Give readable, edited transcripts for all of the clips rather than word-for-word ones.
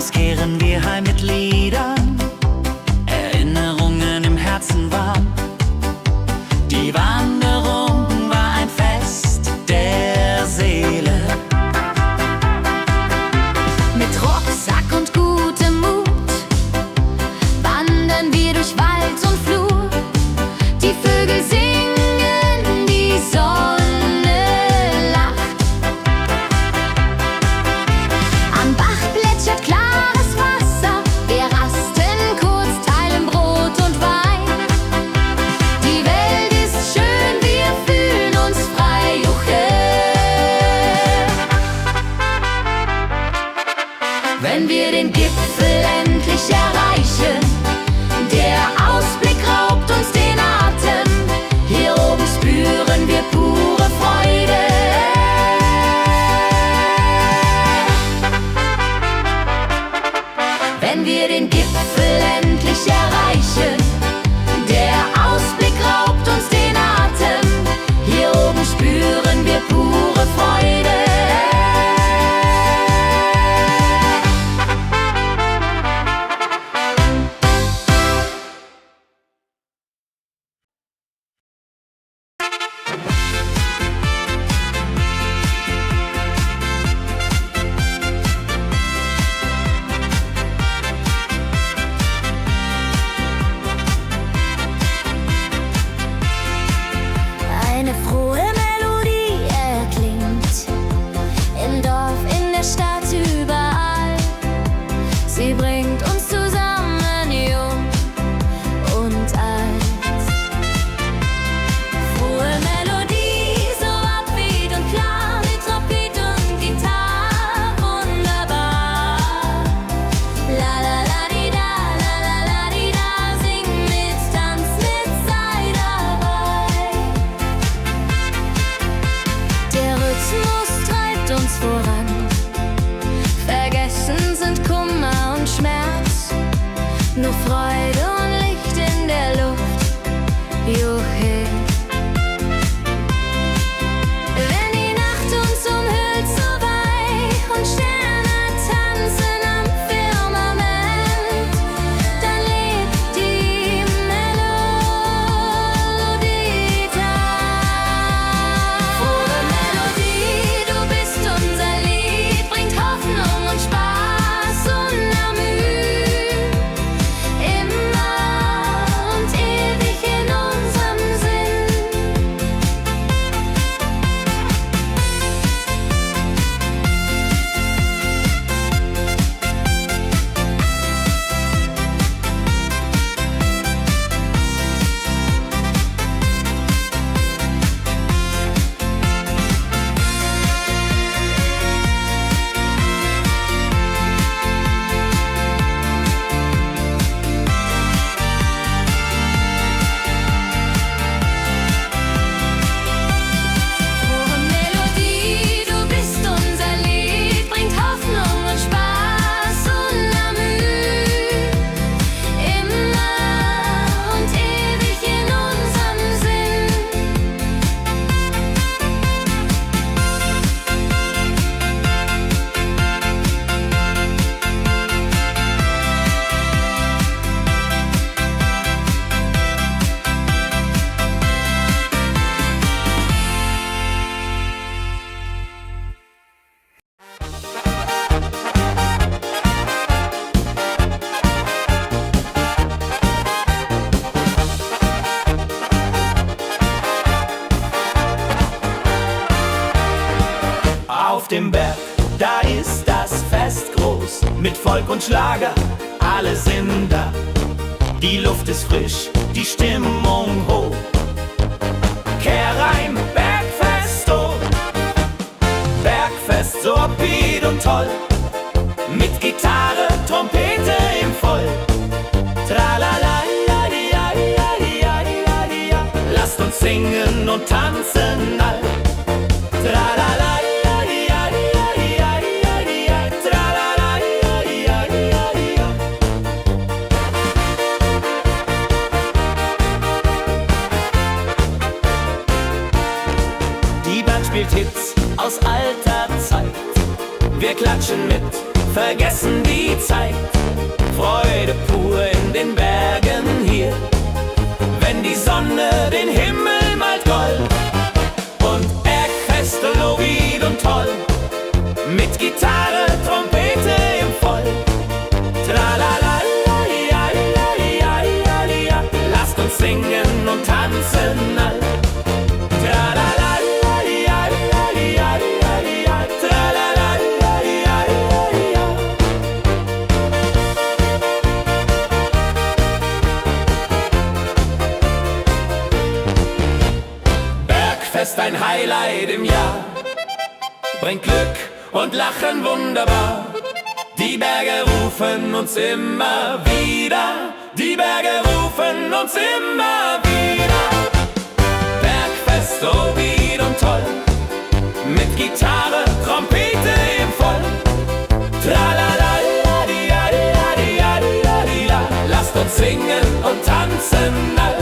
abends kehren wir heim mit Liedern, Erinnerungen im Herzen warm. Die Wanderung war ein Fest der Seele. Mit Rucksack und gutem Mut wandern wir durch Wald und Flur. Die Vögel singen, die Sonne lacht. Am Bach plätschert klares Wasser, wir rasten kurz, teilen Brot und Wein. Die Welt ist schön, wir fühlen uns frei, juche. Wenn wir den Gipfel endlich erreichen, der Ausblick raubt uns den Atem. Hier oben spüren wir pure Freude. Wenn wir den Gipfel endlich erreichen, der Ausblick raubt uns den Atem. Hier oben spüren wir pure Freude. Eine frohe Melodie erklingt im Dorf, in der Stadt, überall. Sie bringt uns zusammen, jung und alt. Frohe Melodie, so upbeat und klar, mit Trompete und Gitarre, wunderbar. La la la di da, la la la di da, sing mit, tanz mit, sei dabei. Der Rhythmus treibt uns voran. Vergessen sind Kummer und Schmerz. Nur Freude und Licht in der Luft. Juche. Wenn die Nacht uns umhüllt so weich und Sterne tanzen am Firmament, dann lebt die Melodie da. Frohe Melodie, du bist unser Lied, bringt Hoffnung und Spaß unermüht. Immer und ewig in unserem Sinn. Frohe Melodie, du bist unser Lied, bringt Hoffnung und Spaß unermüht. Immer und ewig in unserem Sinn. Auf dem Berg, da ist das Fest groß, mit Volk und Schlager, alle sind da. Die Luft ist frisch, die Stimmung hoch. Kehr rein, Bergfest, oh. Bergfest, so upbeat und toll. Mit Gitarre, Trompete im Voll. Tralala, ja, ja, ja, ja, ja, ja. Lasst uns singen und tanzen all. Tralala, ja, ja, ja, ja, ja, ja. Tralala, ja, ja, ja, ja. Die Band spielt Hits aus alter Zeit. Wir klatschen mit, vergessen die Zeit. Freude pur in den Bergen hier, wenn die Sonne den Himmel malt gold. Und Bergfest, Logied und toll, mit Gitarre, Trompete im Voll. Tralala, lasst uns singen und tanzen all. Bergfest, ein Highlight im Jahr, bringt Glück und Lachen wunderbar. Die Berge rufen uns immer wieder, die Berge rufen uns immer wieder. Bergfest, so wied und toll, mit Gitarre, Trompete im Voll. Tralala, lasst uns singen und tanzen all.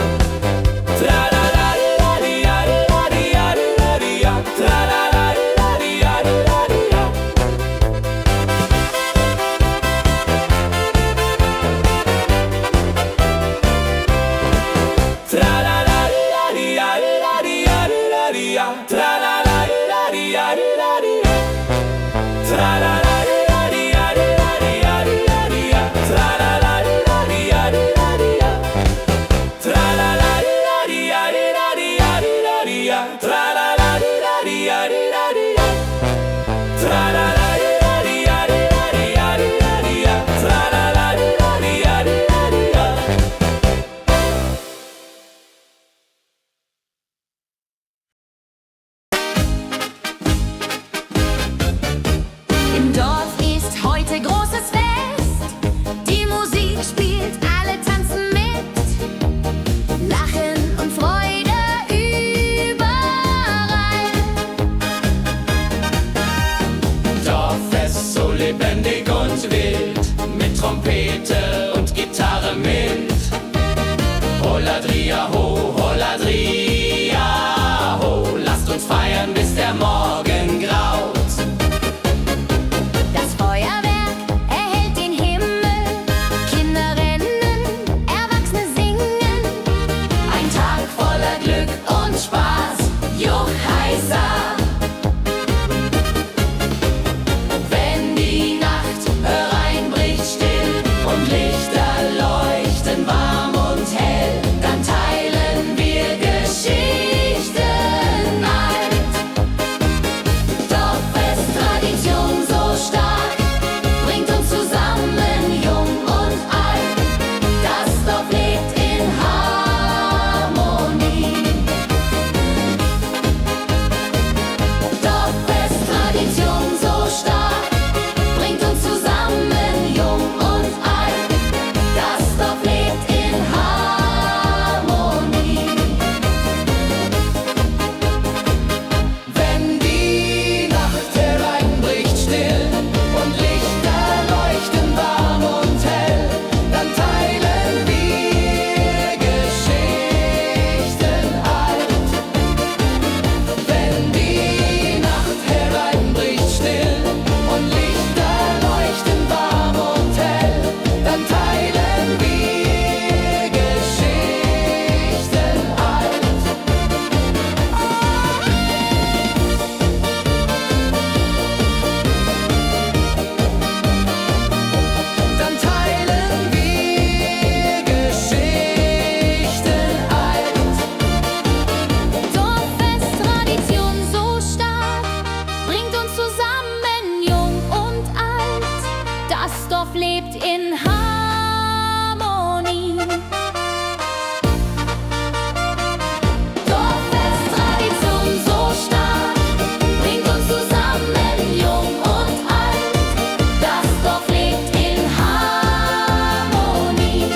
Im Dorf ist heute großes Fest. Die Musik spielt, alle tanzen mit. Lachen und Freude überall. Dorffest, so lebendig und wild, mit Trompete und Gitarre mit. Holladria ho, Holladria ho, lasst uns feiern, bis der Morgen graut. Das Feuerwerk erhellt den Himmel. Kinder rennen, Erwachsene singen. Ein Tag voller Glück und Spaß, Juchheisa. Wenn die Nacht hereinbricht still und Lichter leuchten warm und hell, dann teilen wir Geschichten alt. Dorffest, Tradition so stark, bringt uns zusammen, jung und alt. Das Dorf lebt in Harmonie. Dorffest, Tradition so stark, bringt uns zusammen, jung und alt. Das Dorf lebt in Harmonie. Wenn die Nacht hereinbricht still und Lichter leuchten warm und hell, dann teilen wir Geschichten alt. Wenn die Nacht hereinbricht still und Lichter leuchten warm und hell, dann teilen wir Geschichten alt. Dann teilen wir Geschichten alt. Dorffest, Tradition so stark, bringt uns zusammen, jung und alt. Das Dorf lebt in Harmonie. Dorffest, Tradition so stark, bringt uns zusammen, jung und alt. Das Dorf lebt in Harmonie.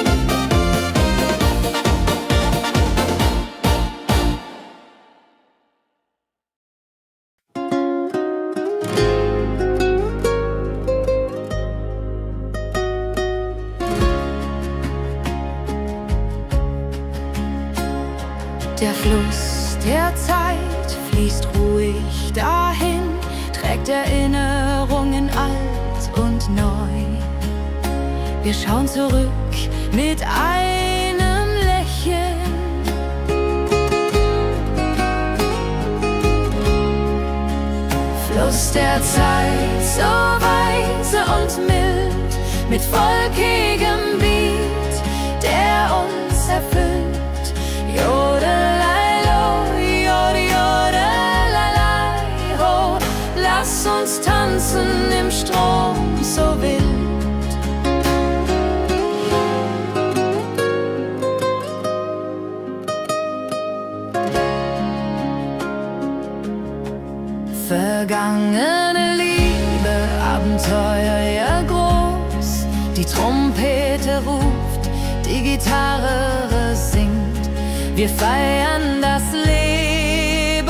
Der Fluss der Zeit fließt ruhig dahin, trägt Erinnerungen alt und neu. Wir schauen zurück mit einem Lächeln. Fluss der Zeit, so weise und mild, mit wolkigem Beat, der uns erfüllt. Jodelei-lo, jodelei-lei, ho, lass uns tanzen im Strom so wild. Vergangene Liebe, Abenteuer ja groß. Die Trompete ruft, die Gitarre singt. Wir feiern das Leben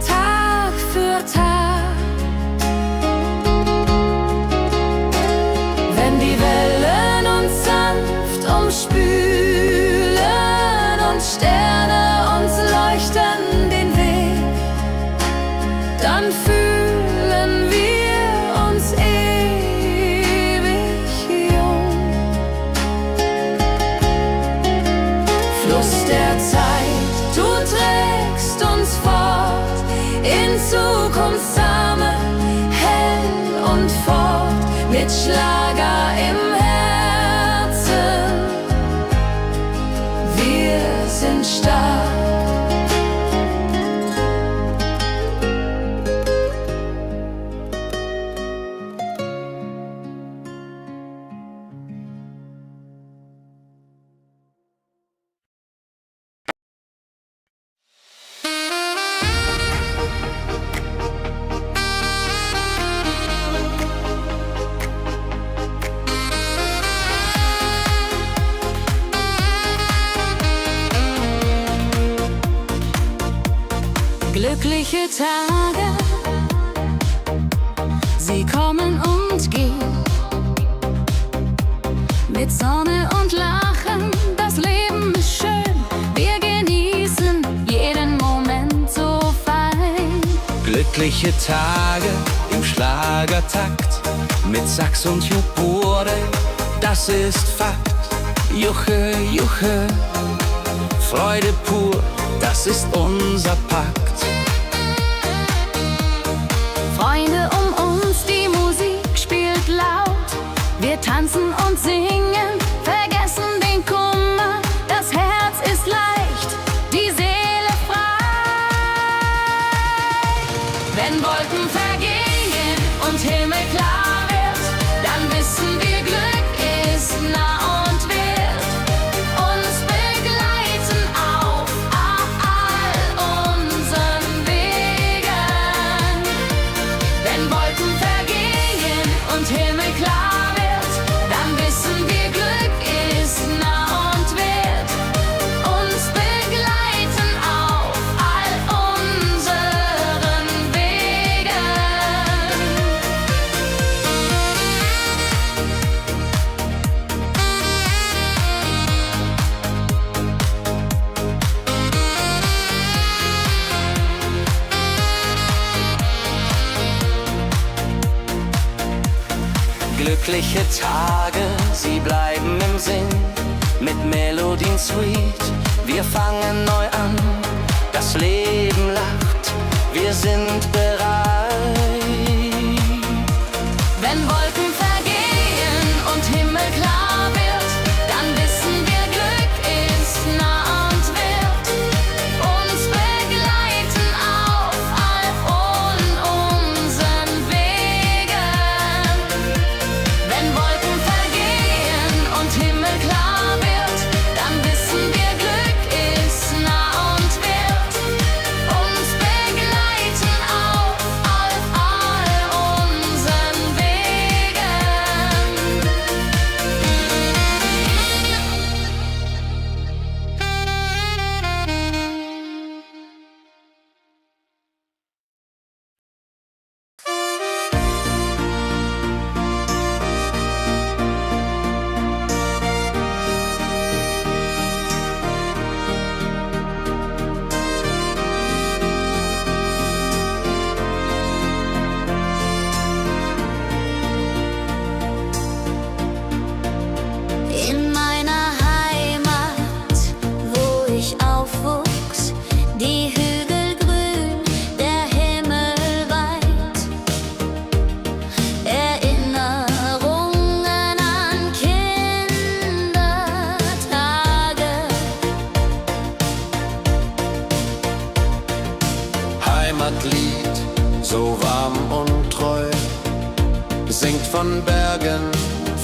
Tag für Tag. Wenn die Wellen uns sanft umspülen und Sterne uns leuchten den Weg, dann fühlen wir uns ewig jung. Fluss der Zeit, du trägst uns fort in Zukunftssame, hell und fort, mit Schlager im Herzen. Wir sind stark. Glückliche Tage, sie kommen und gehen. Mit Sonne und Lachen, das Leben ist schön. Wir genießen jeden Moment so fein. Glückliche Tage im Schlagertakt, mit Sax und Jupore, das ist Fakt. Juche, Juche, Freude pur, das ist unser Pakt. Freunde um uns, die Musik spielt laut. Wir tanzen und singen, vergessen den Kummer. Das Herz ist leicht, die Seele frei. Wenn Wolken vergehen und Himmel klar wird, dann wissen wir, Glück ist nah und wird uns begleiten auf all unseren Wegen. Wenn Wolken vergehen und Himmel klar wird, dann wissen wir, Glück ist nah und wird uns begleiten auf all unseren Wegen. Glückliche Tage, sie bleiben im Sinn, mit Melodien sweet. Wir fangen neu an, das Leben lacht, wir sind bereit. Wenn Wolken vergehen und Himmel klar wird, dann wissen wir, Glück ist nah und wird uns begleiten auf all unseren Wegen. Wenn Wolken vergehen und Himmel klar wird, dann wissen wir, Glück ist nah und wird uns begleiten auf all unseren Wegen.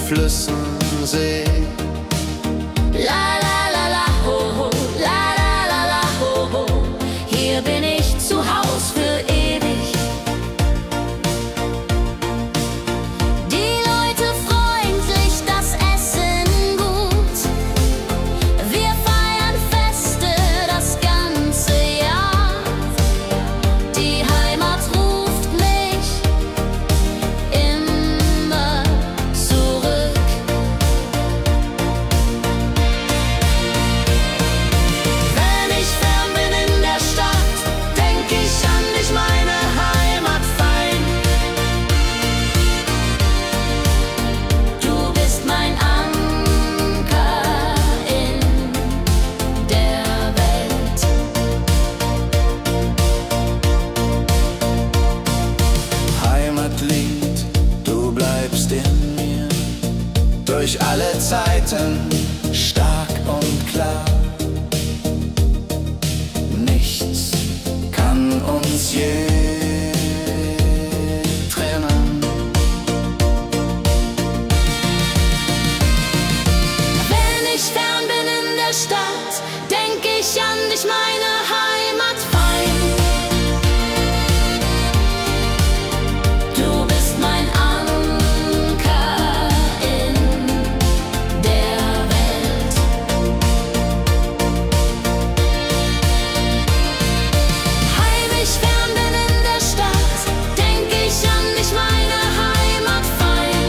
Flüssen seh. La la la la ho ho, la la la la ho ho. Hier bin ich zu Haus für ewig. Die Leute freundlich, das Essen gut. Wir feiern Feste das ganze Jahr. Die Heimat ruft mich immer zurück. Wenn ich fern bin in der Stadt, denk ich an dich, meine Heimat fein. Du bist mein Anker in der Welt. Heimatlied, du bleibst in mir durch alle Zeiten stark und klar. Nichts kann uns je trennen. Wenn ich fern bin in der Stadt, denk ich an dich, meine Heimat fein. Du bist mein Anker in der Welt. Heim ich fern bin in der Stadt, denk ich an dich, meine Heimat fein.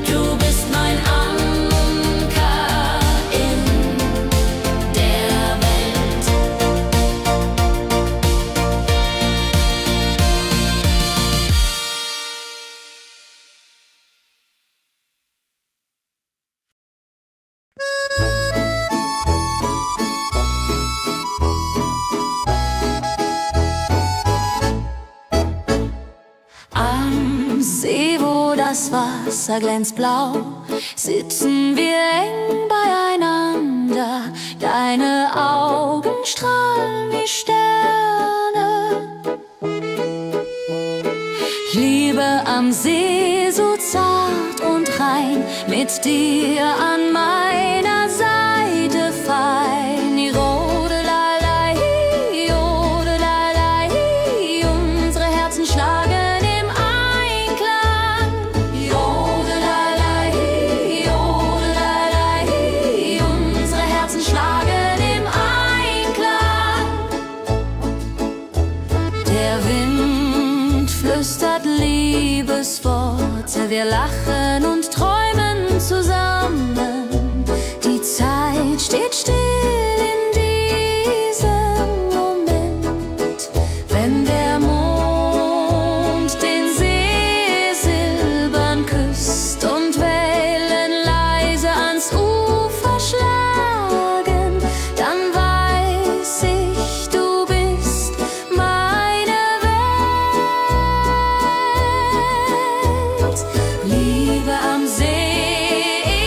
Du bist mein Anker in der Welt. Am See, wo das Wasser glänzt blau, sitzen wir eng beieinander. Deine Augen strahlen wie Sterne. Liebe am See, so zart und rein, mit dir an meiner Seite fein. Jodelei, jodelei, unsere Herzen schlagen im Einklang. Jodelei, jodelei, unsere Herzen schlagen im Einklang. Der Wind flüstert Liebesworte, wir lachen und träumen zusammen. Die Zeit steht still in diesem Moment, wenn der Mond den See silbern küsst und Wellen leise ans Ufer schlagen, dann weiß ich, du bist meine Welt. Liebe am See,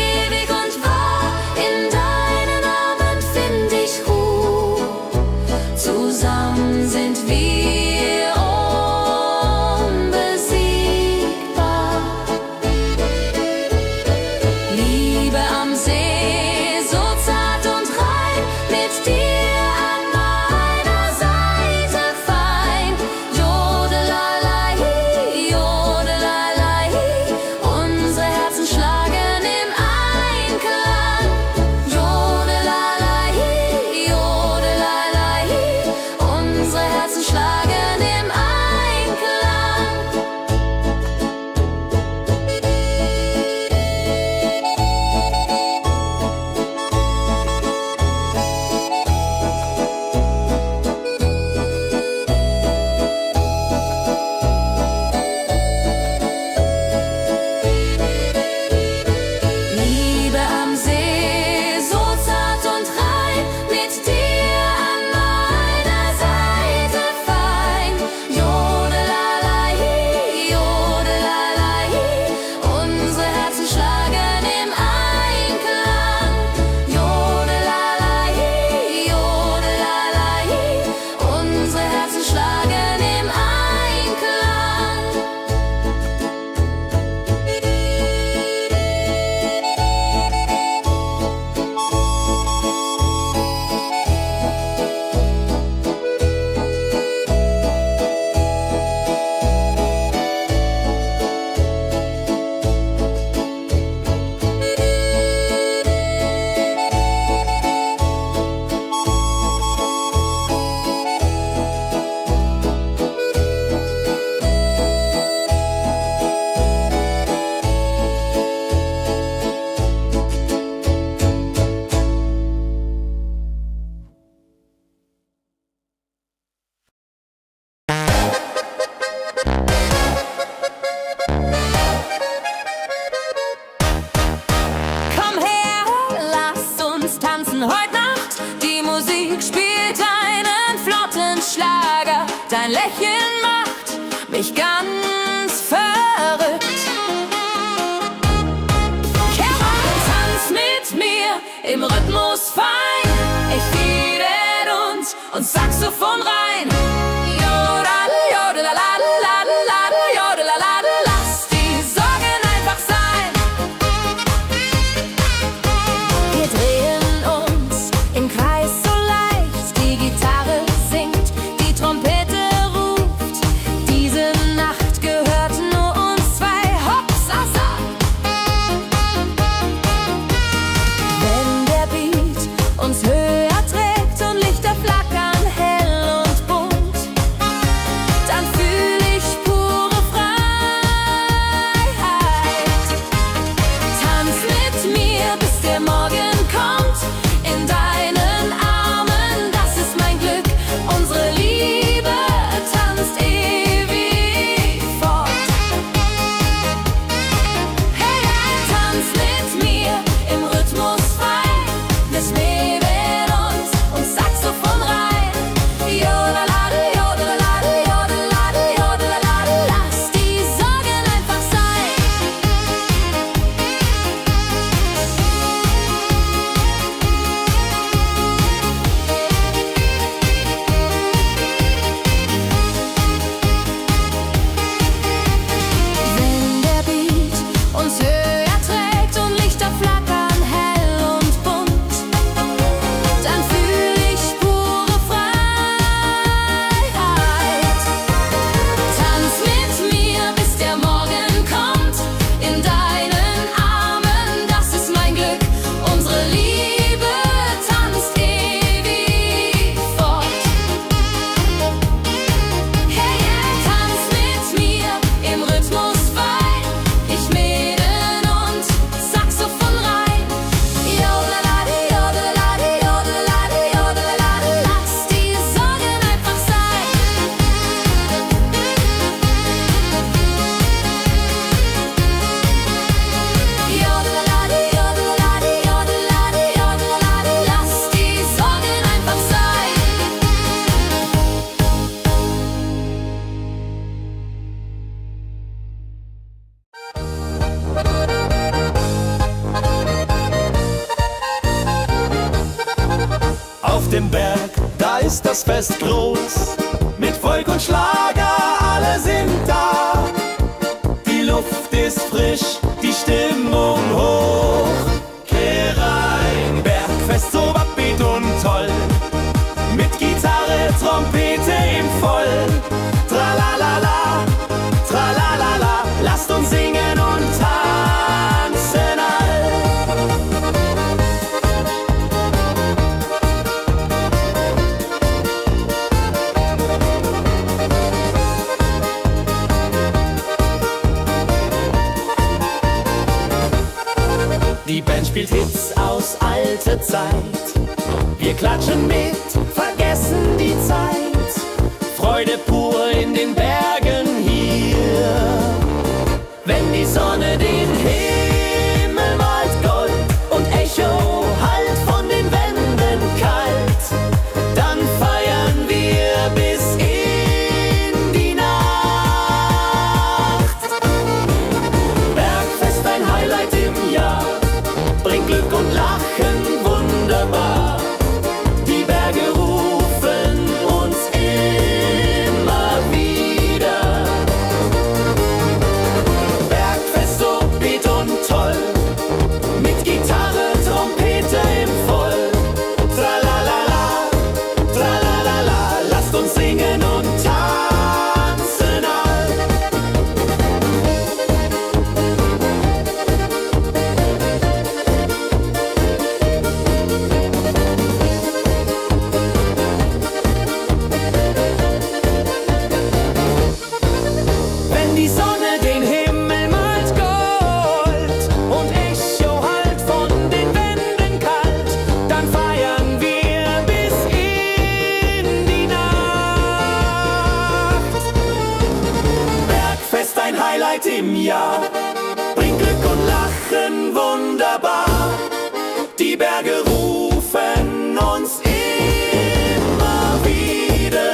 Lächeln macht mich ganz verrückt. Kehr rein, tanz mit mir im Rhythmus fein. Ich fiedel und Saxophon rein. Jodel, jodelalalalalal, jodelalala. Lass die Sorgen einfach sein. Wir drehen uns im Kreis so leicht. Die Gitarre singt, die Trompete ruft. Diese Nacht gehört nur uns zwei. Hopsasa. Wenn der Beat uns höher trägt und Lichter flackern hell und bunt, dann fühl ich pure Freiheit. Tanz mit mir, bis der Morgen kommt. In deinen Armen, das ist mein Glück. Unsere Liebe tanzt ewig fort. Hey, hey, tanz mit mir im Rhythmus fein. Wir schweben uns Saxophon rein. Jodelade, jodelade, jodelade, jodelade. Lass die Sorgen einfach sein. Wenn der Beat uns höher trägt und Lichter flackern hell und bunt, dann fühl ich pure Freiheit. Tanz mit mir, bis der Morgen kommt. In deinen Armen, das ist mein Glück. Unsere Liebe tanzt ewig fort. Hey, hey, tanz mit mir im Rhythmus fein. Ich mähen und Saxophon rein. Jodelade, jodelade, jodelade, jodelade. Lass die Sorgen einfach sein. Jodelade, jodelade, jodelade, jodelade. Lass die Sorgen einfach sein. Auf dem Berg, da ist das Fest groß. Mit Volk und Schlager, alle sind da. Die Luft ist frisch, die Stimmung hoch. Kehr rein, Bergfest so upbeat und toll. Mit Gitarre, Trompete im Voll. Tralalala, tralalala. Lasst uns singen und tanzen all. Die Band spielt Hits aus alter Zeit. Wir klatschen mit, vergessen die Zeit. Freude pur in den Bergen hier. Wenn die Sonne den Himmel malt Gold und Echo hallt von den Wänden kalt, dann feiern wir bis in die Nacht. Bergfest, ein Highlight im Jahr, bringt Glück und Lachen wunderbar. Die Berge rufen uns immer wieder. Bergfest so beat und toll, mit Gitarre, Trompete im Voll. Tralalala, tralalala, lasst uns singen und tanzen all. Wenn die Sonne den Himmel malt Gold und Echo hallt von den Wänden kalt, dann feiern wir bis in die Nacht. Bergfest, ein Highlight im Jahr, bringt Glück und Lachen wunderbar. Die Berge rufen uns immer wieder.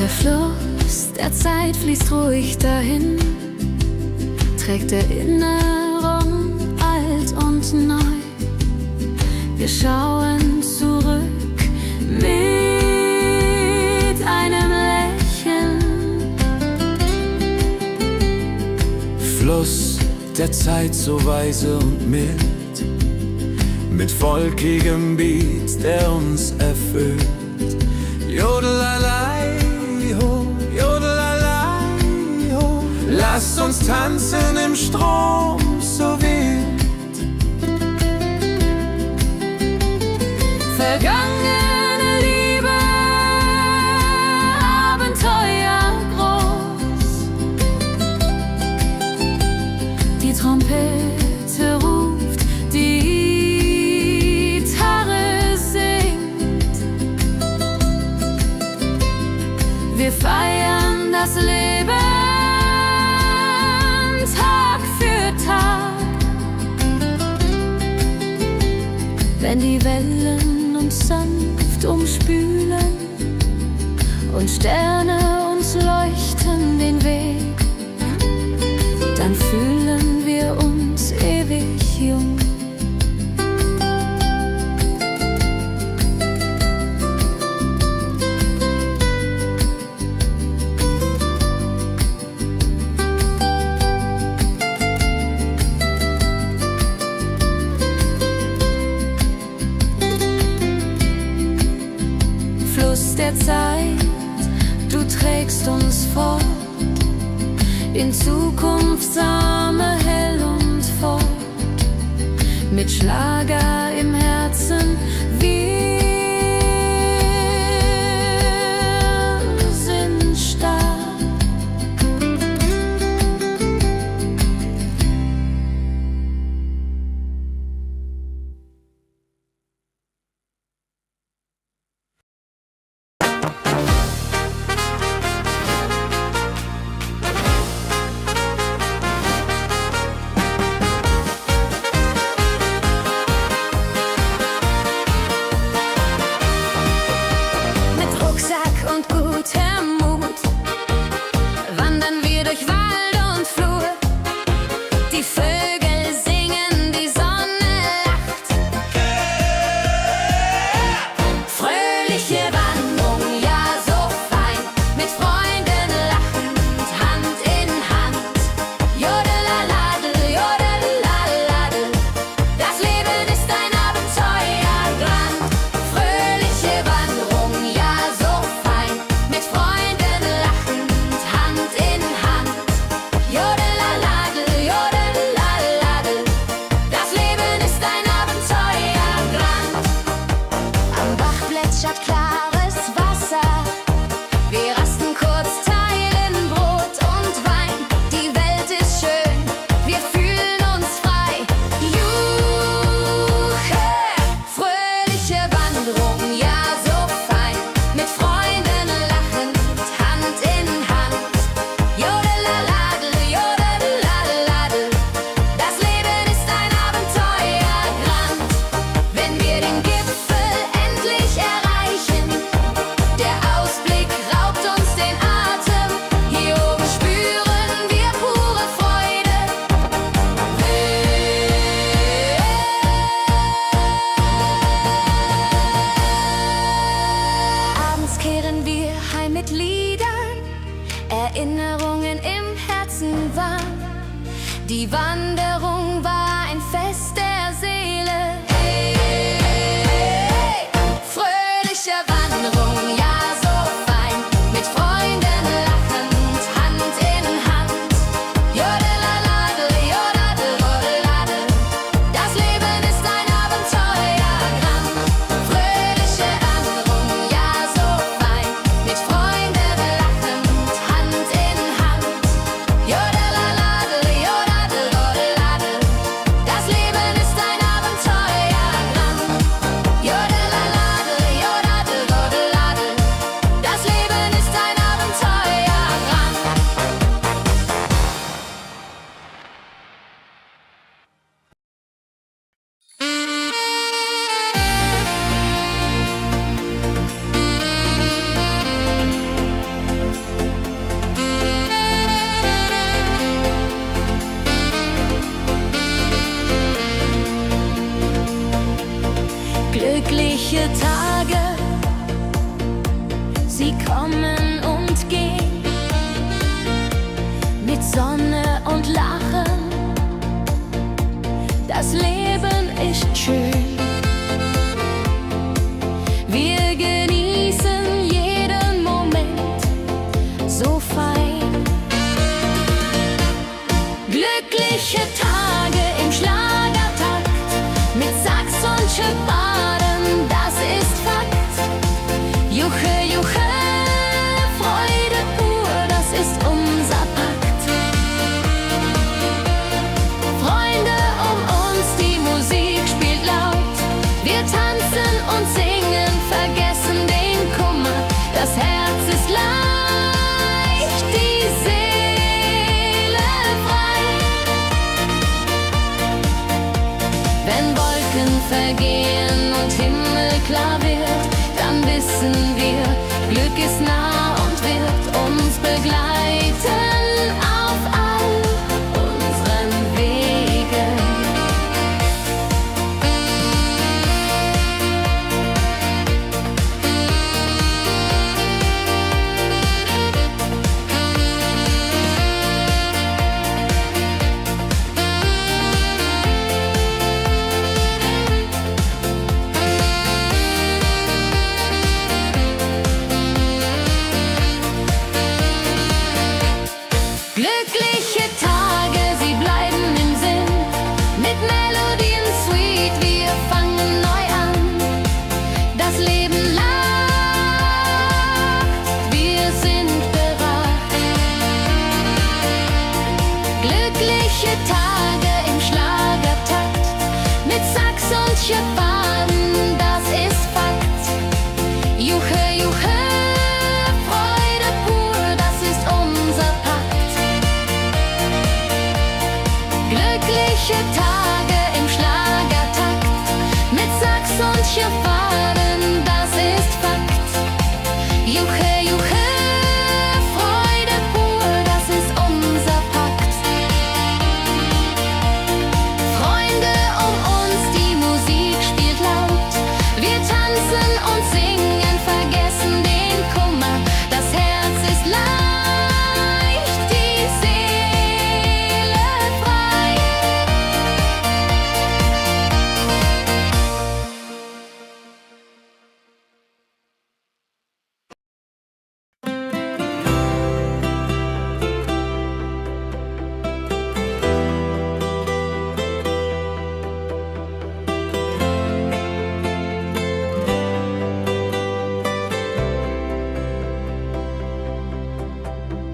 Der Fluss der Zeit fließt ruhig dahin, trägt Erinnerung alt und neu. Wir schauen zurück mit einem Lächeln. Fluss der Zeit so weise und mild, mit volkigem Beat, der uns erfüllt. Jodelalei, ho, jodelalei, ho. Lasst uns tanzen im Strom so wild. Vergangene Liebe, Abenteuer groß. Die Trompete ruft, die Gitarre singt. Wir feiern das Leben Tag für Tag. Wenn die Wellen uns sanft umspülen und Sterne uns leuchten den Weg, dann fühlen wir uns ewig jung. Fluss der Zeit, du trägst uns fort in Zukunftssame hell und fort, mit Schlager im Herzen. Wir sind stark. Mit Rucksack und gutem Mut wandern wir durch Wald und Flur. Die Vögel singen, die Sonne lacht. Fröhliche Wanderung, ja so fein, mit Freunden lachend, Hand in Hand. Jodelaladel, jodelaladel, das Leben ist ein Abenteuerland. Fröhliche Wanderung, ja so fein, mit Freunden lachend, Hand in Hand. Jodelaladel, jodelaladel, das Leben ist ein Abenteuerland. Am Bach plätschert klares Wasser, wir rasten kurz, teilen Brot und Wein. Die Welt ist schön, wir fühlen uns frei. Juche, fröhliche Wanderung, ja so fein, mit Freunden lachend, Hand in Hand. Jodelaladel, jodelaladel, das Leben ist ein Abenteuerland. Wenn wir den Gipfel endlich erreichen, der Ausblick raubt uns den Atem. Hier oben spüren wir pure Freude. Abends kehren wir heim mit Liedern, Erinnerungen im Herzen warm. Die Wanderung war ein Fest der Seele. Hey, fröhliche Wanderung, ja so fein, mit Freunden lachend, Hand in Hand. Jodelaladel, jodadel, rodeladel, das Leben ist ein Abenteuerland. Fröhliche Wanderung, ja so fein, mit Freunden lachend, Hand in Hand. Jodelaladel, jodadel, rodeladel, das Leben Sie kommen und gehen mit Sonne und Lachen. Das Leben ist schön. Wir genießen jeden Moment so fein. Glückliche Tage im Schlagertakt mit Sax und Schöpfaden, das ist Fakt. Juche, Juche, Freude pur, das ist unser Pakt. Freunde um uns, die Musik spielt laut. Wir tanzen und singen, vergessen den Kummer. Das Herz ist leicht, die Seele frei. Wenn Wolken vergehen und Himmel klar wird, dann wissen wir, Glück ist nah und wird uns begleiten auf all unseren Wegen. Glückliche Tage, sie bleiben im Sinn, mit Melodien sweet, wir fangen neu an. Das Leben lacht, wir sind bereit. Glückliche Tage im Schlagertakt, mit Sax und Schöpfaden, das ist Fakt. Juche, Juche, Freude pur, das ist unser Pakt. Glückliche Tage im Schlagertakt mit Sax und Schöpfaden, das ist Fakt. Juche, Juche, Freude pur, das ist unser Pakt. Freunde um uns, die Musik spielt laut. Wir tanzen und singen, vergessen den Kummer. Das Herz ist leicht, die Seele frei.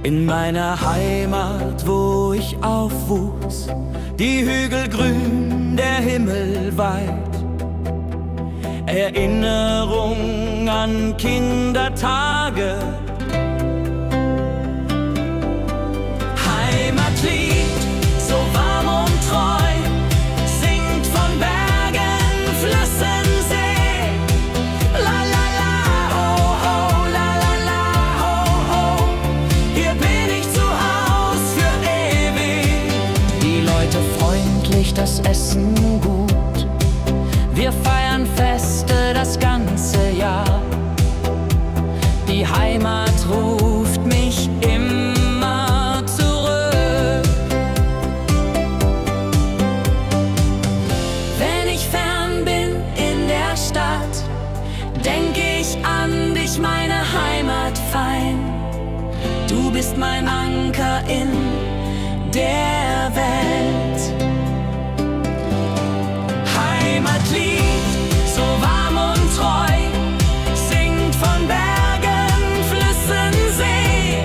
In meiner Heimat, wo ich aufwuchs, die Hügel grün, der Himmel weit. Erinnerung an Kindertage. Heimatlied, so warm und treu, singt von Bergen, Flüssen, See. La la la, ho ho, la la la, ho ho. Hier bin ich zu Haus für ewig. Die Leute freundlich, das Essen gut. Wir feiern Feste das ganze Jahr. Die Heimat ruft mich immer zurück. Wenn ich fern bin in der Stadt, denk ich an dich, meine Heimat fein. Du bist mein Anker in der Welt. Heimatlied, so warm und treu, singt von Bergen, Flüssen, See.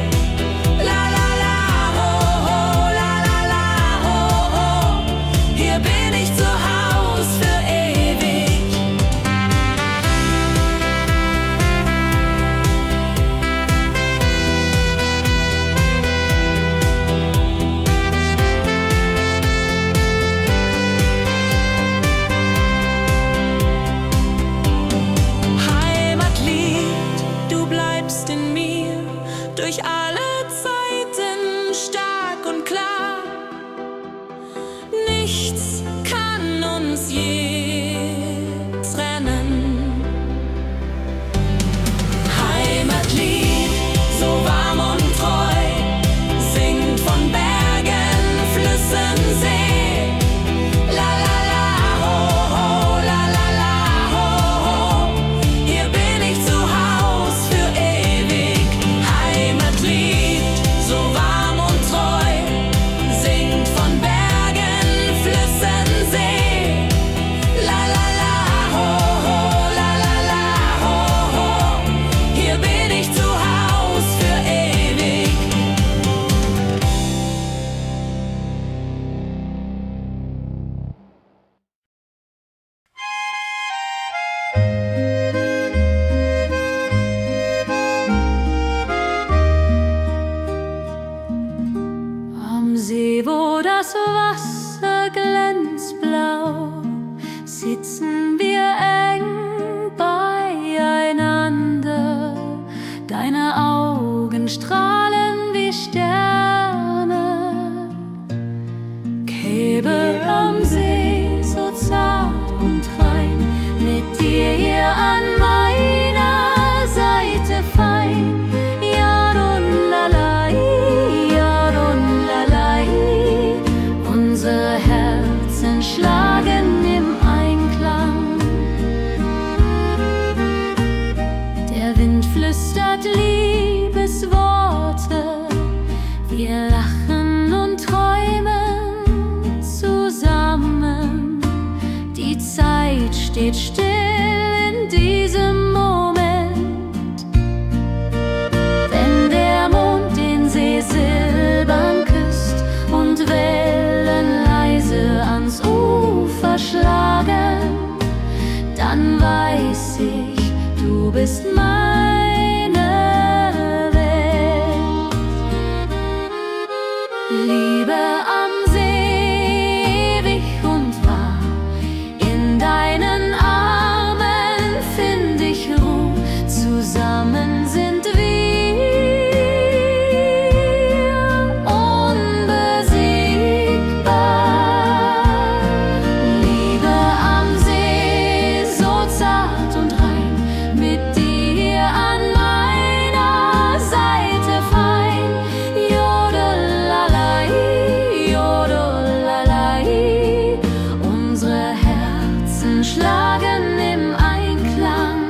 La la la, ho ho, la la la, ho ho. Hier bin ich zu Haus für ewig. Heimatlied. das Wasser glänzt blau, sitzen wir eng beieinander. Deine Augen strahlen wie Sterne. Käbe am See, so zart und rein, mit dir hier an meiner Seite fein. Yadunlalai, Yadunlalai. Unsere Herzen schlagen im Einklang. Der Wind flüstert Liebesworte, wir lachen und träumen zusammen. Die Zeit steht still in diesem Moment. Wenn der Mond den See silbern küsst und Wellen leise ans Ufer schlagen, dann weiß ich, du bist meine Welt. Liebe am See, ewig und wahr, in deinen Armen find ich Ruhe, zusammen sind wir unbesiegbar. Liebe am See, so zart und rein, mit dir an meiner Seite fein. Jodelalai, Jodelalai. Unsere Herzen schlagen im Einklang.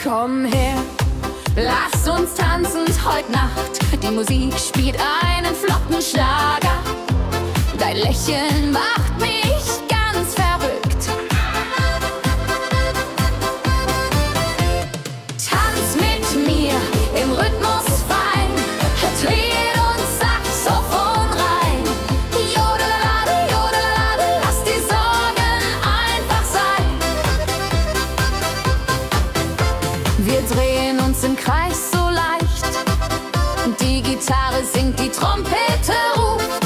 Komm her, lass uns tanzen heute Nacht. Die Musik spielt einen flotten Schlager. Dein Lächeln macht mich ganz verrückt. Tanz mit mir im Rhythmus fein, Trill und Saxophon rein. Jodelade, jodelade, lass die Sorgen einfach sein. Wir drehen uns im Kreis so leicht, die Gitarre singt, die Trompete ruft.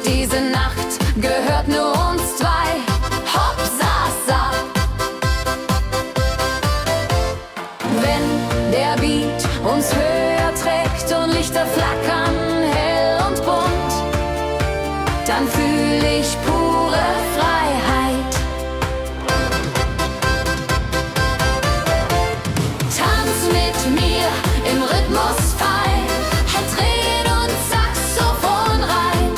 Diese Nacht gehört nur uns zwei, hopp, sa, sa. Wenn der Beat uns höher trägt und Lichter flackern hell und bunt, dann fühl ich pure Freiheit. Tanz mit mir im Rhythmus fein, Trill und Saxophon rein.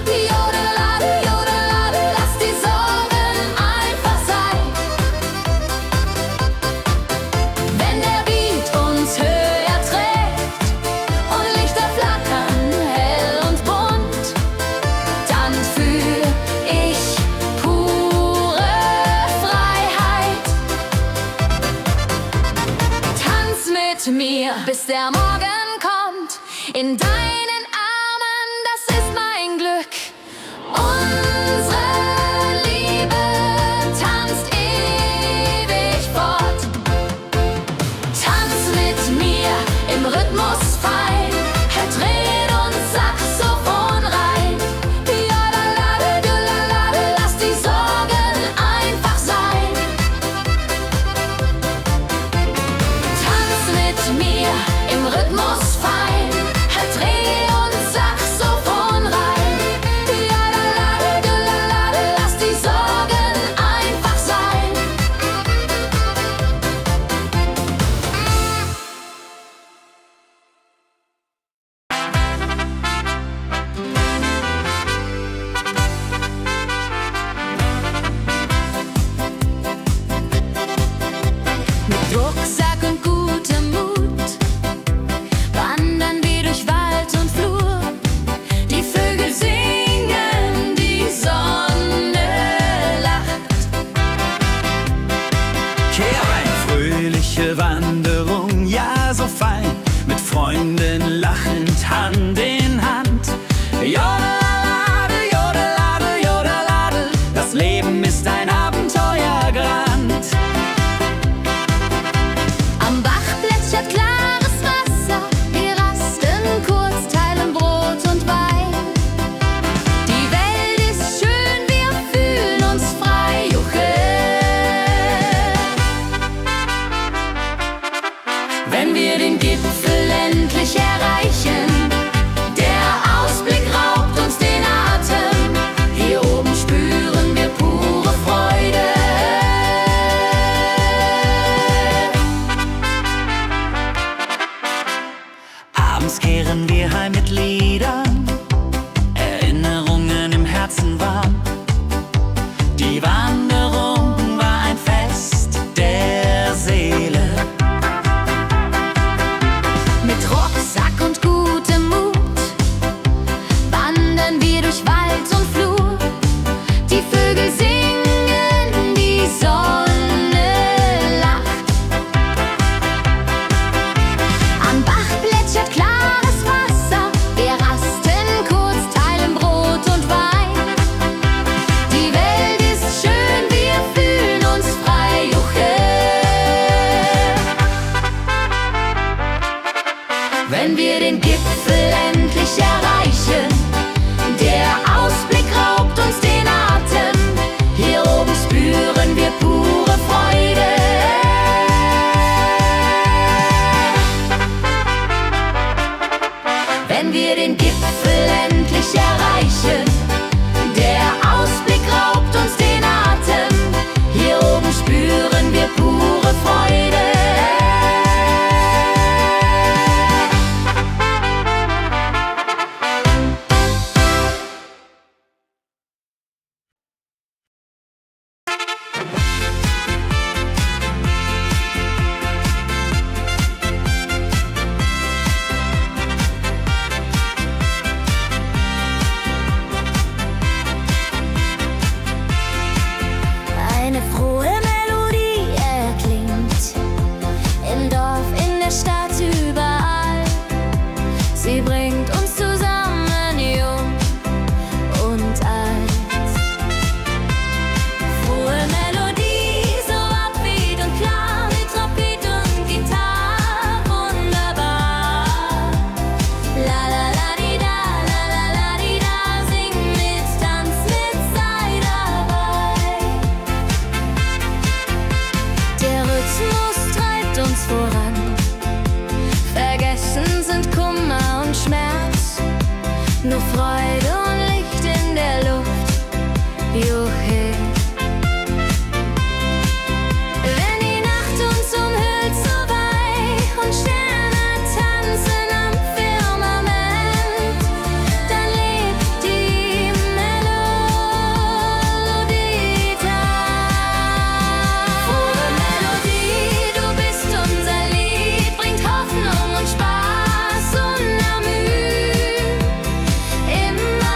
Jodelade, jodelade, lass die Sorgen einfach sein. Wenn der Beat uns höher trägt und Lichter flackern hell und bunt, dann fühl ich pure Freiheit. Tanz mit mir, bis der Morgen kommt. In deinen Armen, das ist mein Glück. Unsere Liebe tanzt ewig fort. Tanz mit mir im Rhythmus fein, Trill und Saxophon rein. Jodelade, jodelade, lass die Sorgen einfach sein. Tanz mit mir im Rhythmus fein, Trill und Saxophon rein. Jodelade, jodelade, lass die Sorgen einfach sein. Mit Rucksack und gutem Mut wandern Freunden lachend Hand in Hand. Jodelade, jodelade, jodelade, das Leben ist ein Abenteuergrand. Am Bach plätschert klares Wasser, wir rasten kurz, teilen Brot und Wein. Die Welt ist schön, wir fühlen uns frei, juche. Wenn wir den Gipfel endlich erreichen, der Ausblick raubt uns den Atem. Hier oben spüren wir pure Freude. Abends kehren wir heim mit Liedern, Erinnerungen im Herzen warm. Die Wanderung war ein Fest der Seele. Mit Rucksack und gutem Mut wandern wir durch Wald und Flur. Die Vögel singen, die Sonne lacht. Am Bach plätschert klares Wasser, wir rasten kurz, teilen Brot und Wein. Die Welt ist schön, wir fühlen uns frei, juche. Wenn wir den Gipfel endlich erreichen, der Ausblick raubt uns den Atem. Hier oben spüren wir pure Freude. Wenn wir den Gipfel endlich erreichen, der Ausblick raubt uns den Atem. Hier oben spüren wir pure Freude. Eine frohe Melodie erklingt im Dorf, in der Stadt, überall. Sie bringt uns zusammen, jung und alt. Frohe Melodie, so upbeat und klar, mit Trompete und Gitarre, wunderbar. La la la di da, la la la di da, sing mit, tanz mit, sei dabei. Der Rhythmus treibt uns voran. Vergessen sind Kummer und Schmerz. Nur Freude und Licht in der Luft. Juche. Wenn die Nacht uns umhüllt so weich und Sterne tanzen am Firmament, dann lebt die Melodie da. Frohe Melodie, du bist unser Lied, bringt Hoffnung und Spaß unermüht. Immer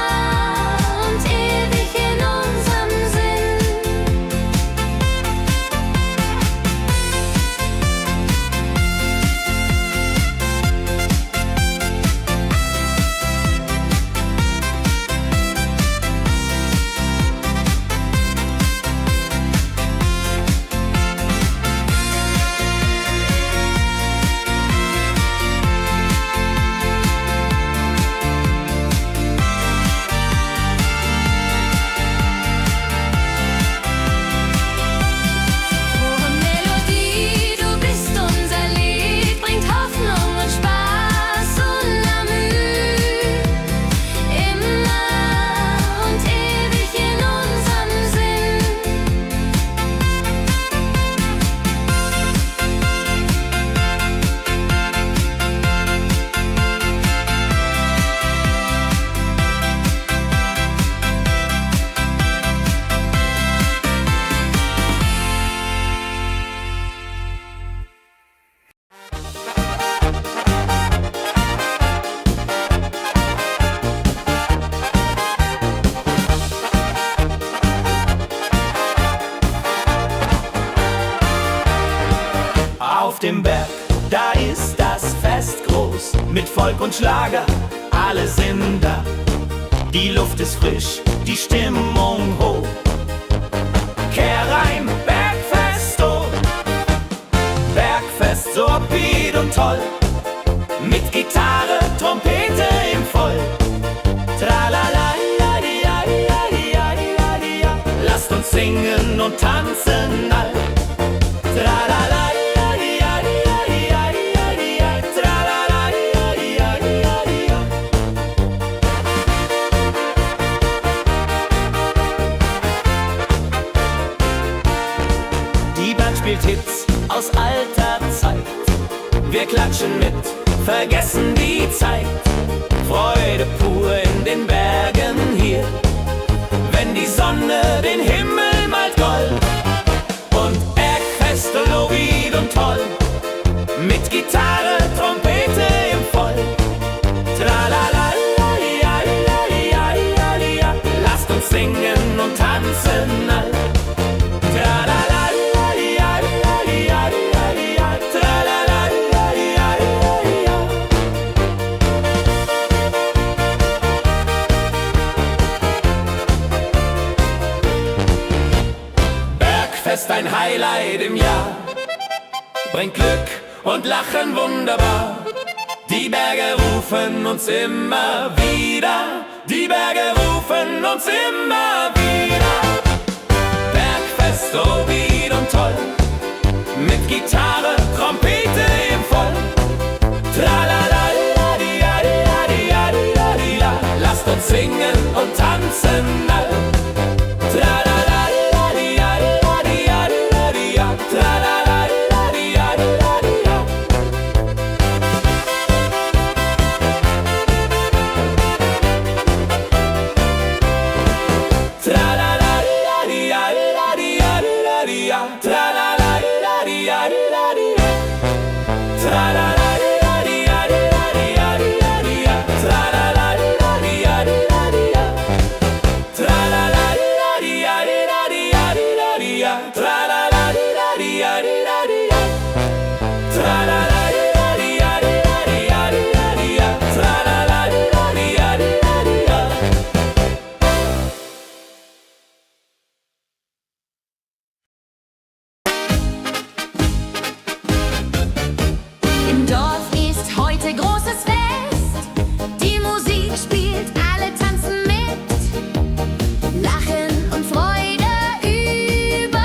mit Volk und Schlager, alle sind da. Die Luft ist frisch, die Stimmung hoch. Kehr rein, Bergfest, oh. Bergfest, so upbeat und toll. Mit Gitarre, Trompete im Voll. Tralala, ja, ja, ja, ja, ja, ja. Lasst uns singen und tanzen all. Tralala, ja, ja, ja, ja, ja, ja. Tralala, ja, ja, ja, ja. Die Band spielt Hits aus alter Zeit. Wir klatschen mit, vergessen die Zeit. Freude pur in den Bergen hier, wenn die Sonne den Himmel malt gold. Und Bergfest, Lovid und toll, mit Gitarre, Trompete im Voll. Tralala, ja, ja, ja, ja, ja. Lasst uns singen und tanzen all. Tralala, ja, ja, ja, ja, ja. Tralala, ja, ja, ja, ja. Bergfest, ein Highlight im Jahr, bringt Glück und Lachen wunderbar. Die Berge rufen uns immer wieder, die Berge rufen uns immer wieder. Bergfest, oh wieder und toll, mit Gitarre, Trompete im Voll. Tralala, la, di, ja, di, ja, di, ja, di, ja, di, ja. Lasst uns singen und tanzen all. Tralala, la, di, ja, di, ja, di, ja, di, ja, di, ja. Tralala, la, di, ja, di, ja, di, ja. Tralala, la, di, ja, di, ja, di, ja, di, ja. Tralala, la, di, ja, di, ja, di, ja. Tralala, la, di, ja, di, ja, di, ja, di, ja, di, ja. Tralala, la, di, ja, di, ja, di, ja. Tralala, la, di, ja, di, ja, di, ja, di, ja, di, ja. Tralala, la, di, ja, di, ja, di, ja. Tralala, la, di, ja, di, ja, di, ja, di, ja, di, ja. Tralala, la, di, ja, di, ja, di, ja. Im Dorf ist heute großes Fest. Die Musik spielt, alle tanzen mit. Lachen und Freude überall.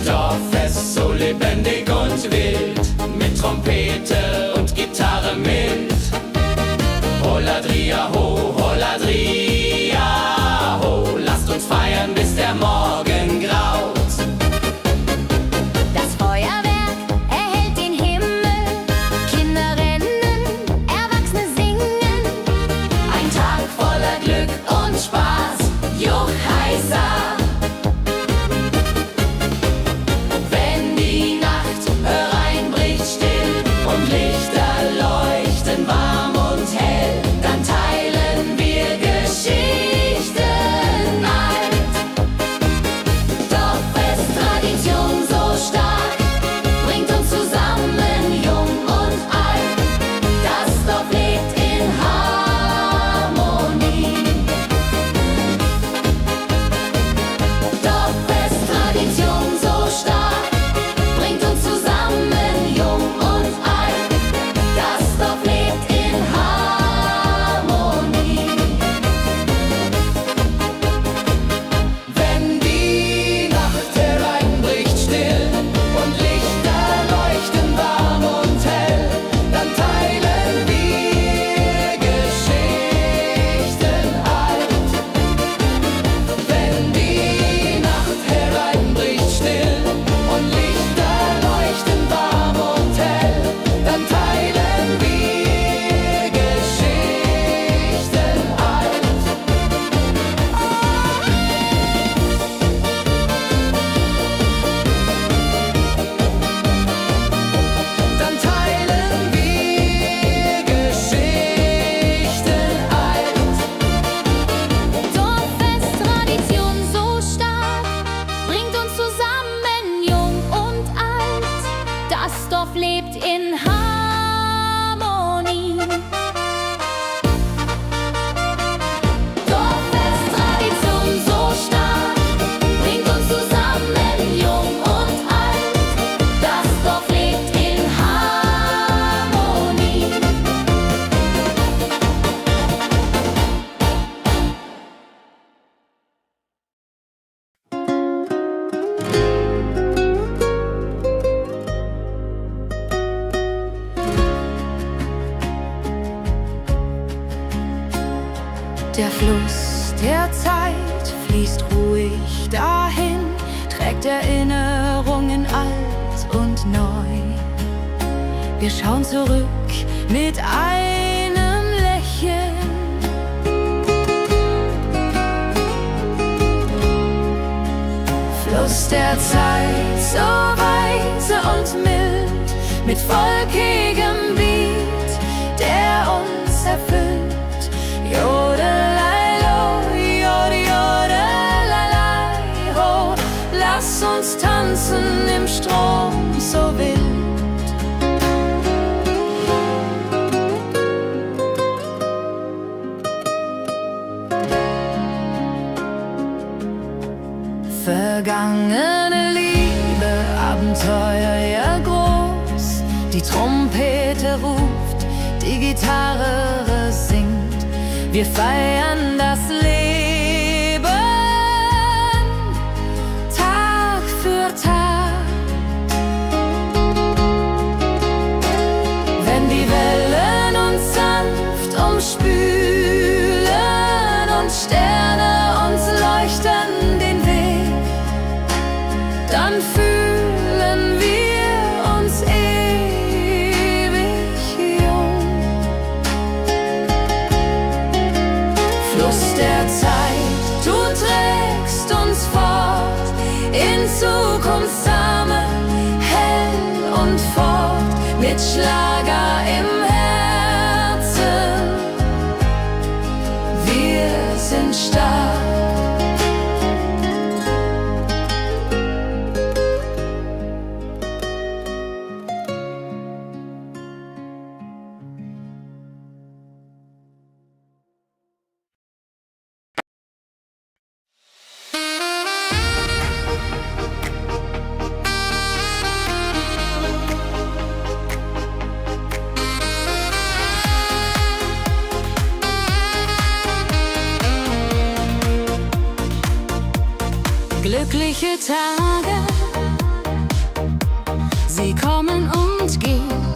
Dorffest, so lebendig und wild, mit Trompete und Gitarre mit. Holladria ho, Holladria ho, lasst uns feiern, bis der Morgen graut. Das Feuerwerk erhellt den Himmel. Kinder rennen, Erwachsene singen. Ein Tag voller Glück und Spaß, Juchheisa. Wenn die Nacht Dorf lebt in Harmonie. Dorffest-Tradition so stark, bringt uns zusammen, jung und alt. Das Dorf lebt in Harmonie. Der Fluss der Zeit fließt ruhig dahin, trägt Erinnerungen alt und neu. Wir schauen zurück mit einem Lächeln. Fluss der Zeit, so weise und mild, mit volkigem Beat, der uns erfüllt. Jodelei-lo, jodelei-lei, ho, lass uns tanzen im Strom so wild. Vergangene Liebe, Abenteuer ja groß, die Trompete ruft, die Gitarre singt. Wir feiern das Leben Tag für Tag. Wenn die Wellen uns sanft umspülen und Sterne uns leuchten den Weg, dann fühlen wir uns ewig jung. Fluss der Zeit, du trägst uns fort in Zukunftssame, hell und fort, mit Schlager im Herzen. Wir sind stark. Glückliche Tage, sie kommen und gehen.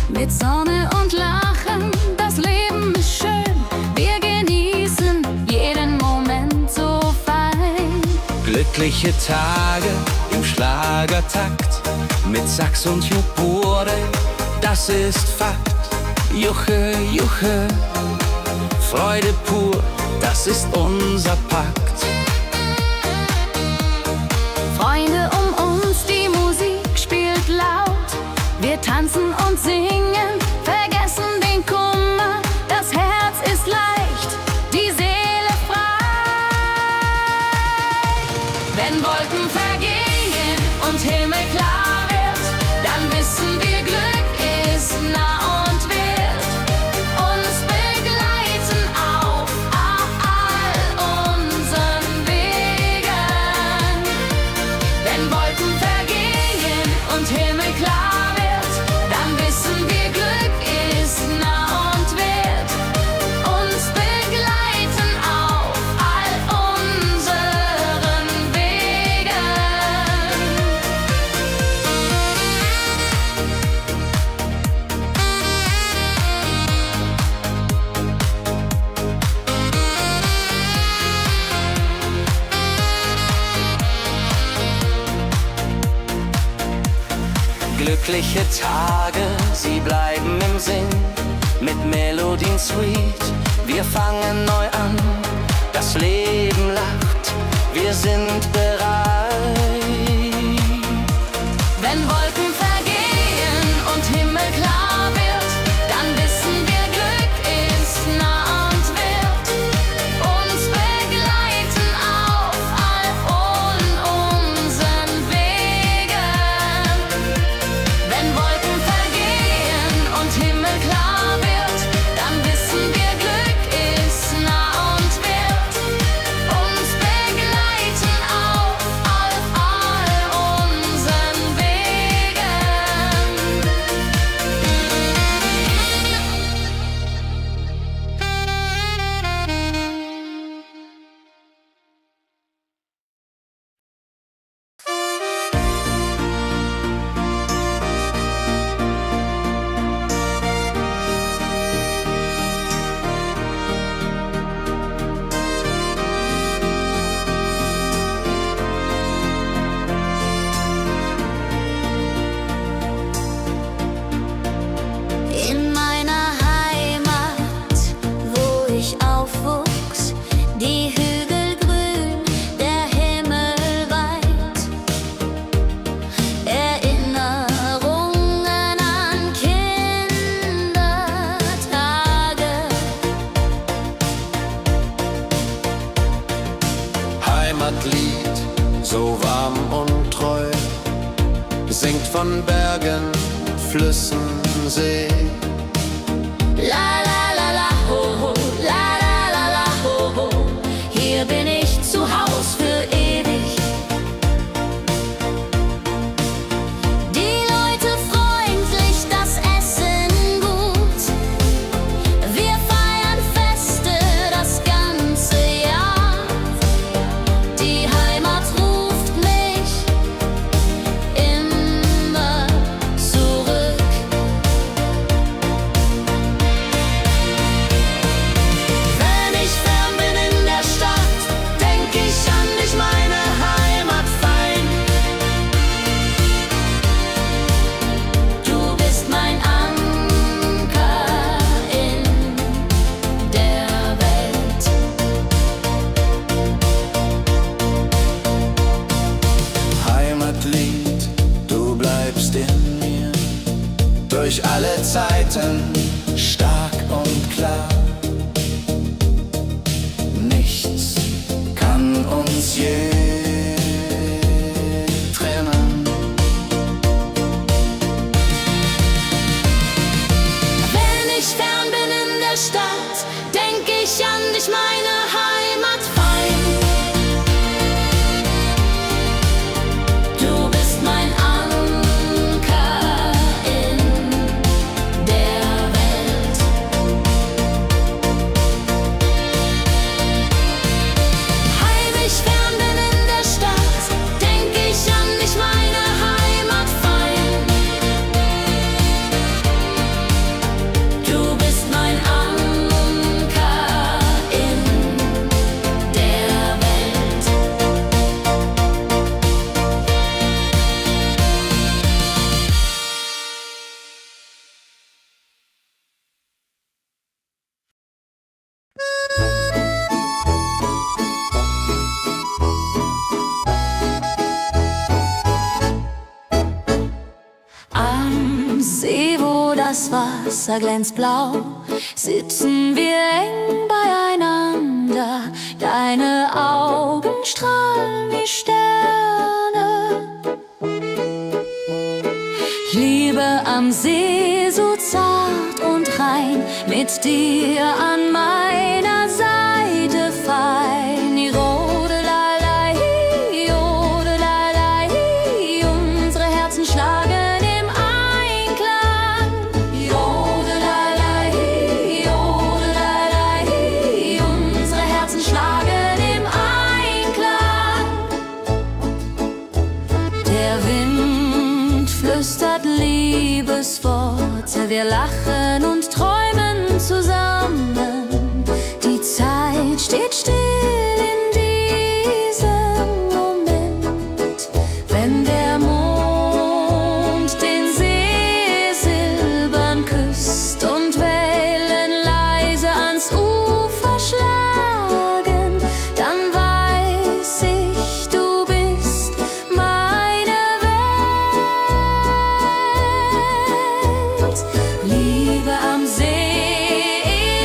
Mit Sonne und Lachen, das Leben ist schön. Wir genießen jeden Moment so fein. Glückliche Tage im Schlagertakt, mit Sax und Jupore, das ist Fakt. Juche, Juche, Freude pur, das ist unser Pakt. Freunde um uns, die Musik spielt laut. Wir tanzen und singen, vergessen den Kummer. Das Herz ist leicht, die Seele frei. Wenn Wolken vergehen und Himmel klar wird, dann wissen wir, Glück ist nah und wird uns begleiten auf all unseren Wegen. Wenn Wolken vergehen und Himmel klar wird, dann wissen wir, Glück ist nah und wird uns begleiten auf all unseren Wegen. Glückliche Tage, sie bleiben im Sinn, mit Melodien sweet. Wir fangen neu an, das Leben lacht, wir sind bereit. Wenn Wolken vergehen und Himmel klar wird, dann wissen wir, Glück ist nah und wird uns begleiten auf all unseren Wegen. von Bergen, Flüssen, See. La la la la ho ho, la la la la ho ho. Hier bin ich zu Haus für ewig. Die Leute freundlich, das Essen gut. Wir feiern Feste das ganze Jahr. Die Heimat ruft mich immer zurück. Wenn ich fern bin in der Stadt, denk ich an dich, meine Heimat fein. Du bist mein Anker in der Welt. Heimatlied, du bleibst in mir, durch alle Zeiten stark und klar. Nichts kann uns je trennen. Wenn ich fern bin in der Stadt, denk ich an dich, meine Heimat fein. Du bist mein Anker in der Welt. Heim ich fern bin in der Stadt, denk ich an dich, meine Heimat fein. Du bist mein Anker in der Welt. Am See, wo das Wasser glänzt blau, sitzen wir eng beieinander. Deine Augen strahlen wie Sterne. Liebe am See, so zart und rein, mit dir an meiner Seite fein. Jodelei, jodelei, unsere Herzen schlagen im Einklang. Jodelei, jodelei, unsere Herzen schlagen im Einklang. Der Wind flüstert Liebesworte, wir lachen und träumen zusammen. Die Zeit steht still in diesem Moment, wenn der Mond den See silbern küsst und Wellen leise ans Ufer schlagen, dann weiß ich, du bist meine Welt. Liebe am See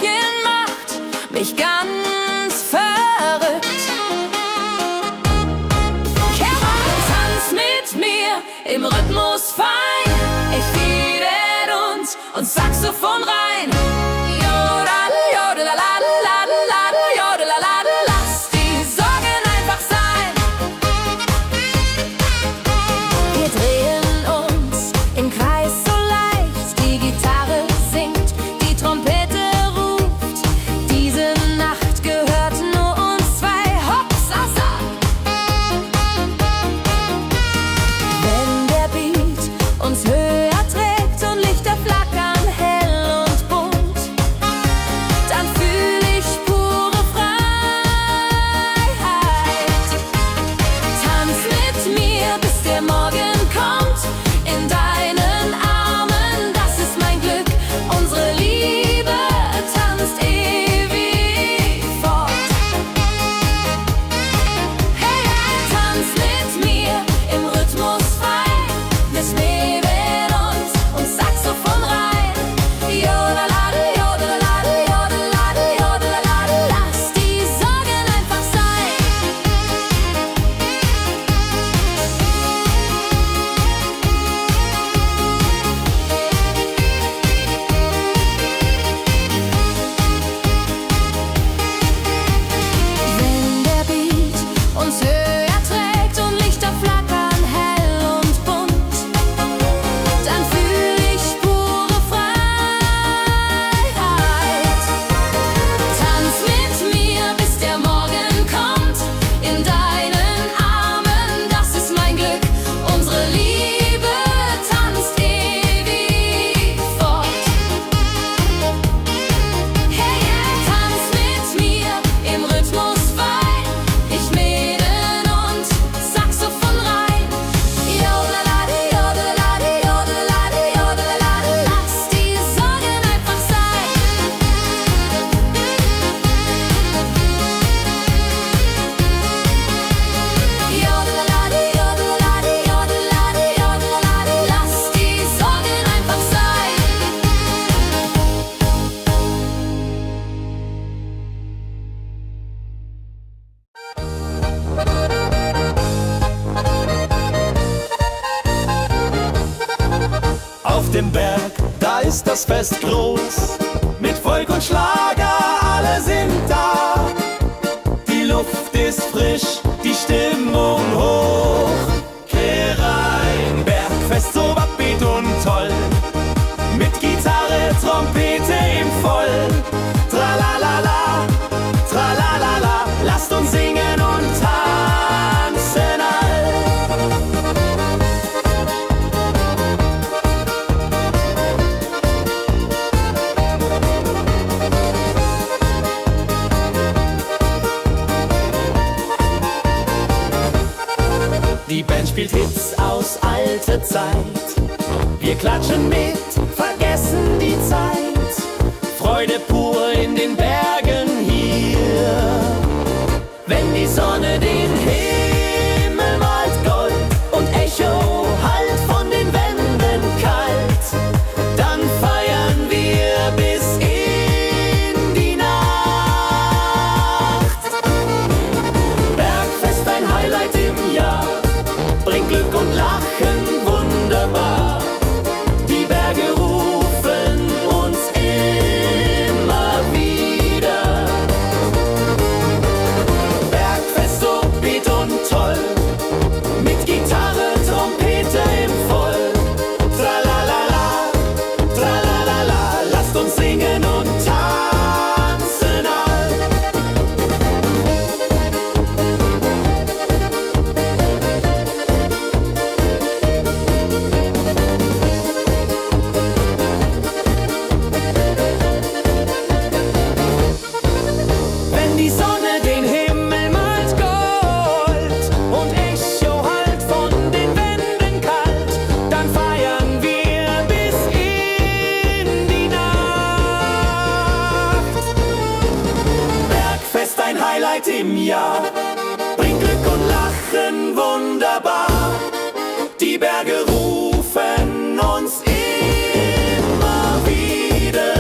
Märchen macht mich ganz verrückt. Kehr rein, tanz mit mir im Rhythmus fein. Ich fiedel und Saxophon rein. Jodel, jodelalalalalal, jodelalala. Lass die Sorgen einfach sein. Wir drehen uns im Kreis so leicht. Die Gitarre singt, die Trompete ruft. Diese Nacht gehört nur uns zwei. Hopsasa. Wenn der Beat uns höher trägt und Lichter flackern hell und bunt, dann fühl ich pure Freiheit. Tanz mit mir, bis der Morgen kommt. In deinen Armen, das ist mein Glück. Unsere Liebe tanzt ewig fort. Hey, hey, tanz mit mir im Rhythmus fein. Bis Nebel und Saxophon rein. Jodelade, jodelade, jodelade, jodelade. Lass die Sorgen einfach sein. Wenn der Beat uns höher trägt und Lichter flackern hell und bunt, dann fühl ich pure Freiheit. Tanz mit mir, bis der Morgen kommt. In deinen Armen, das ist mein Glück. Unsere Liebe tanzt ewig fort. Hey, hey, tanz mit mir im Rhythmus fein. Ich Mäden und Saxophon rein. Jodelade, jodelade, jodelade, jodelade. Lass die Sorgen einfach sein. Jodelade, jodelade, jodelade, jodelade. Lass die Sorgen einfach sein. Auf dem Berg, da ist das Fest groß. Mit Volk und Schlager, alle sind da. Die Luft ist frisch, die Stimmung hoch. Kehr rein, Bergfest so upbeat und toll. Mit Gitarre, Trompete im Voll. Tralalala, tralalala. Lasst uns singen und tanzen all. Die Band spielt Hits aus alter Zeit. Wir klatschen mit, vergessen die Zeit. Freude pur in den Bergen hier. Wenn die Sonne den Himmel malt Gold und Echo hallt von den Wänden kalt, dann feiern wir bis in die Nacht. Bergfest, ein Highlight im Jahr, bringt Glück und Lachen wunderbar. Die Berge rufen uns immer wieder. Bergfest so beat und toll, mit Gitarre, Trompete im Voll. Tralalala, tralalala, lasst uns singen und tanzen all. Wenn die Sonne den Himmel malt Gold und Echo hallt von den Wänden kalt, dann feiern wir bis in die Nacht. Bergfest, ein Highlight im Jahr, bringt Glück und Lachen wunderbar. Die Berge rufen uns immer wieder.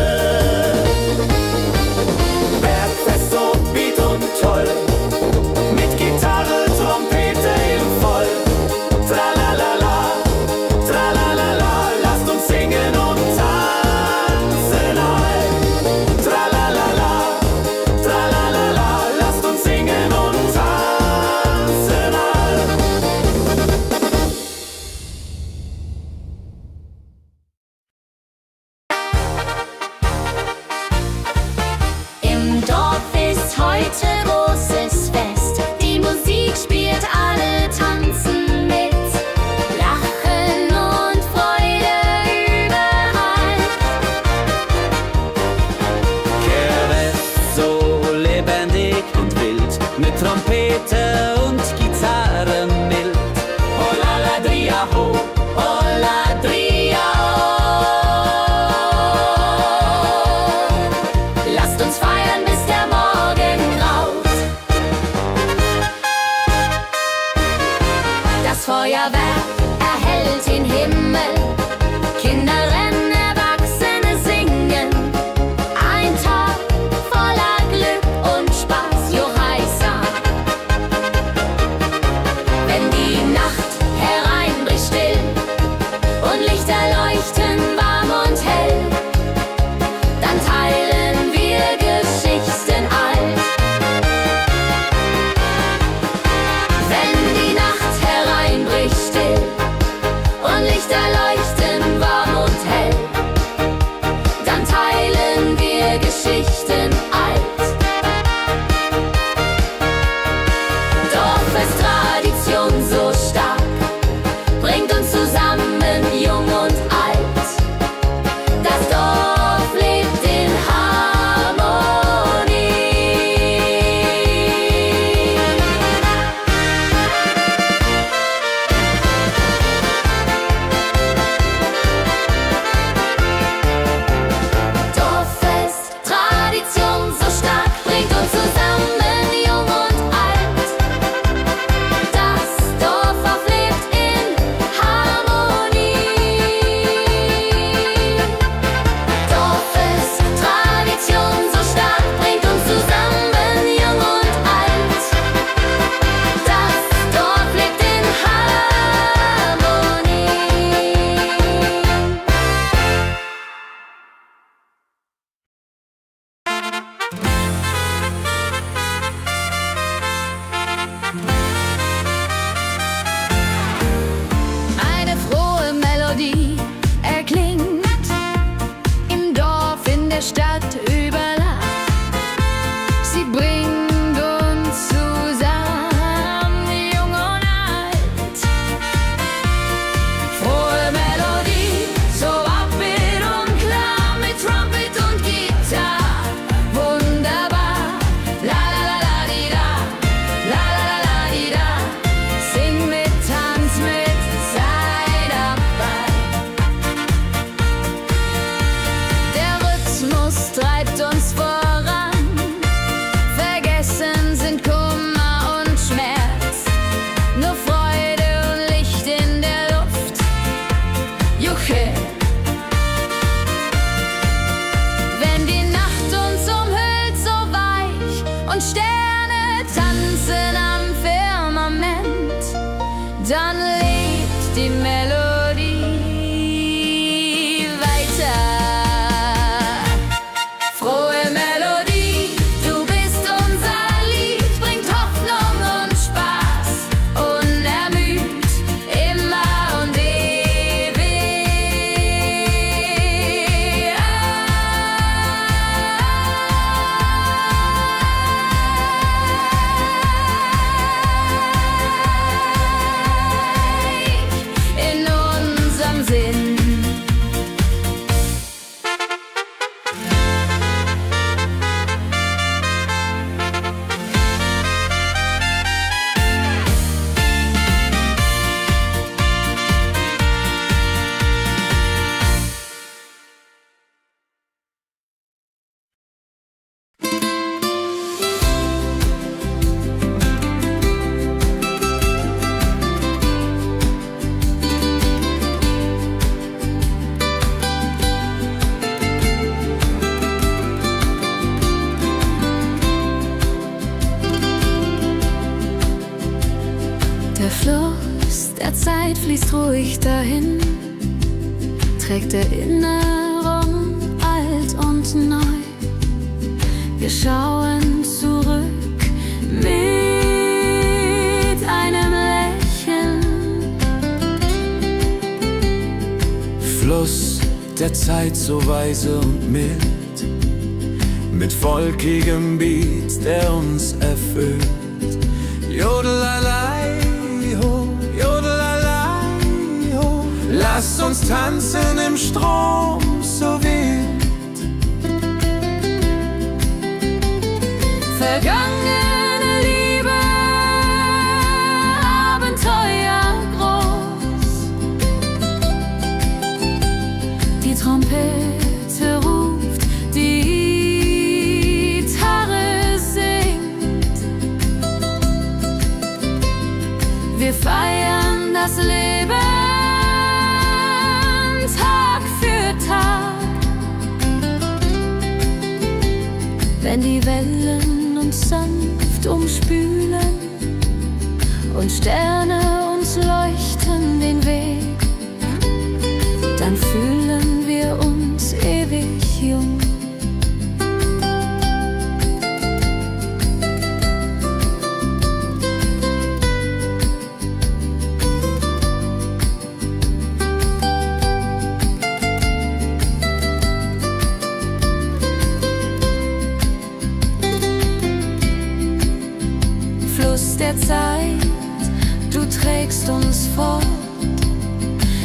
mit Trompete und Gitarre mild. Oh la la dria ho, oh la dria oh. Lasst uns feiern, bis der Morgen graut. Das Feuerwerk erhellt den Himmel. Kinder rennen, Erwachsene singen. Ein Tag voller Glück und Spaß, Johaisa. Wenn die Nacht hereinbricht still und Lichter leuchten warm und hell, dann teilen wir Geschichten alt. Wenn die Nacht hereinbricht still und Lichter leuchten warm und hell, dann teilen wir Geschichten alt. Dorffest-Tradition so stark, bringt uns zusammen, jung und alt. Das Dorf lebt in Harmonie. Dorffest, Tradition so stark, bringt uns zusammen, jung und alt. Das Dorf auflebt in Harmonie. Dorffest, Tradition so stark, bringt uns zusammen, jung und alt. Das Dorf lebt in Harmonie. Eine frohe Melodie erklingt im Dorf, in der Stadt, überall. Sie bringt uns zusammen, jung und alt. Frohe Melodie, so upbeat und klar, mit Trumpet und Gitarre. Wunderbar, la la la la di da, la la la la di da. Sing mit, tanz mit, sei dabei. Der Rhythmus treibt uns voran. Vergessen sind Kummer und Schmerz. Nur Freude und Licht in der Luft. Juche. Wenn die Nacht uns umhüllt, so weich, und Sterne tanzen am Firmament, dann lebt die Melodie weiter. Frohe Melodie, du bist unser Lied, bringt Hoffnung und Spaß, unermüd, immer und ewig. In unserem Sinn. Der Fluss der Zeit fließt ruhig dahin, trägt Erinnerung alt und neu. Wir schauen zurück mit einem Lächeln. Fluss der Zeit so weise und mild, mit volkigem Beat, der uns erfüllt. Jodelalei ho, jodelalei ho. Lasst uns tanzen im Strom so wild. Vergangene Liebe die Wellen uns sanft umspülen und Sterne uns leuchten den Weg, dann fühlen wir uns ewig jung. Fluss der Zeit, du trägst uns fort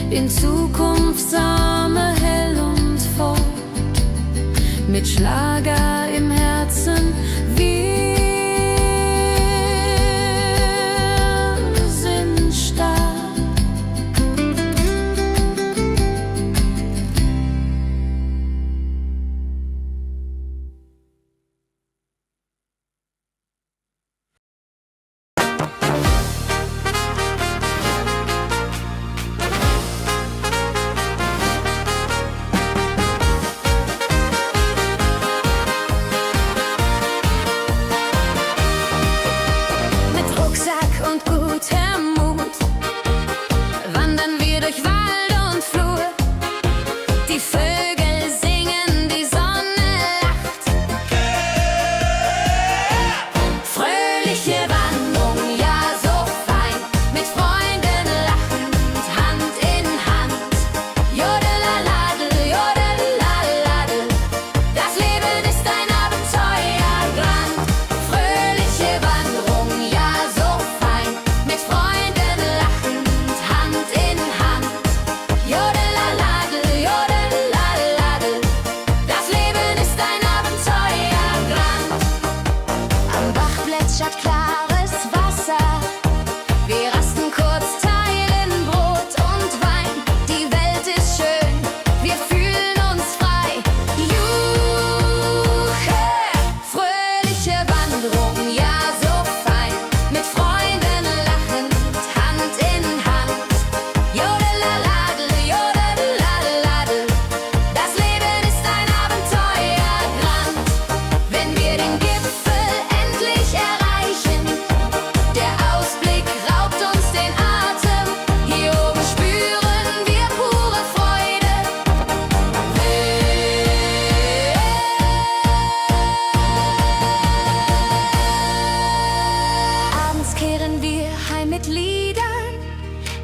in Zukunftssame hell und fort, mit Schlager im Herzen, wir sind stark.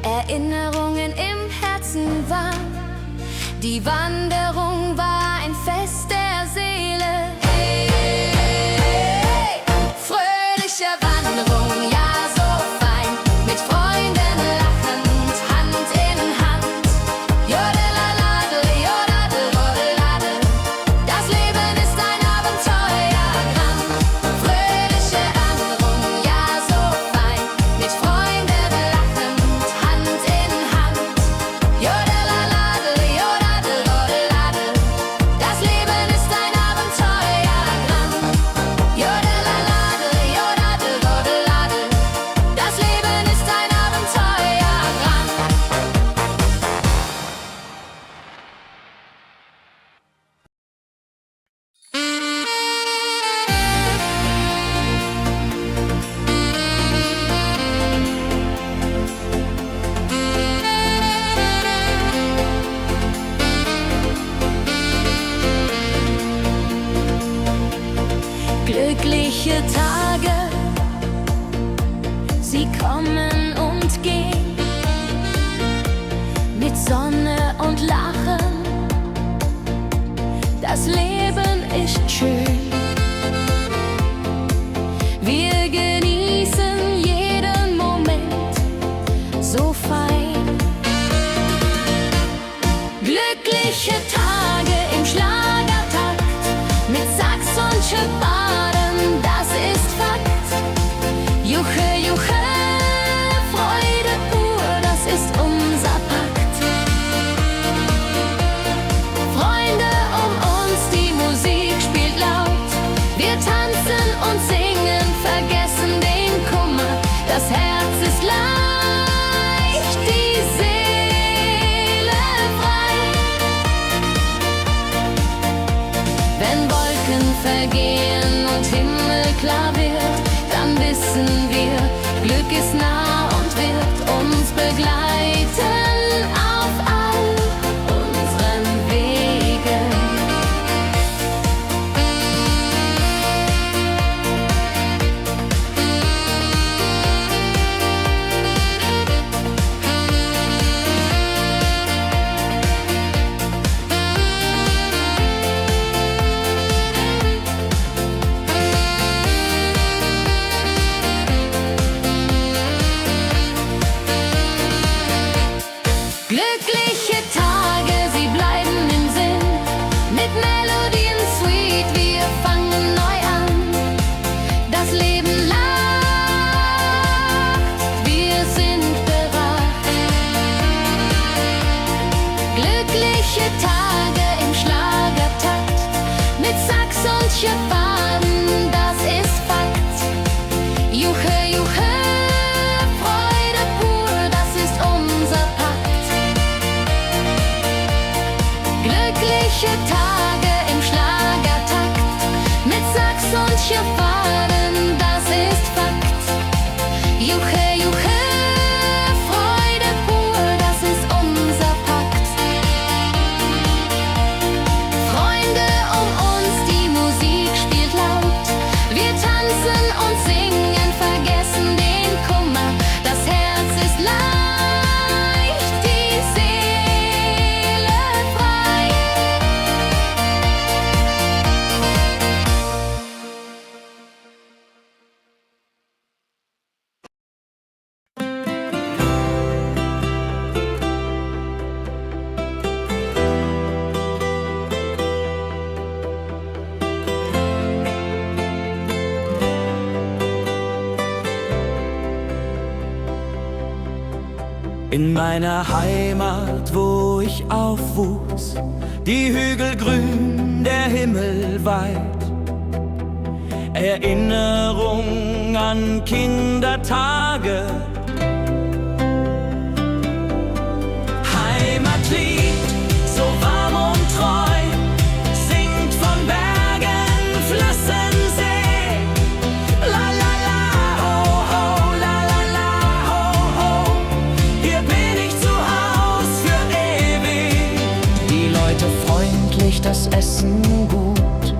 Erinnerungen im Herzen warm. Die Wanderung war ein Fest der Seele. Hey, hey, fröhliche Wanderung, ja so fein, mit Freunden lachend, Hand in Hand. Jodelalade, jodadel, rodeladel, das Leben ist ein Abenteuerland. Fröhliche Wanderung, ja so fein, mit Freunden lachend, Hand in Hand. Jodelalade, jodadel, rodeladel, das Leben ist ein Abenteuerland. Jodelalade, jodadel, rodeladel, das Leben ist ein Abenteuerland. Glückliche Tage, sie kommen und gehen, mit Sonne und Lachen, das Leben ist schön. Wir genießen jeden Moment so fein. Glückliche Tage im Schlagertakt, mit Sax und Schöpbaden, das ist Fakt. Juche, Juche, Freude pur, das ist unser Pakt. Freunde um uns, die Musik spielt laut. Wir tanzen und singen, vergessen den Kummer. Das Herz ist leicht, die Seele frei. Wenn Wolken vergehen klar wird, dann wissen wir, Glück ist nah und wird uns begleiten auf all unseren Wegen. Glückliche Tage, sie bleiben im Sinn, mit Melodien sweet, wir fangen neu an. Das Leben lacht, wir sind bereit. Glückliche Tage im Schlagertakt, mit Sax und Schöpfaden, das ist Fakt. Juche, juche, Freude pur, das ist unser Pakt. Glückliche Tage im Schlagertakt, mit Sax und Schöpfaden, das ist Fakt. Juche, juche, Freude pur, das ist unser Pakt. Freunde um uns, die Musik spielt laut, wir tanzen und singen, vergessen den Kummer, das Herz ist leicht, die Seele frei. In meiner Heimat, wo ich aufwuchs, die Hügel grün, der Himmel weit. Erinnerung an Kindertage. Heimatlied, so warm und treu, singt von Bergen, Flüssen, See. La la la, ho ho, la la la, ho ho. Hier bin ich zu Haus für ewig. Die Leute freundlich, das Essen gut.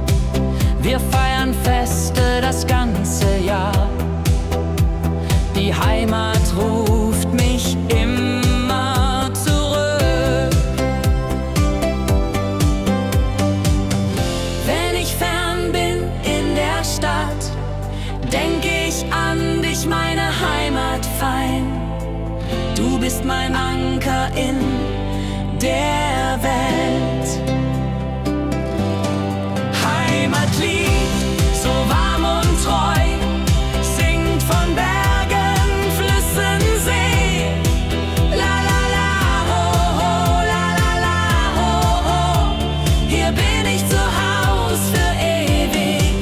Wir feiern Feste das ganze Jahr. Die Heimat ruft mich immer zurück. Wenn ich fern bin in der Stadt, denk ich an dich, meine Heimat fein. Du bist mein Anker in der Welt. Heimatlied, so warm und treu, singt von Bergen, Flüssen, See. La la la, ho ho, la la la, ho ho. Hier bin ich zu Haus für ewig.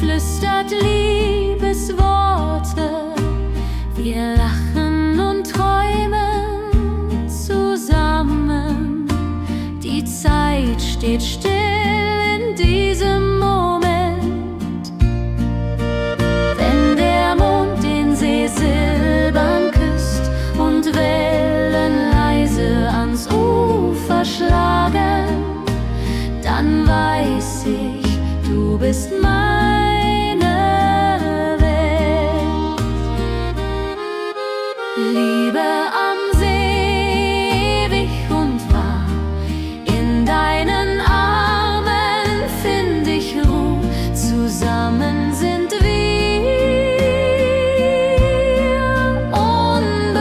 flüstert Liebesworte. Wir lachen und träumen zusammen. Die Zeit steht still in diesem Moment. Wenn der Mond den See silbern küsst und Wellen leise ans Ufer schlagen, dann weiß ich, du bist meine Welt. Liebe am See, ewig und wahr, in deinen Armen find ich Ruhe, zusammen sind wir unbesiegbar.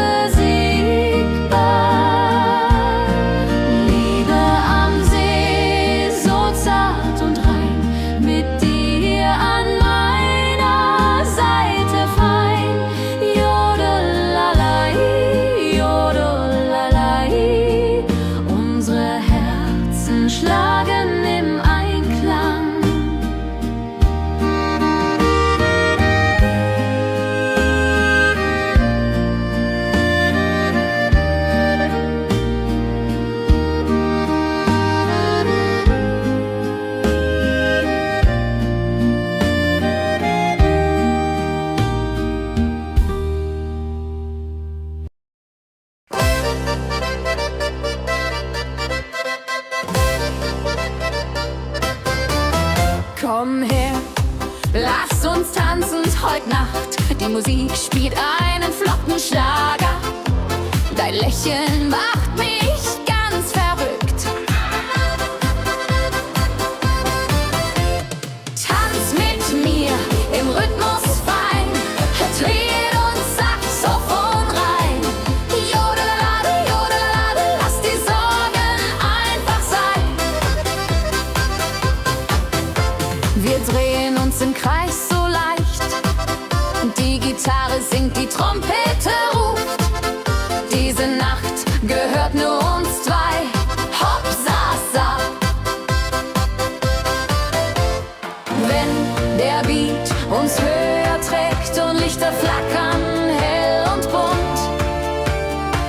Liebe am See, so zart und rein, mit dir an meiner Seite fein. Jodelalai, jodelalai, unsere Herzen schlagen im Einklang. Komm her, lass uns tanzen heut Nacht. Die Musik spielt einen flotten Schlager. Dein Lächeln macht mich ganz verrückt. Tanz mit mir im Rhythmus fein. Dreht uns Saxophon rein. Jodelade, jodelade, lass die Sorgen einfach sein. Wir drehen uns im Kreis so leicht. Die Gitarre singt, die Trompete ruft. Diese Nacht gehört nur uns zwei. Hopp, sa, sa. Wenn der Beat uns höher trägt und Lichter flackern hell und bunt,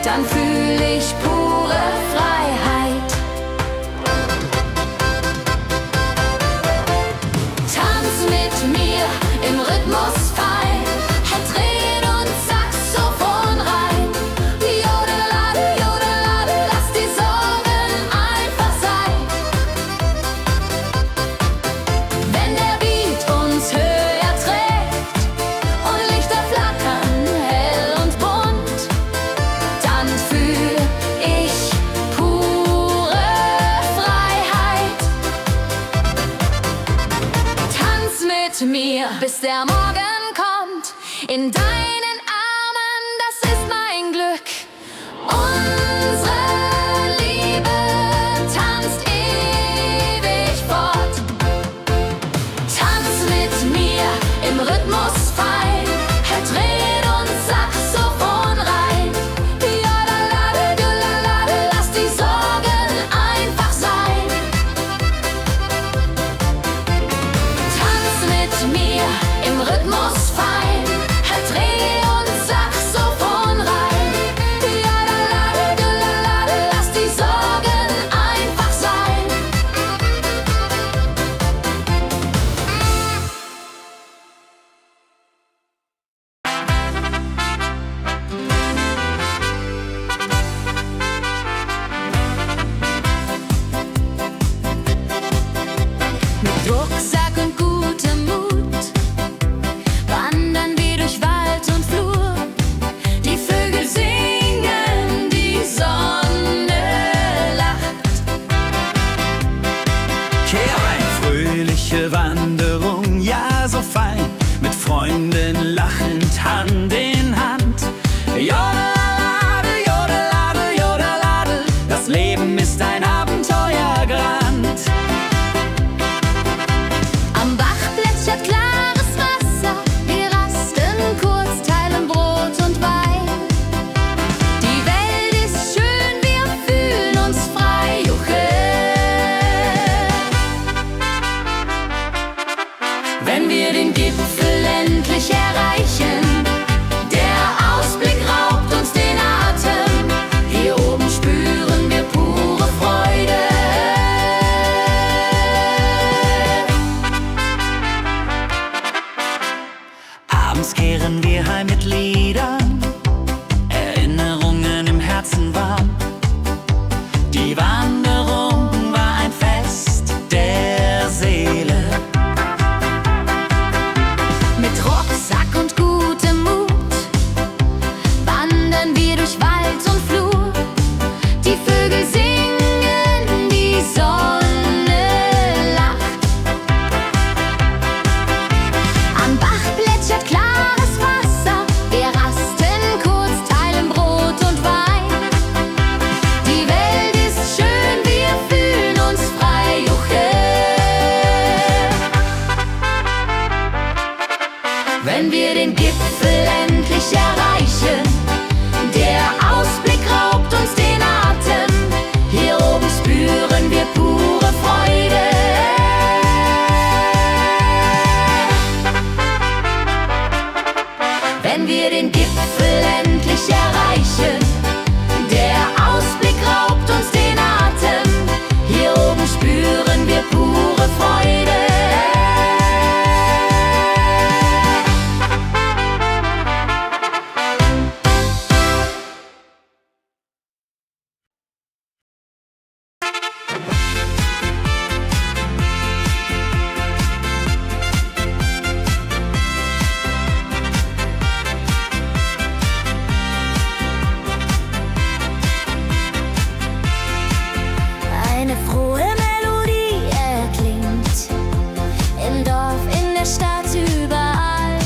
dann fühl ich pure Freiheit. Tanz mit mir im Rhythmus fein. Dreht uns Saxophon rein. Jodelade, jodelade, lass die Sorgen einfach sein. Wenn der Beat uns höher trägt und Lichter flackern hell und bunt, dann fühl ich pure Freiheit. Tanz mit mir, bis der Morgen kommt. In deinen Armen, das ist mein Glück. Unsere Liebe tanzt ewig fort. Tanz mit mir im Rhythmus fein. Dreht uns Saxophon rein. Jodelade, jodelade, lass die Sorgen einfach sein. Tanz mit mir im Rhythmus fein. Dreh uns Saxophon rein. Jodelade, jodelade, lass die Sorgen einfach sein. Mit Rucksack und gutem Mut wandern wir durch Wald und Flur. Die Vögel singen, die Sonne lacht. Kehr ein, fröhliche Wanderung, ja so fein, mit Freunden lachend Hand in Hand. Jodelade, jodelade, jodelade, das Leben ist ein Abenteuergrand. Am Bach plätschert klares Wasser. Wir rasten kurz, teilen Brot und Wein. Die Welt ist schön, wir fühlen uns frei. Juche. wenn wir den Gipfel endlich erreichen. Der Ausblick raubt uns den Atem, hier oben spüren wir pure Freude. Abends kehren wir heim mit Liedern, Erinnerungen im Herzen warm. Die Wanderung war ein Fest der Seele. Mit Rucksack und gutem Mut wandern wir durch Wald und Flur. Die Vögel singen, die Sonne lacht. Am Bach plätschert klares Wasser, wir rasten kurz, teilen Brot und Wein. Die Welt ist schön, wir fühlen uns frei, juche. Wenn wir den Gipfel endlich erreichen, der Ausblick raubt uns den Atem, hier oben spüren wir pure Freude. Wenn wir den Gipfel endlich erreichen, der Ausblick raubt uns den Atem, hier oben spüren wir pure Freude. Eine frohe Melodie erklingt im Dorf, in der Stadt, überall.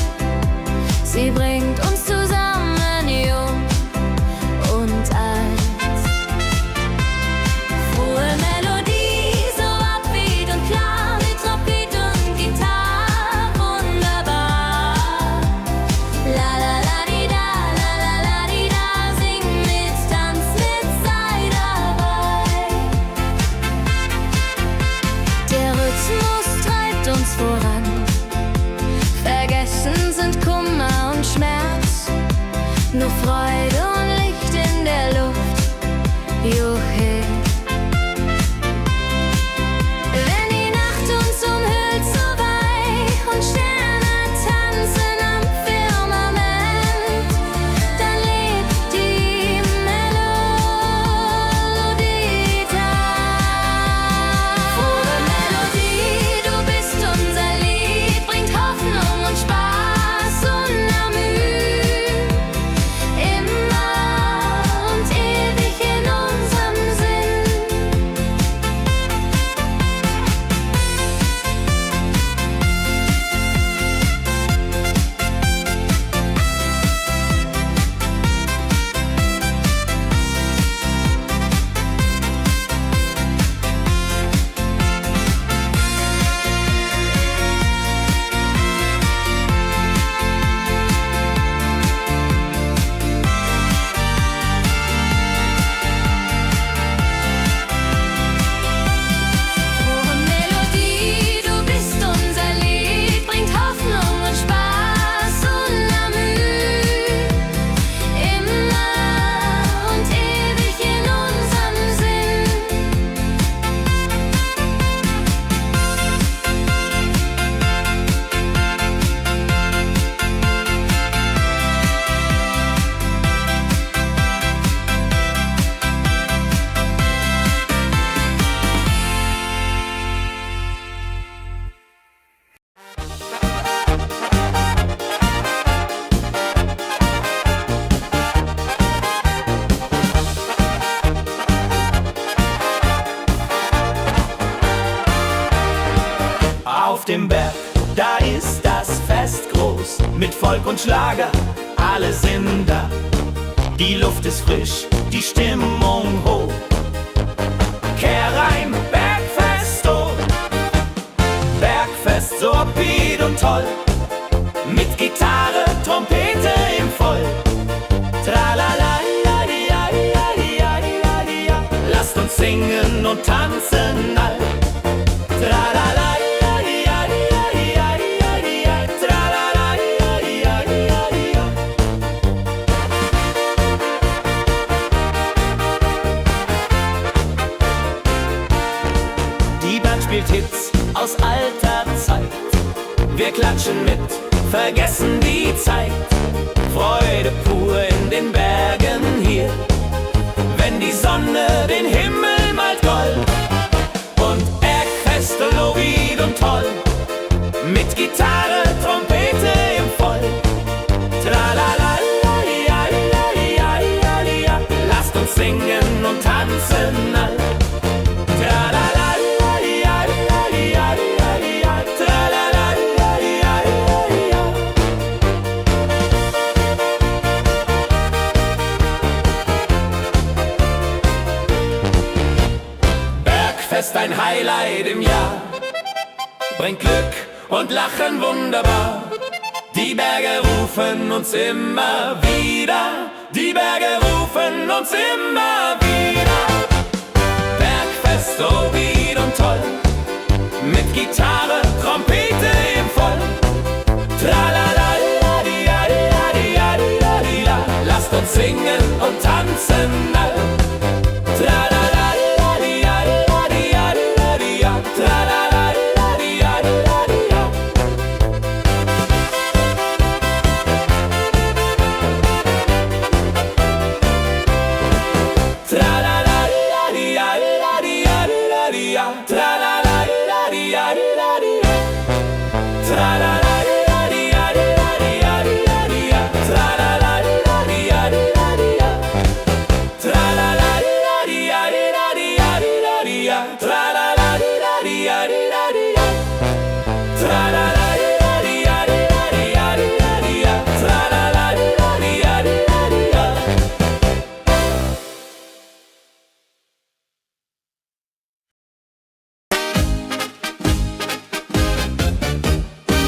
Sie bringt uns zusammen, jung und alt. Frohe Melodie, so upbeat und klar, mit Trompete und Gitarre, wunderbar. La la la di da, la la la di da, sing mit, tanz mit, sei dabei. Der Rhythmus treibt uns voran, vergessen sind Kummer und Schmerz, nur Freude und Licht in der Luft, juche. Wenn die Nacht uns umhüllt so weich und Sterne tanzen am Firmament, dann lebt die Melodie da. Frohe Melodie, du bist unser Lied, bringt Hoffnung und Spaß unermüht, immer und ewig in unserem Sinn. Frohe Melodie, du bist unser Lied, bringt Hoffnung und Spaß unermüht, immer und ewig in unserem Sinn. Auf dem Berg, da ist das Fest groß, mit Volk und Schlager, alle sind da. Die Luft ist frisch, die Stimmung hoch. Kehr rein, Bergfest, oh. Bergfest, so upbeat und toll, mit Gitarre, Trompete im Voll. Tralala, ja, ja, ja, ja, ja, ja. Lasst uns singen und tanzen all. Tralala, ja, ja, ja, ja, ja, aus alter Zeit. Wir klatschen mit, vergessen die Zeit. Freude pur in den Bergen hier, wenn die Sonne den Himmel malt gold. Und Bergfest, Lovid und toll, mit Gitarre, Trompete im Voll. Tralala, lasst uns singen und tanzen all. Bergfest, ein Highlight im Jahr, bringt Glück und Lachen wunderbar. Die Berge rufen uns immer wieder, die Berge rufen uns immer wieder. Bergfest, oh Lied und toll, mit Gitarre, Trompete im Voll. Tralala, lasst uns singen und tanzen all.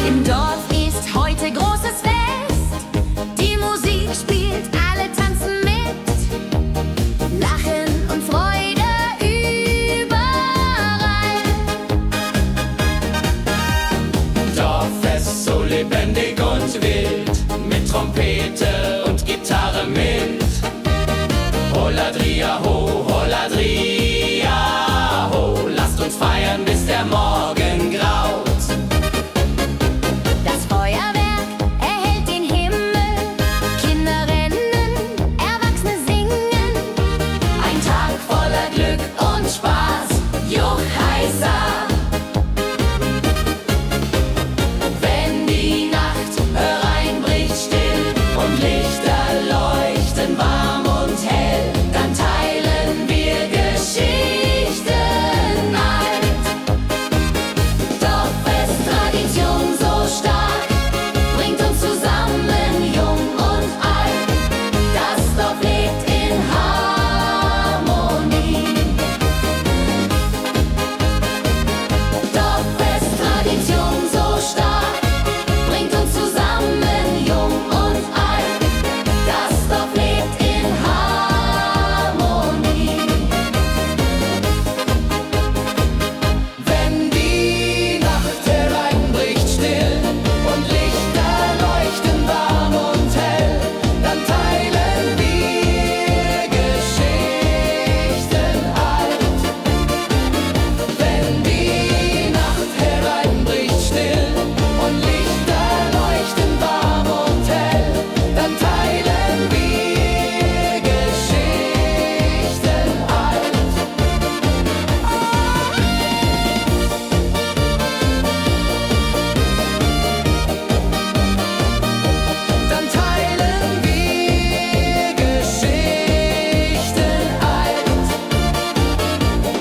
Im Dorf ist heute großes Fest. Die Musik spielt, alle tanzen mit. Lachen und Freude überall. Dorffest, so lebendig und wild, mit Trompete und Gitarre mit. Holladria ho, Holladria ho, lasst uns feiern, bis der Morgen graut. Das Feuerwerk erhellt den Himmel. Kinder rennen, Erwachsene singen. Ein Tag voller Glück und Spaß, Juchheisa. Wenn die Nacht hereinbricht still und Lichter leuchten warm und hell, dann teilen wir Geschichten alt. Dorffest, Tradition so stark, bringt uns zusammen, jung und alt. Das Dorf lebt in Harmonie. Dorffest, Tradition so stark, bringt uns zusammen, jung und alt. Das Dorf lebt in Harmonie. Wenn die Nacht hereinbricht still und Lichter leuchten warm und hell, dann teilen wir Geschichten alt. Wenn die Nacht hereinbricht still und Lichter leuchten warm und hell, dann teilen wir Geschichten alt. Dann teilen wir Geschichten alt.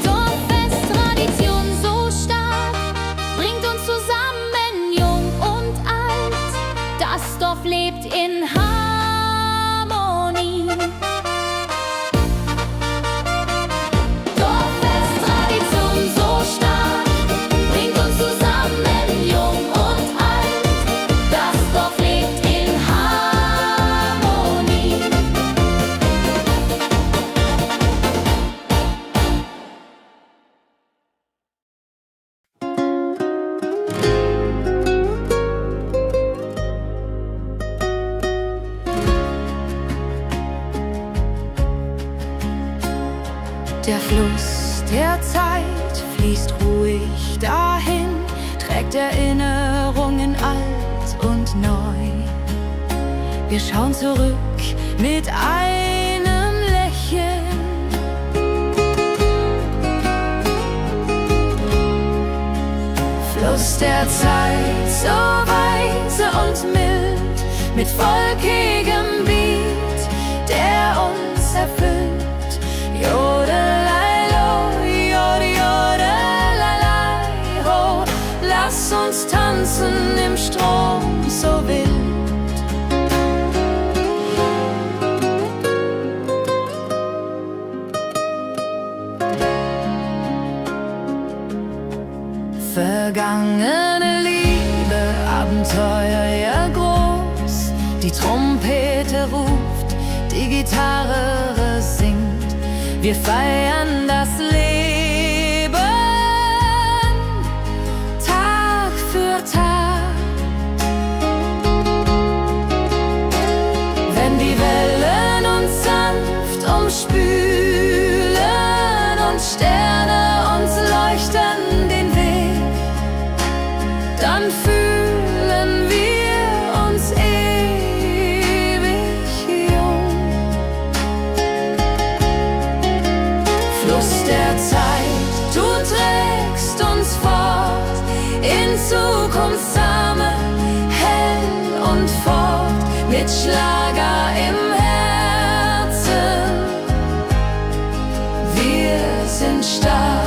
Dorffest, Tradition so stark, bringt uns zusammen, jung und alt. Das Dorf lebt in Harmonie. Dorffest, Tradition so stark, bringt uns zusammen, jung und alt. Das Dorf lebt in Harmonie. Der Fluss der Zeit fließt ruhig dahin. trägt Erinnerungen alt und neu. Wir schauen zurück mit einem Lächeln. Fluss der Zeit, so weise und mild, mit wolkigem Beat, der uns erfüllt. Jodelei-lo, jodelei-lei, ho, lass uns tanzen im Strom so wild. Vergangene Liebe, Abenteuer ja groß. Die Trompete ruft, die Gitarre singt. Wir feiern das Leben Tag für Tag. Wenn die Wellen uns sanft umspülen und Sterne uns leuchten den Weg, dann fühlen wir uns ewig jung. Fluss der Zeit, du trägst uns fort in Zukunftssame, hell und fort, mit Schlager im Herzen. Wir sind stark.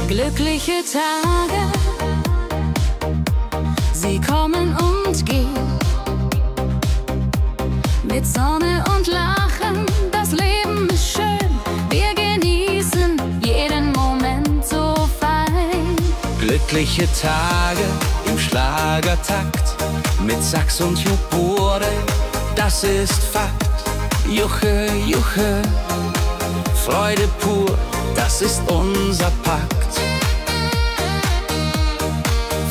Glückliche Tage, sie kommen und gehen. Mit Sonne und Lachen, das Leben ist schön. Wir genießen jeden Moment so fein. Glückliche Tage im Schlagertakt, mit Sax und Jubore, das ist Fakt. Juche, Juche, Freude pur, das ist unser Pakt.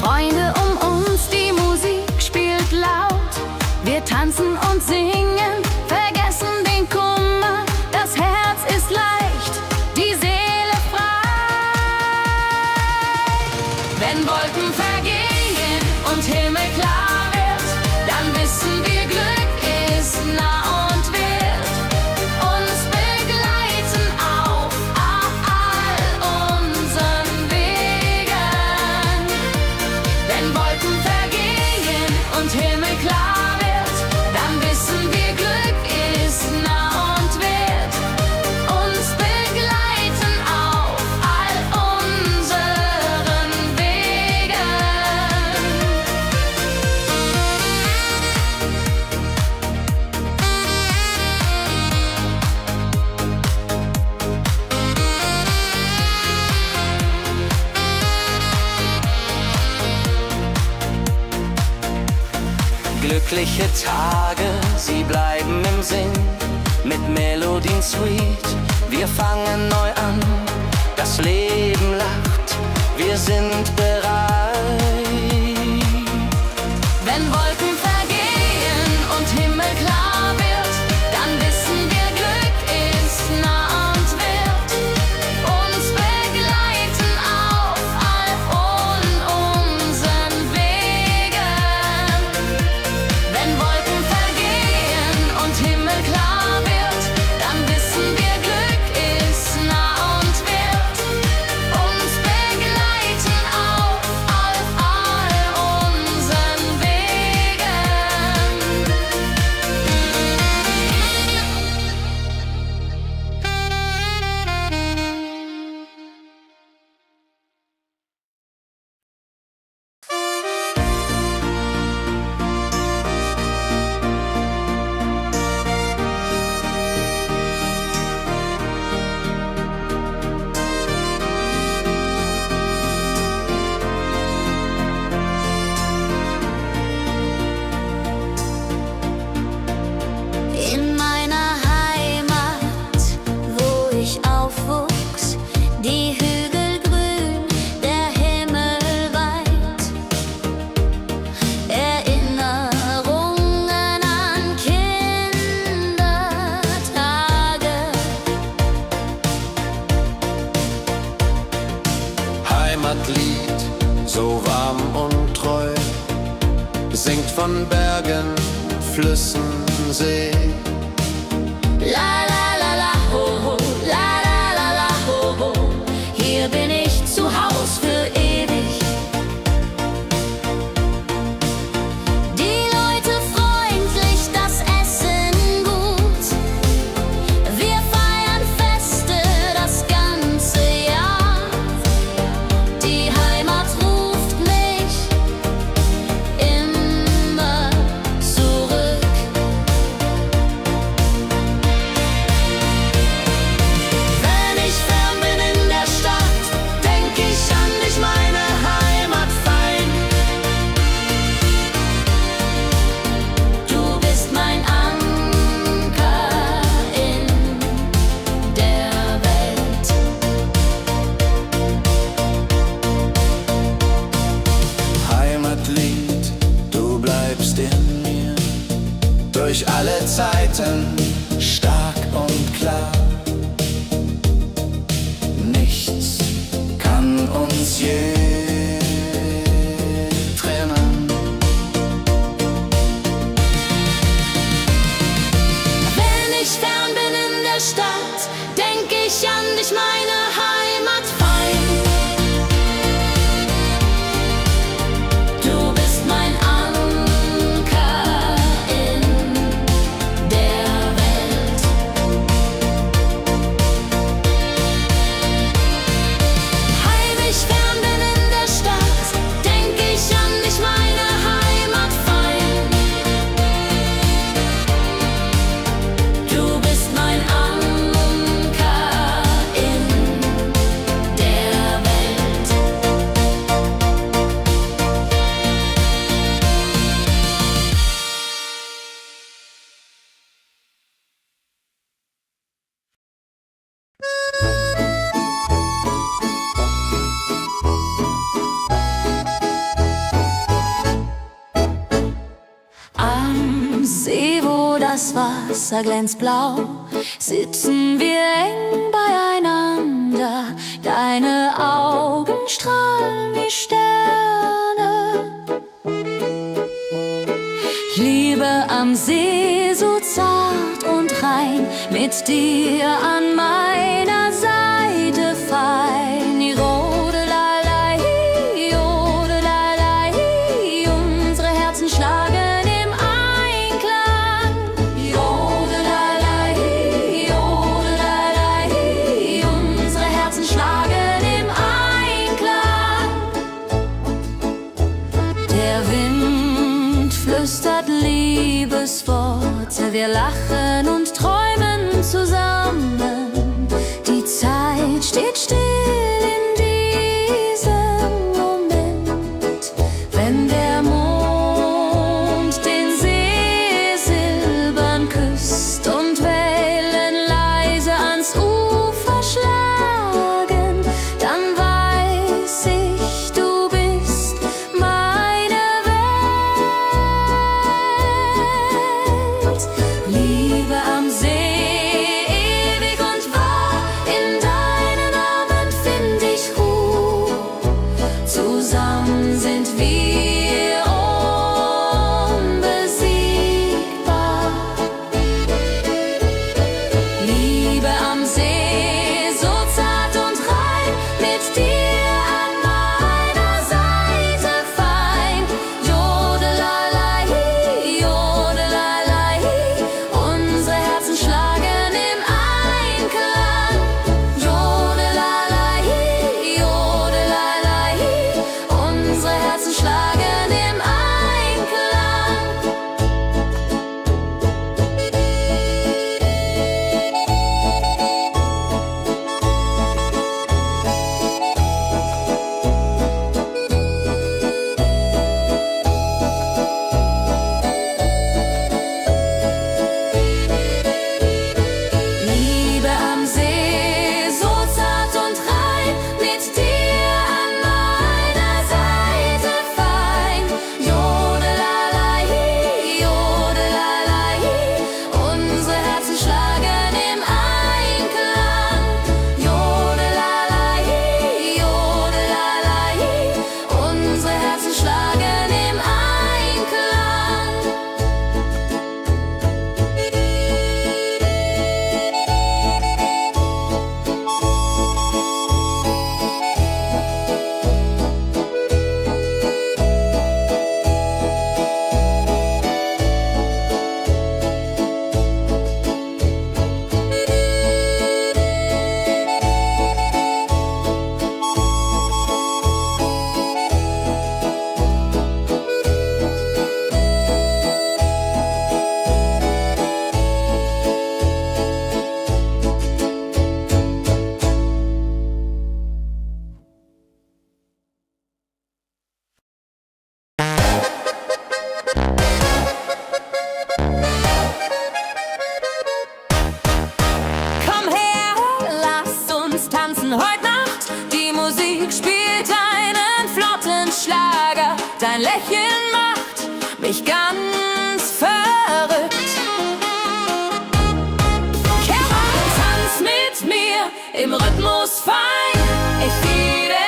Freunde um uns, die Musik spielt laut. Wir tanzen und singen, vergessen den Kummer. Das Herz ist leicht, die Seele frei. Wenn Wolken vergehen und Himmel klar wird, dann wissen wir, Glück ist nah und wird uns begleiten auf all unseren Wegen. Wenn Wolken vergehen und Himmel klar wird, dann wissen wir, Glück ist nah und wird uns begleiten auf all unseren Wegen. Glückliche Tage, sie bleiben im Sinn, mit Melodien sweet. Wir fangen neu an, das Leben lacht, wir sind bereit. Wenn Wolken vergehen und Himmel klar wird, dann wissen wir, Glück ist nah und wird uns begleiten auf all unseren Wegen. Wenn Wolken vergehen und Himmel klar wird, dann wissen wir, Glück ist nah und wird uns begleiten auf so warm und treu, singt von Bergen, Flüssen, See. La la la la ho ho, la la la la ho ho. Hier bin ich zu Haus für ewig. Die Leute freundlich, das Essen gut. Wir feiern Feste das ganze Jahr. Die Heimat ruft mich immer zurück. Wenn ich fern bin in der Stadt, denk ich an dich, meine Heimat fein. Du bist mein Anker in der Welt. Heimatlied, du bleibst in mir, durch alle Zeiten stark und klar. Nichts kann uns je trennen. Wenn ich fern bin in der Stadt, denk ich an dich, meine Heimat fein. Du bist mein Anker in der Welt. Heim ich fern bin in der Stadt, denk ich an dich, meine Heimat fein. Du bist mein Anker in der Welt. Am See, wo das Wasser glänzt blau, sitzen wir eng beieinander. Deine Augen strahlen wie Sterne. Liebe am See, so zart und rein, mit dir an meiner Seite fein. Jodelei, jodelei, unsere Herzen schlagen im Einklang. Jodelei, jodelei, unsere Herzen schlagen im Einklang. Der Wind flüstert Liebesworte, wir lachen und träumen zusammen. Die Zeit steht still in diesem Moment, wenn der Mond den See silbern küsst und Wellen leise ans Ufer schlagen, dann weiß ich, du bist meine Welt. Liebe am See, ewig und wahr, in deinen Armen find ich Ruhe. Zusammen sind wir unbesiegbar. Liebe am See, so zart und rein, mit dir an meiner Seite fein. Jodelei, jodelei, unsere Herzen schlagen im Einklang. Jodelei, jodelei, unsere Herzen schlagen Dein Lächeln macht mich ganz verrückt. Tanz mit mir im Rhythmus fein. Ich fiede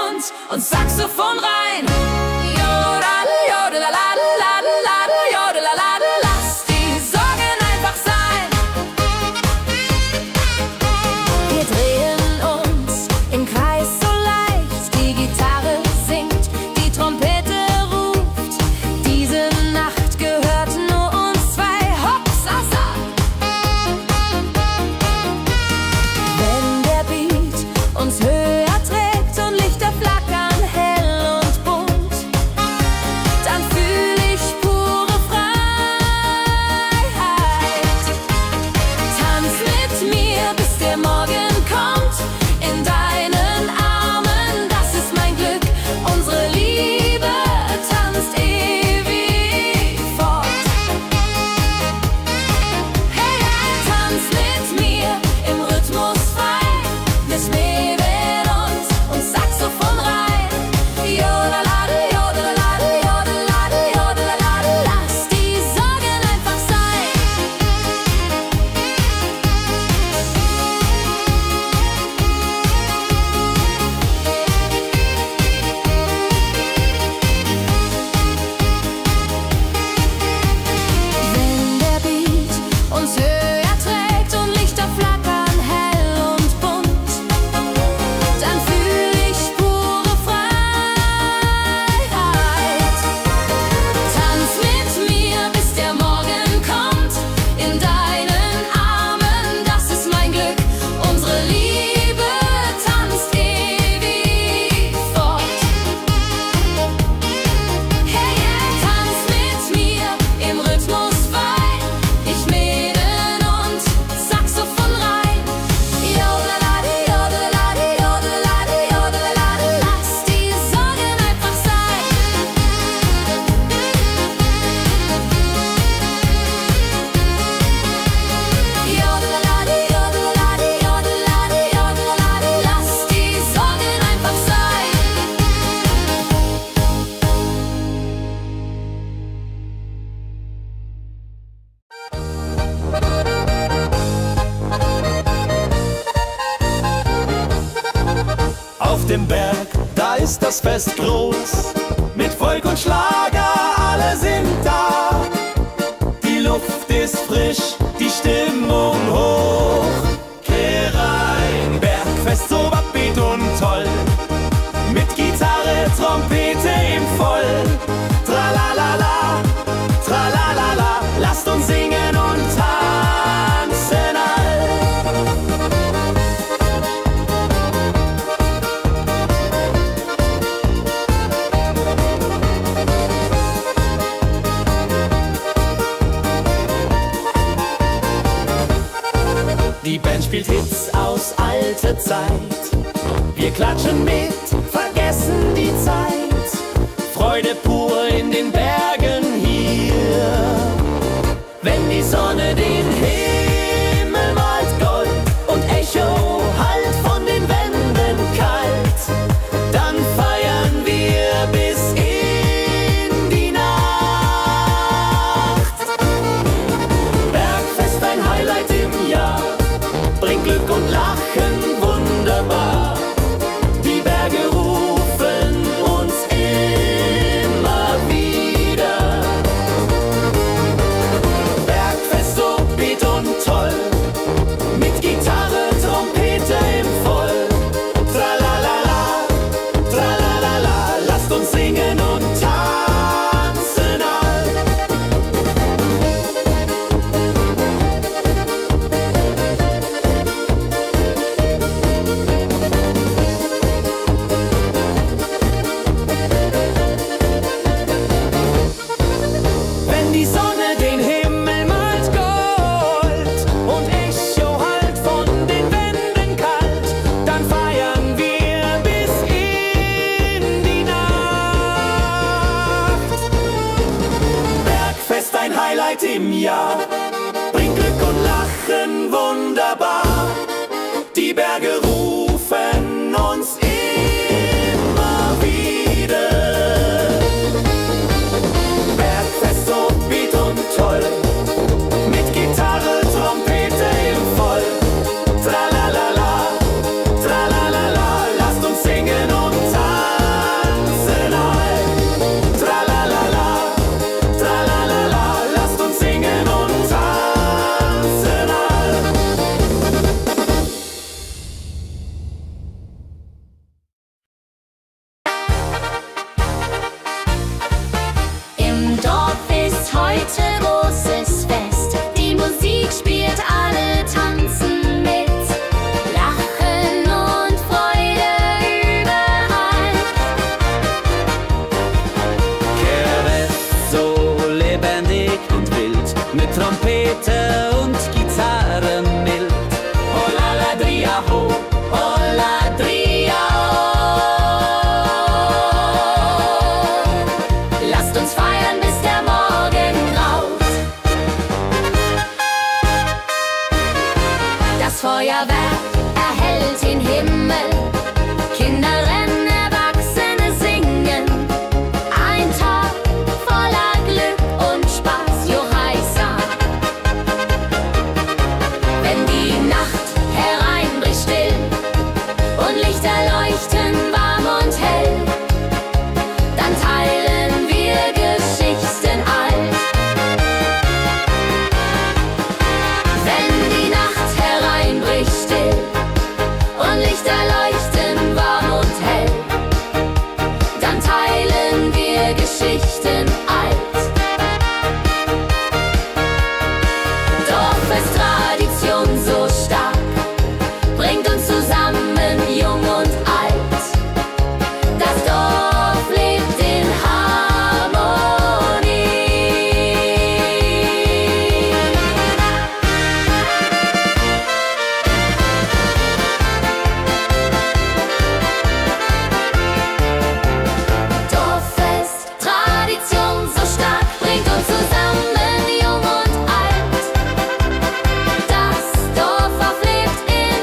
uns und Saxophon rein. Jodel, jodel, ladel, ladel, ladel, jodel, ladel. Lass die Sorgen einfach sein. Wir drehen uns im Kreis so leicht. Die Gitarre singt, die Trompete ruft. Diese Nacht gehört nur uns zwei. Hopsasa. Wenn der Beat uns höher trägt und Lichter flackern hell und bunt, dann fühl ich pure Freiheit. Tanz mit mir, bis der Morgen kommt. In deinen Armen, das ist mein Glück. Unsere Liebe tanzt ewig fort. Hey, tanz mit mir im Rhythmus fein. Wir schweben uns Saxophon rein. Jodeladel, jodeladel, jodeladel, jodeladel. Lass die Sorgen einfach sein. Wenn der Beat uns höher trägt und Lichter flackern hell und bunt, dann fühl ich pure Freiheit. Tanz mit mir, bis der Morgen kommt. In deinen Armen, das ist mein Glück. Unsere Liebe tanzt ewig fort. Hey, tanz mit mir im Rhythmus fein. Ich mähen und Saxophon rein. Jodelade, jodelade, jodelade, jodelade. Lass die Sorgen einfach sein. Jodelade, jodelade, jodelade, jodelade. Lass die Sorgen einfach sein. Auf dem Berg, da ist das Fest groß. Mit Volk und Schlager, alle sind da. Die Luft ist frisch, die Stimmung hoch. Kehr rein, Bergfest so upbeat und toll. Mit Gitarre, Trompete im Voll. Tralalala, tralalala, lasst uns singen und tanzen all. Die Band spielt Hits aus alter Zeit. Wir klatschen mit, vergessen die Zeit. Freude pur in den Bergen hier. Wenn die Sonne den Himmel malt Gold und Echo hallt von den Wänden kalt, dann feiern wir bis in die Nacht. Bergfest, ein Highlight im Jahr, bringt Glück und Lachen wunderbar. Die Berge rufen uns immer wieder. Bergfest so beat und toll, mit Gitarre, Trompete im Voll. Tralalala, tralalala, lasst uns singen und tanzen all. Wenn die Sonne den Himmel malt Gold und Echo hallt von den Wänden kalt, dann feiern wir bis in die Nacht. Bergfest, ein Highlight im Jahr, bringt Glück und Lachen wunderbar. Die Berge rufen uns immer wieder. mit Trompete und Gitarre mild. Oh la la dria ho, oh la dria oh. Lasst uns feiern, bis der Morgen graut. Das Feuerwerk erhellt den Himmel. Kinder rennen, Erwachsene singen. Ein Tag voller Glück und Spaß, Johaisa. Wenn die Nacht hereinbricht still und Lichter leuchten warm und hell, dann teilen wir Geschichten alt. Wenn die Nacht hereinbricht still und Lichter leuchten warm und hell, dann teilen wir Geschichten alt. Dorfes Tradition so stark bringt uns zusammen, jung und alt. Das Dorf lebt in Harmonie. Dorffest, Tradition so stark, bringt uns zusammen, jung und alt. Das Dorf auflebt in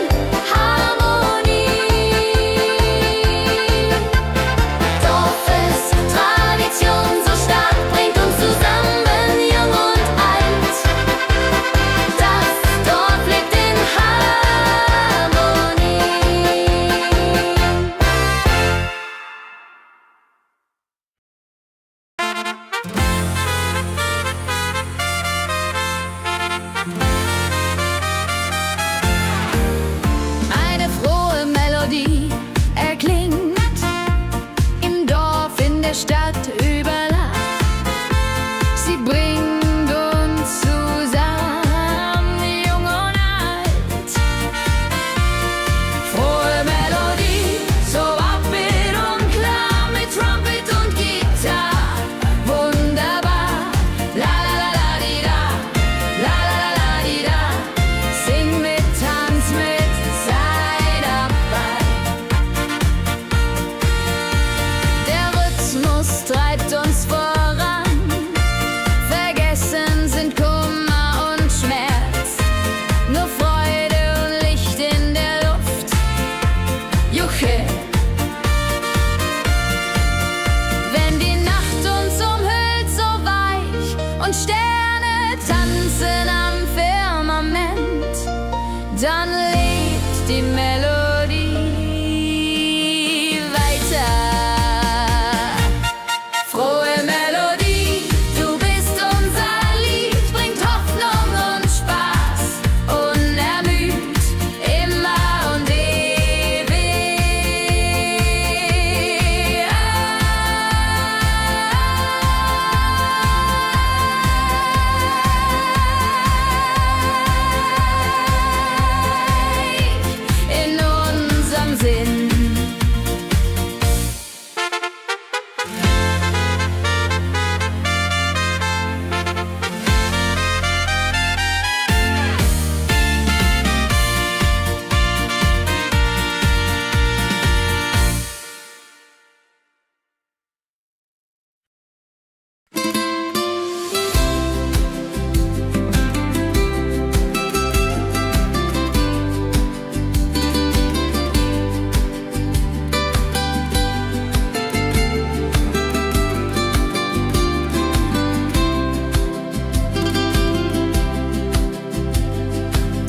Harmonie. Dorffest, Tradition so stark, bringt uns zusammen, jung und alt. Das Dorf lebt in Harmonie. Eine frohe Melodie erklingt im Dorf, in der Stadt, überall. Sie bringt uns zusammen, jung und alt. Frohe Melodie, so upbeat und klar, mit Trumpet und Gitarre. Wunderbar, la la la la di da, la la la la di da. Sing mit, tanz mit, sei dabei. Der Rhythmus treibt uns voran. Vergessen sind Kummer und Schmerz. Nur Freude und Licht in der Luft. Juche. Wenn die Nacht uns umhüllt, so weich, und Sterne tanzen am Firmament, dann lebt die Melodie weiter. Frohe Melodie, du bist unser Lied, bringt Hoffnung und Spaß, unermüd, immer und ewig. In unserem Sinn.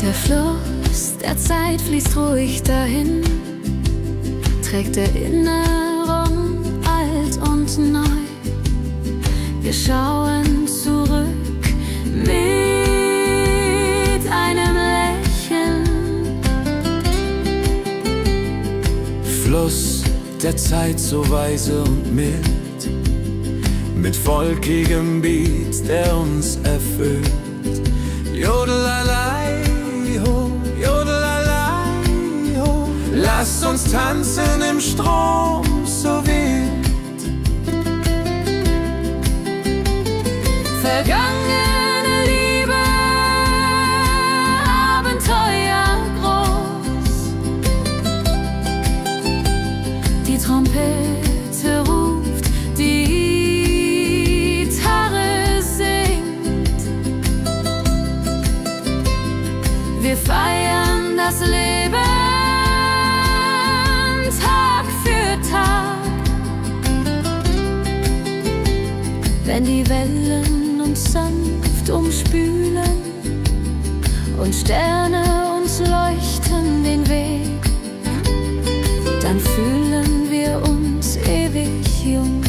Der Fluss der Zeit fließt ruhig dahin, trägt Erinnerung alt und neu. Wir schauen zurück mit einem Lächeln. Fluss der Zeit so weise und mild, mit volkigem Beat, der uns erfüllt. Jodelalei ho, jodelalei ho. Lasst uns tanzen im Strom so wild. Vergangene Lieder wenn die Wellen uns sanft umspülen und Sterne uns leuchten den Weg, dann fühlen wir uns ewig jung.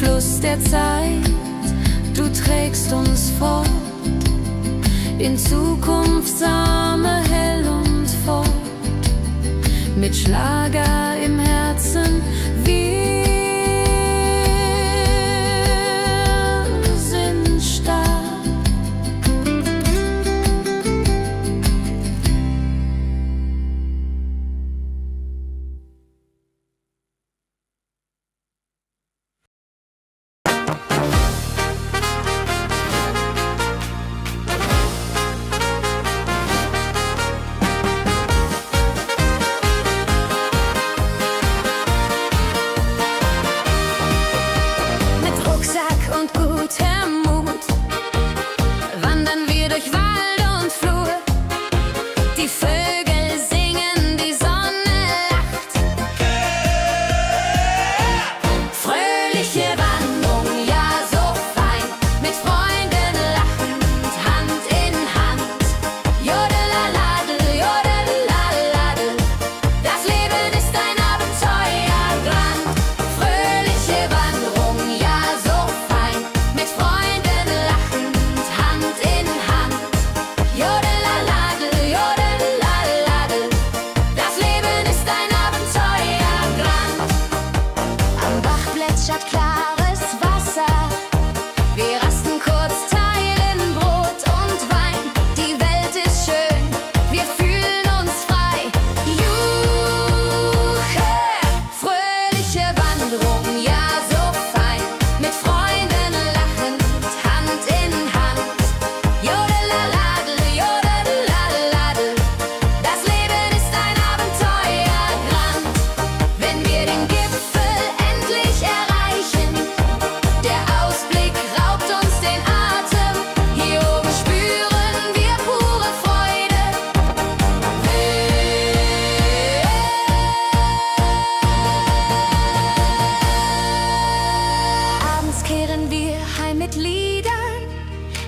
Fluss der Zeit, du trägst uns fort in Zukunftssame hell und fort, mit Schlager im Herzen, wir sind stark.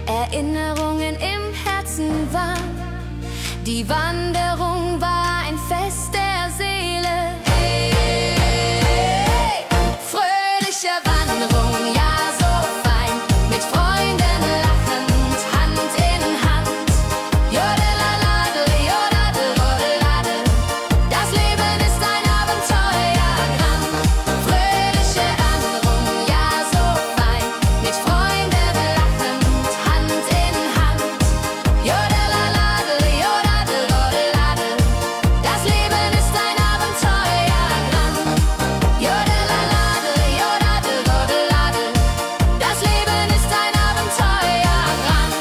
Erinnerungen im Herzen waren. Die Wanderung war ein Fest der Seele. Hey, hey, fröhliche Wanderung, ja so fein, mit Freunden lachend, Hand in Hand. Jodelalade, jodadel, jodeladel, das Leben ist ein Abenteuergang. Fröhliche Wanderung, ja so fein, mit Freunden lachend, Hand in Hand. Jodelalade, jodadel, jodeladel, das Leben ist ein Abenteuergang. Jodelalade, jodadel, jodeladel, das Leben ist ein Abenteuergang.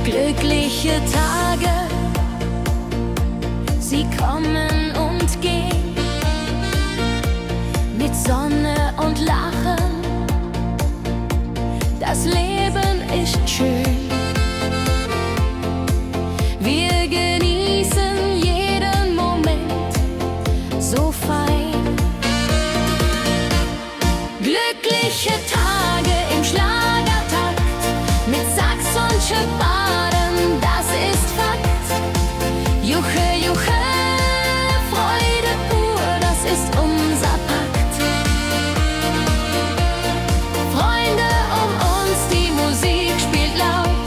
Glückliche Tage, sie kommen und gehen, mit Sonne und Lachen, das Leben ist schön. Wir genießen jeden Moment so fein. Glückliche Tage im Schlagertakt, mit Sax und Schöpbaden, das ist Fakt. Juche, Juche, Freude pur, das ist unser Pakt. Freunde um uns, die Musik spielt laut,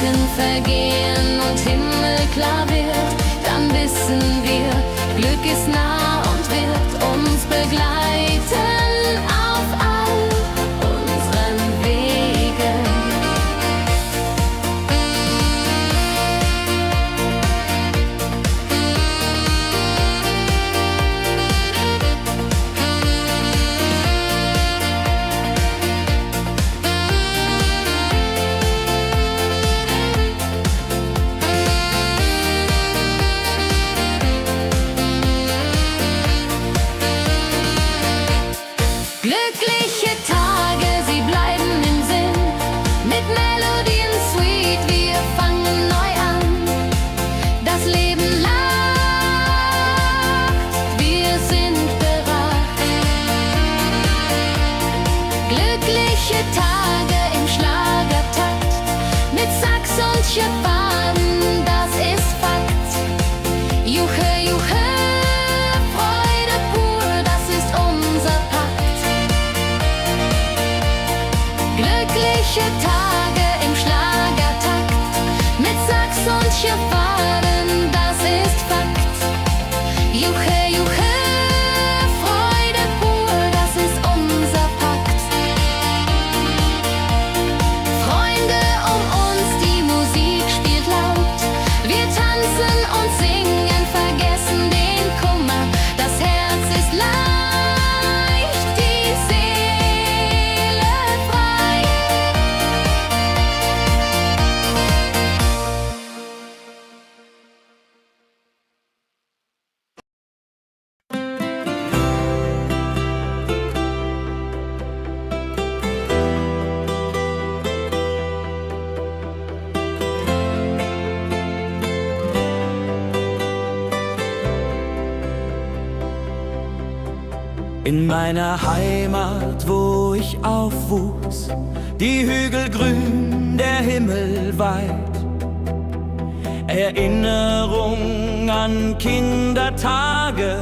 Wolken vergehen und Himmel klar wird, dann wissen wir, Glück ist nah und wird uns begleiten auf all unseren Wegen. Glückliche Tage, sie bleiben im Sinn, mit Melodien sweet, wir fangen neu an. Das Leben lacht, wir sind bereit. Glückliche Tage im Schlagertakt, mit Sax und Schöpfen, das ist Fakt. Juche, juche, Freude pur, das ist unser Pakt. Glückliche Tage im Schlagertakt, mit Sax und Schöpfen, das ist Fakt. Juche, juche, Freude pur, das ist unser Pakt. Freunde um uns, die Musik spielt laut, wir tanzen und singen, vergessen den Kummer, das Herz ist leicht, die Seele frei. In meiner Heimat, wo ich aufwuchs, die Hügel grün, der Himmel weit. Erinnerung an Kindertage.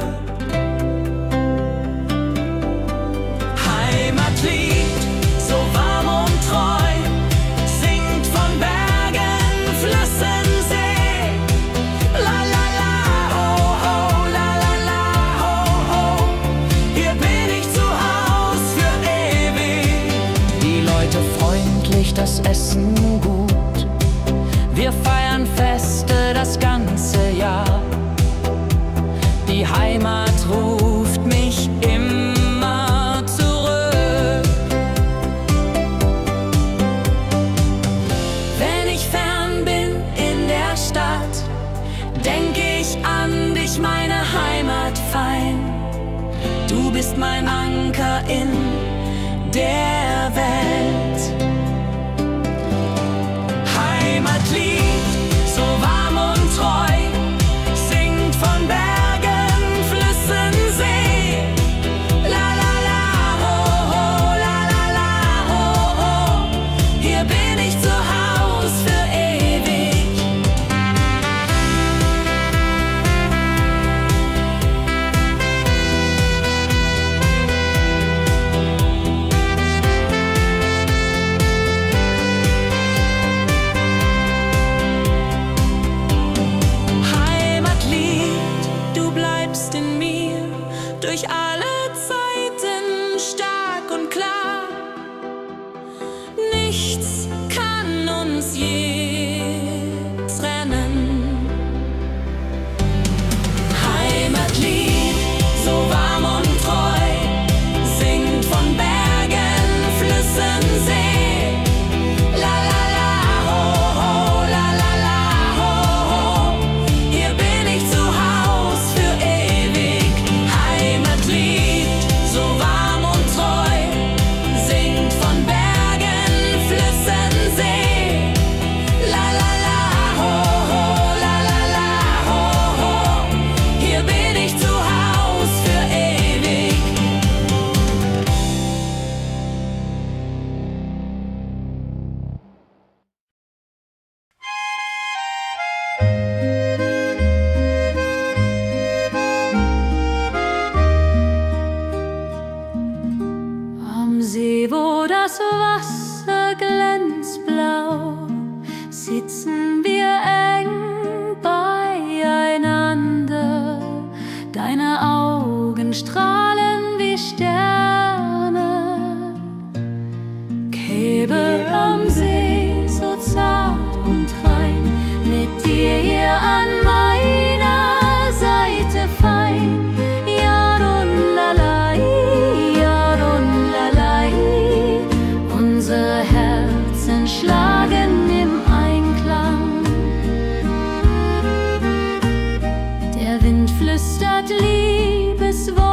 Heimatlied, so warm und treu, singt von Bergen, Flüssen, See. La la la, ho ho, la la la, ho ho. Hier bin ich zu Haus für ewig. Die Leute freundlich, das Essen gut. Wir feiern Feste das ganze Jahr. Die Heimat ruft mich immer zurück. Wenn ich fern bin in der Stadt, denk ich an dich, meine Heimat fein. Du bist mein Anker in der Welt. Heimatlied, so warm und treu, singt von Bergen, Flüssen, See. La la la, ho ho, la la la, ho ho. Hier bin ich zu Haus für ewig. Heimatlied, du bleibst in mir durch alle Zeiten stark und klar. Nichts kann uns je trennen. Heimatlied, so warm und treu, singt von Bergen, Flüssen, See. La la la, ho ho, la la la, ho ho. Hier bin ich zu Haus für ewig. Heimatlied, so warm und treu, singt von Bergen, Flüssen, See. La la la, ho ho, la la la, ho ho. Hier bin ich zu Haus für ewig. Am See, wo das Wasser glänzt blau, sitzen wir eng beieinander. Deine Augen strahlen wie Sterne. Käbe am See, so zart und rein, mit dir hier an meiner Seite fein. Jadunlalai, Jadunlalai. Unsere Herzen schlagen im Einklang. Der Wind flüstert Liebesworte.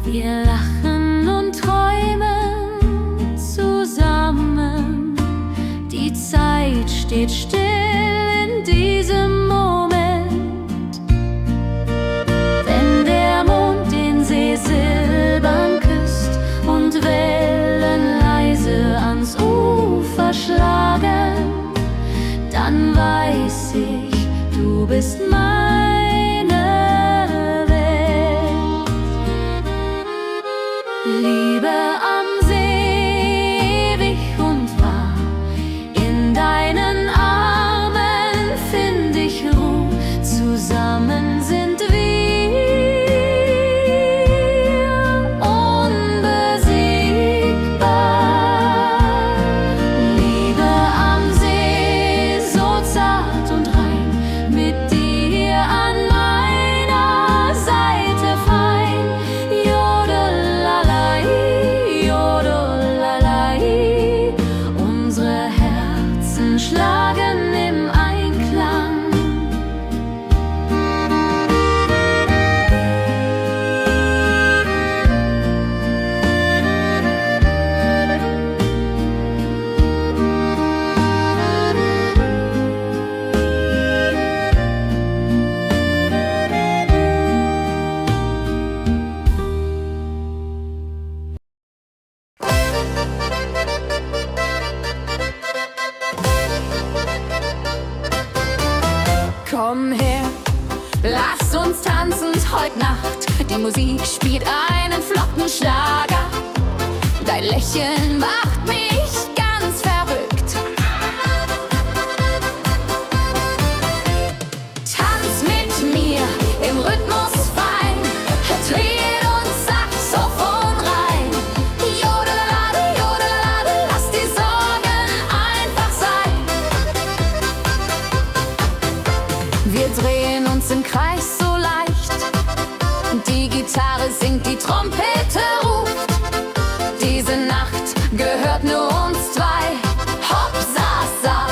Wir lachen und träumen zusammen. Die Zeit steht still in diesem Moment. Wenn der Mond den See silbern küsst und Wellen leise ans Ufer schlagen, dann weiß ich, du bist meine Welt. Liebe am See, ewig und wahr, in deinen Armen find ich Ruhe, zusammen sind wir unbesiegbar. Liebe am See, so zart und rein, mit dir an meiner Seite fein. Jodelalai, Jodelalai. Unsere Herzen schlagen im Einklang. Komm her, lass uns tanzen heut Nacht. Die Musik spielt einen flotten Schlager. Dein Lächeln macht mich ganz verrückt. Tanz mit mir im Rhythmus fein. Trill und Saxophon rein. Jodelade, jodelade, lass die Sorgen einfach sein. Wir drehen uns im Kreis so leicht. Die Gitarre singt, die Trompete ruft. Diese Nacht gehört nur uns zwei. Hopp, sa, sa.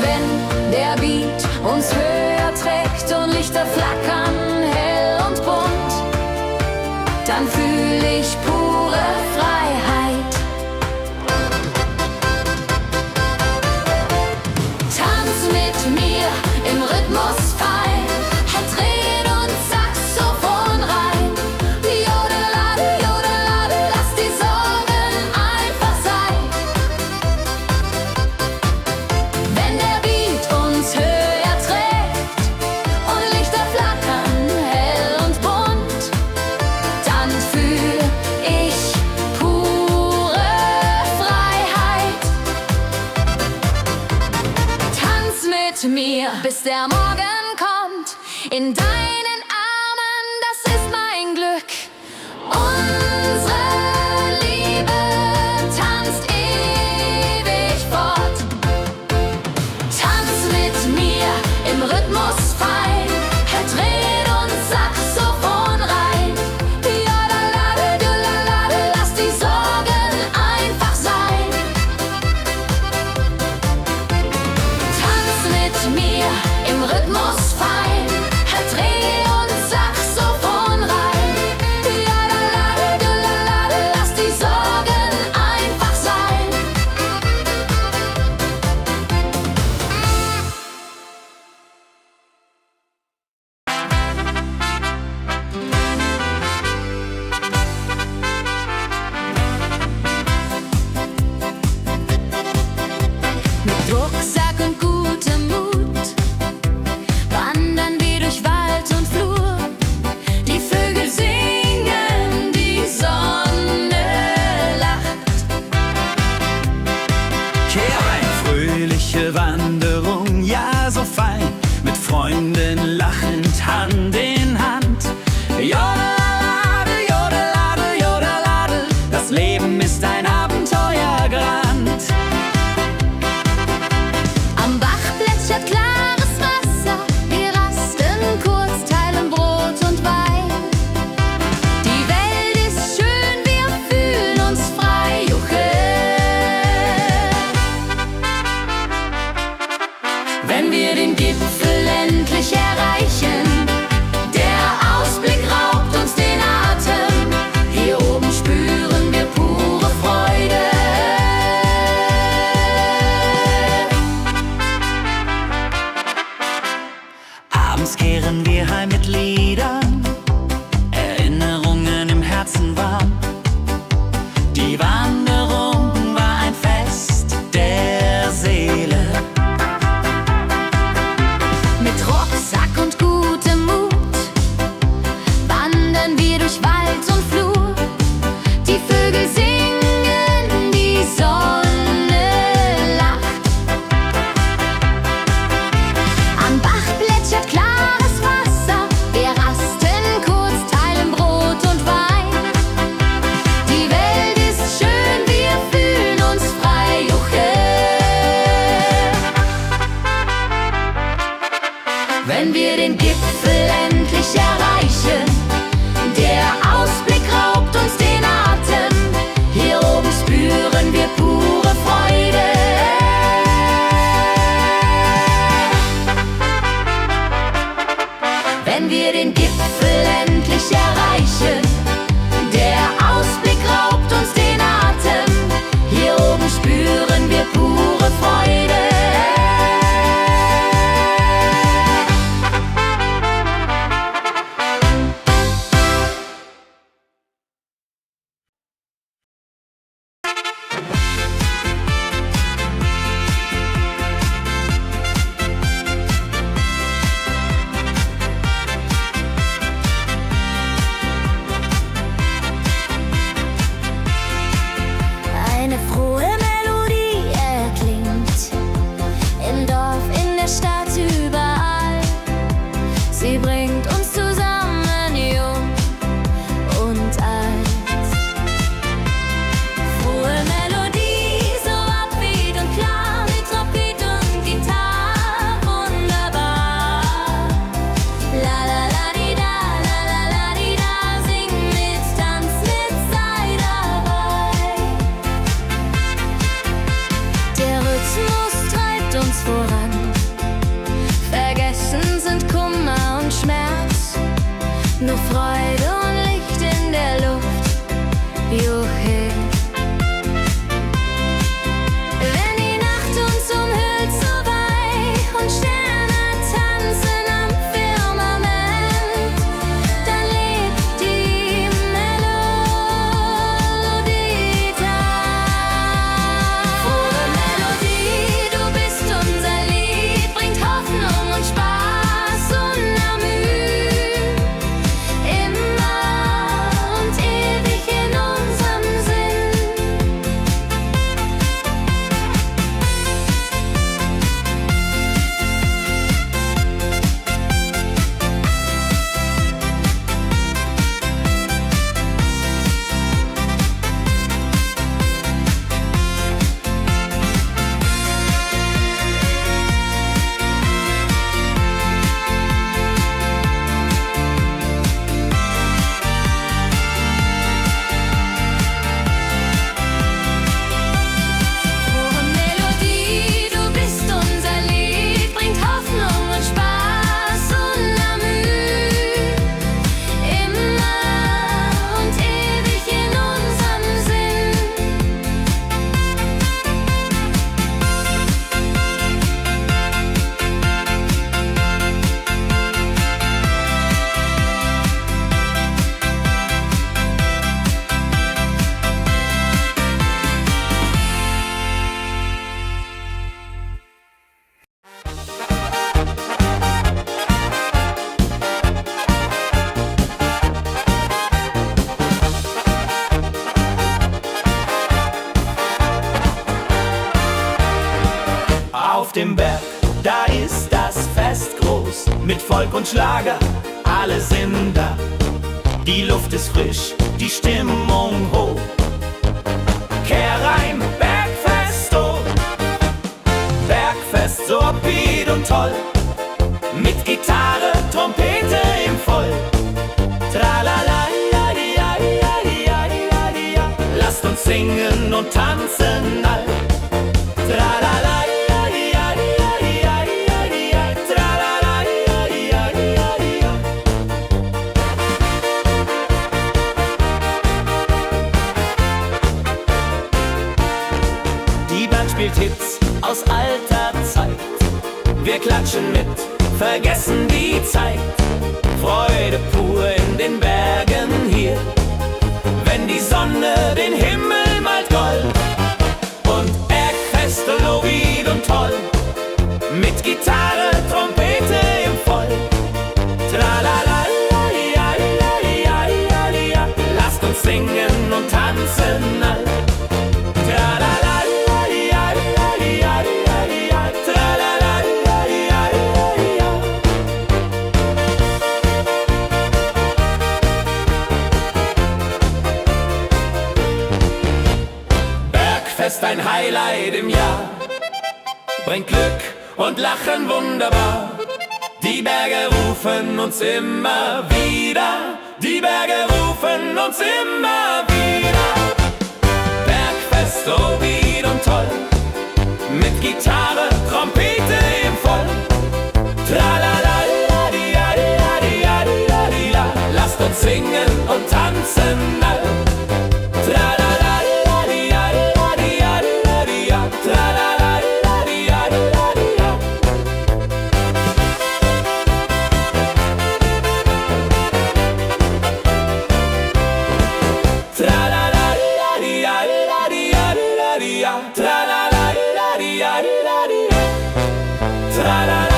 Wenn der Beat uns höher trägt und Lichter flackern hell und bunt, dann fühl ich pure Freiheit. Tanz mit mir im Rhythmus fein. Dreh und Saxophon rein. Jodelade, jodelade, lass die Sorgen einfach sein. Wenn der Beat uns höher trägt und Lichter flackern hell und bunt, dann fühl ich pure Freiheit. Tanz mit mir, bis der Morgen kommt. In deinen Armen, das ist mein Glück. Unsere Liebe tanzt ewig fort. Tanz mit mir im Rhythmus fein. Dreh und Saxophon rein. Jodelade, jodelade, lass die Sorgen einfach sein. Tanz mit mir im Rhythmus fein. Dreh Eine Wanderung, ja so fein, mit Freunden lachend Hand in Hand. Jodelade, jodelade, jodelade, das Leben ist ein Abenteuergrand. Am Bach plätschert klares Wasser, wir rasten kurz, teilen Brot und Wein. Die Welt ist schön, wir fühlen uns frei, juche. Wenn wir den Gipfel endlich erreichen, der Ausblick raubt uns den Atem. Hier oben spüren wir pure Freude. Abends kehren wir heim mit Liedern, Erinnerungen im Herzen warm. Die Wanderung war ein Fest der Seele. Mit Rucksack und gutem Mut wandern wir durch Wald und Flur. Die Vögel singen, die Sonne lacht. Am Bach plätschert klares Wasser, wir rasten kurz, teilen Brot und Wein. Die Welt ist schön, wir fühlen uns frei, juche. Wenn wir den Gipfel endlich erreichen, der Ausblick raubt uns den Atem. Hier oben spüren wir pure Freude. Wenn wir den Gipfel endlich erreichen, der Ausblick raubt uns den Atem. Hier oben spüren wir pure Freude. Eine frohe Melodie erklingt im Dorf, in der Stadt, überall. Sie bringt uns zusammen, jung und alt. Frohe Melodie, so upbeat und klar, mit Trompete und Gitarre, wunderbar. La la la di da, la la la di da, sing mit, tanz mit, sei dabei. Der Rhythmus treibt uns voran. Vergessen sind Kummer und Schmerz. Nur Freude und Licht in der Luft. Juche. Wenn die Nacht uns umhüllt, so weich und Sterne tanzen am Firmament, dann lebt die Melodie da. Frohe Melodie, du bist unser Lied. dem Berg, da ist das Fest groß, mit Volk und Schlager, alle sind da. Die Luft ist frisch, die Stimmung hoch. Kehr rein, Bergfest, oh. Bergfest, so upbeat und toll, mit Gitarre, Trompete im Voll. Tralala, ja, ja, ja, ja, ja, ja. Lasst uns singen und tanzen all. Tralala, ja, ja, ja, ja, ja, ja. Tralala, ja, ja, ja, ja. Die Band spielt Hits aus alter Zeit. Wir klatschen mit, vergessen die Zeit. Freude pur in den Bergen hier, wenn die Sonne den Himmel malt gold. Und Bergfest, Lovid und toll, mit Gitarre, Trompete im Voll. Tralala, ja, ja, ja, ja, ja. Lasst uns singen und tanzen all. Tralala, ja, ja, ja, ja, ja. Tralala, ja, ja, ja, ja. Bergfest, ein Highlight im Jahr, bringt Glück und Lachen wunderbar. Die Berge rufen uns immer wieder, die Berge rufen uns immer wieder. Bergfest, so wied und toll, mit Gitarre, Trompete im Voll. Tralala, di, ja, di, ja, di, ja, di, ja. Lasst uns singen und tanzen all. Tralala, di, ja, di, ja, di, ja. Tralala, di, ja, di, ja. Tralala, di, ja, di, ja. Tralala, di, ja, di, ja. Tralala.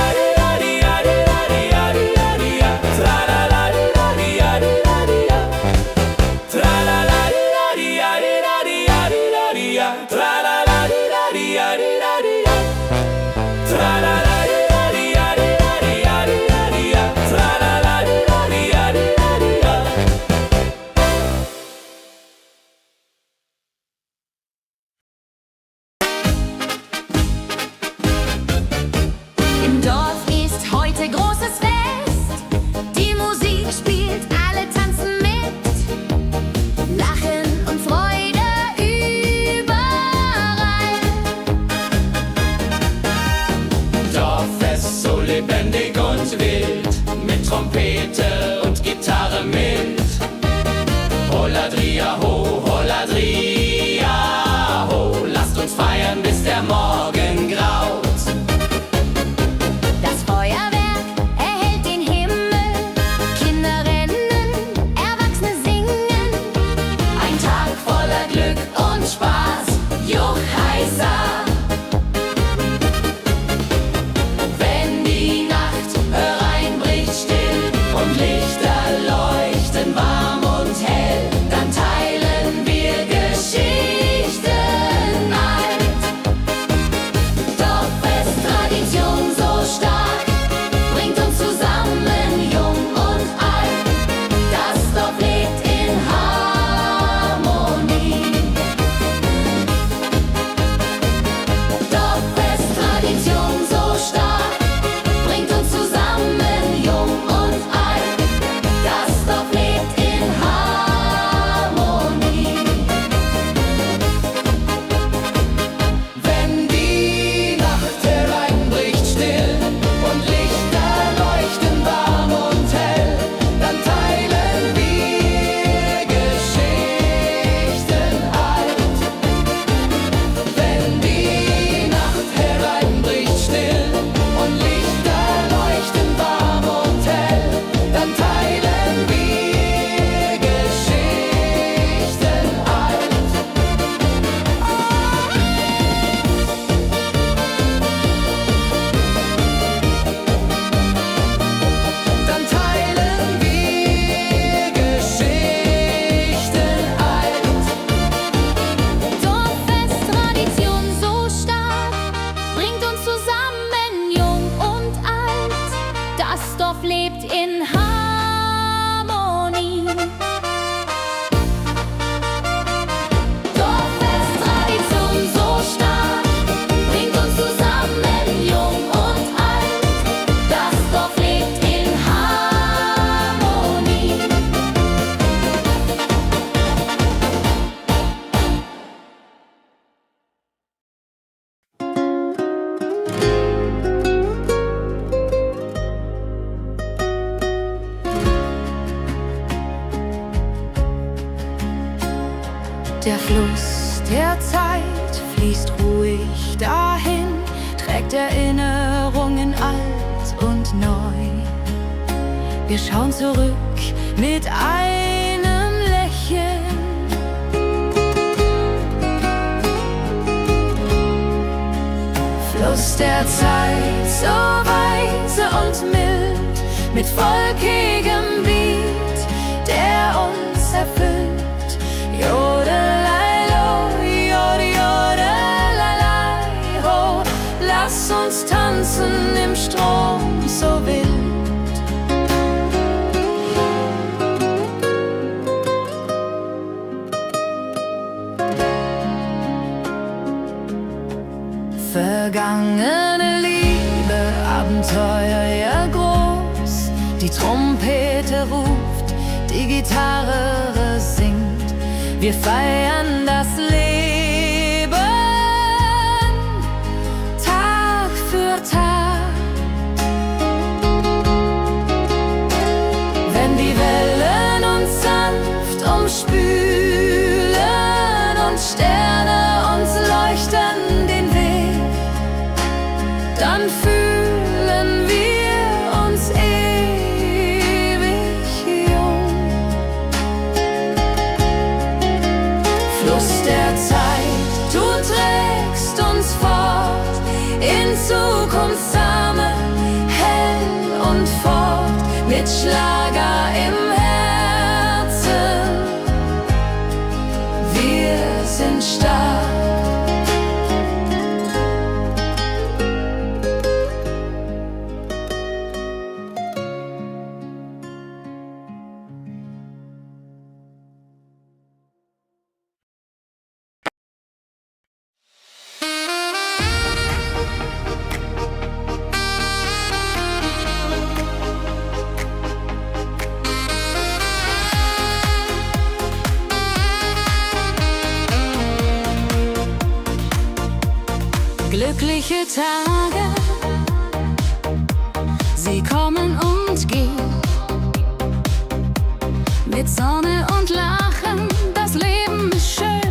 Fluss der Zeit fließt ruhig dahin, trägt Erinnerungen alt und neu. Wir schauen zurück mit einem Lächeln. Fluss der Zeit, so weise und mild, mit wolkigem Beat, der uns erfüllt. Jodelei-lo, jodelei-lei, ho, lass uns tanzen im Strom so wild. Vergangene Liebe, Abenteuer ja groß. Die Trompete ruft, die Gitarre singt. Wir feiern das Leben Tag für Tag. Wenn die Wellen uns sanft umspülen und Sterne uns leuchten den Weg, dann fühlen wir uns ewig jung. Fluss der Zeit, du trägst uns fort in Zukunftssame, hell und fort, mit Schlager im Herzen. Wir sind stark. Glückliche Tage, sie kommen und gehen. Mit Sonne und Lachen, das Leben ist schön.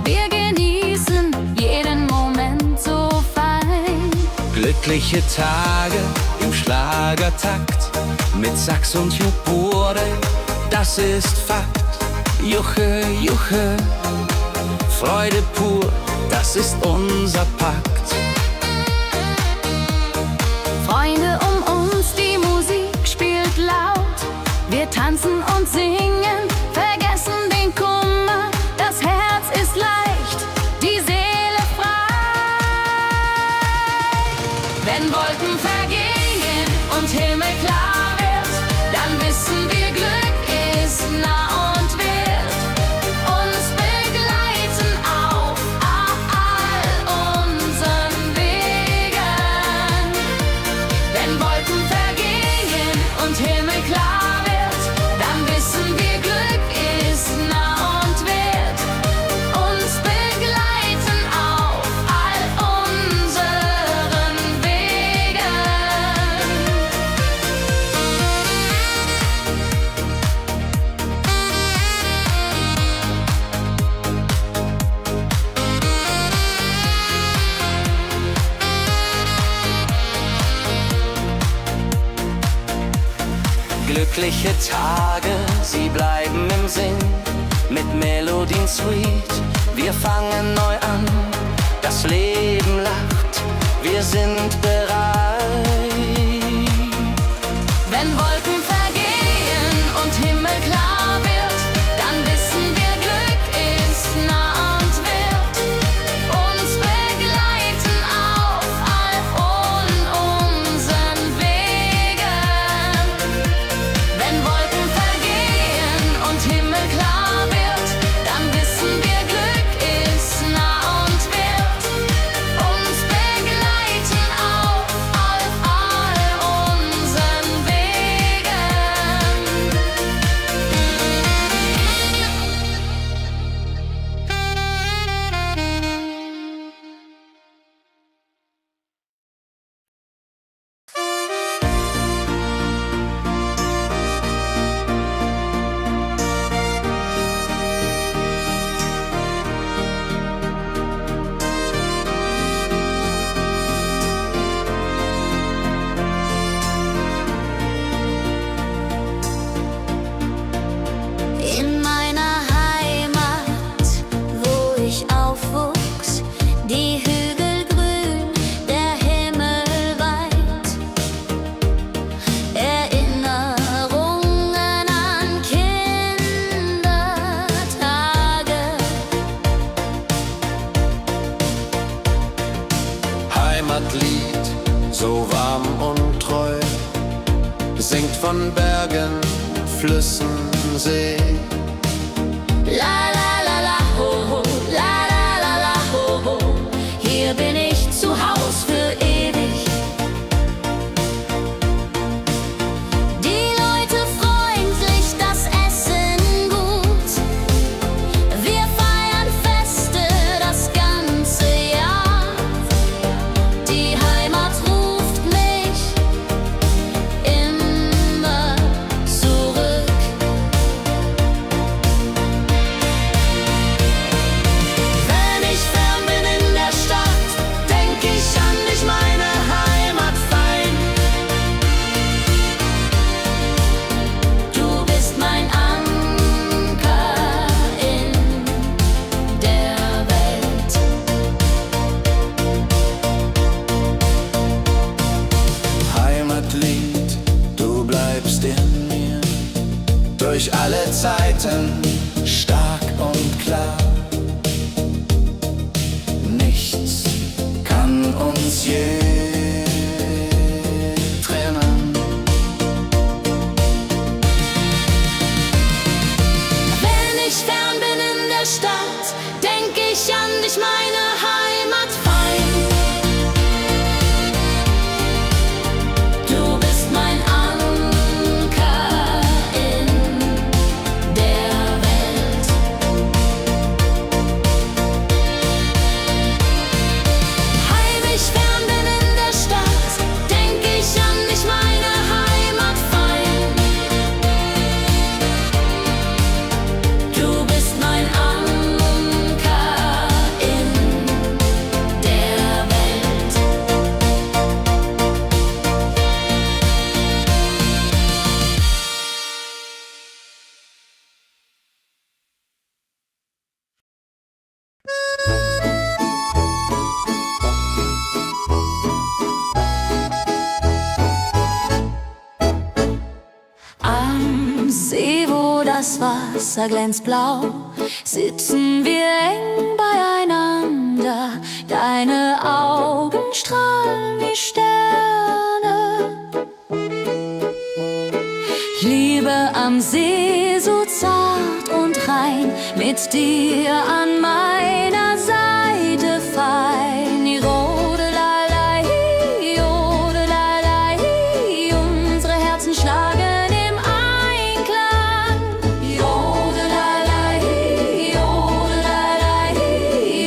Wir genießen jeden Moment so fein. Glückliche Tage im Schlagertakt, mit Sax und Jupore, das ist Fakt. Juche, Juche, Freude pur, das ist unser Pakt. Freunde um uns, die Musik spielt laut. Wir tanzen und singen, vergessen den Kummer. Das Herz ist leicht, die Seele frei. Wenn Wolken vergehen und Himmel klar wird, dann wissen wir, Glück ist nah und wird uns begleiten auf all unseren Wegen. Wenn Wolken vergehen und Himmel klar wird, dann wissen wir, Glück ist nah und wird uns begleiten auf all unseren Wegen. Glückliche Tage, sie bleiben im Sinn, mit Melodien sweet. Wir fangen neu an, das Leben lacht, wir sind bereit. Wenn Wolken vergehen und Himmel klar wird, dann wissen wir, Glück ist nah und wird uns begleiten auf all unseren Wegen. Wenn Wolken vergehen und Himmel klar wird, dann wissen wir, Glück ist nah und wird uns begleiten auf Heimatlied, so warm und treu, singt von Bergen, Flüssen, See. La la la la ho ho, la la la la ho ho. Hier bin ich zu Haus für ewig. Die Leute freundlich, das Essen gut. Wir feiern Feste das ganze Jahr. Die Heimat ruft mich immer zurück. Wenn ich fern bin in der Stadt, denk ich an dich, meine Heimat fein. Du bist mein Anker in der Welt. Heimatlied, du bleibst in mir, durch alle Zeiten stark und klar. Nichts kann uns je trennen. Wenn ich fern bin in der Stadt, denk ich an dich, meine Heimat fein. Du bist mein Anker in der Welt. Heim ich fern bin in der Stadt, denk ich an dich, meine Heimat fein. Du bist mein Anker in der Welt. Am See, wo das Wasser glänzt blau, sitzen wir eng beieinander. Deine Augen strahlen wie Sterne. Liebe am See, so zart und rein, mit dir an meiner Seite fein. Jodelei, jodelei, unsere Herzen schlagen im Einklang. Jodelei, jodelei,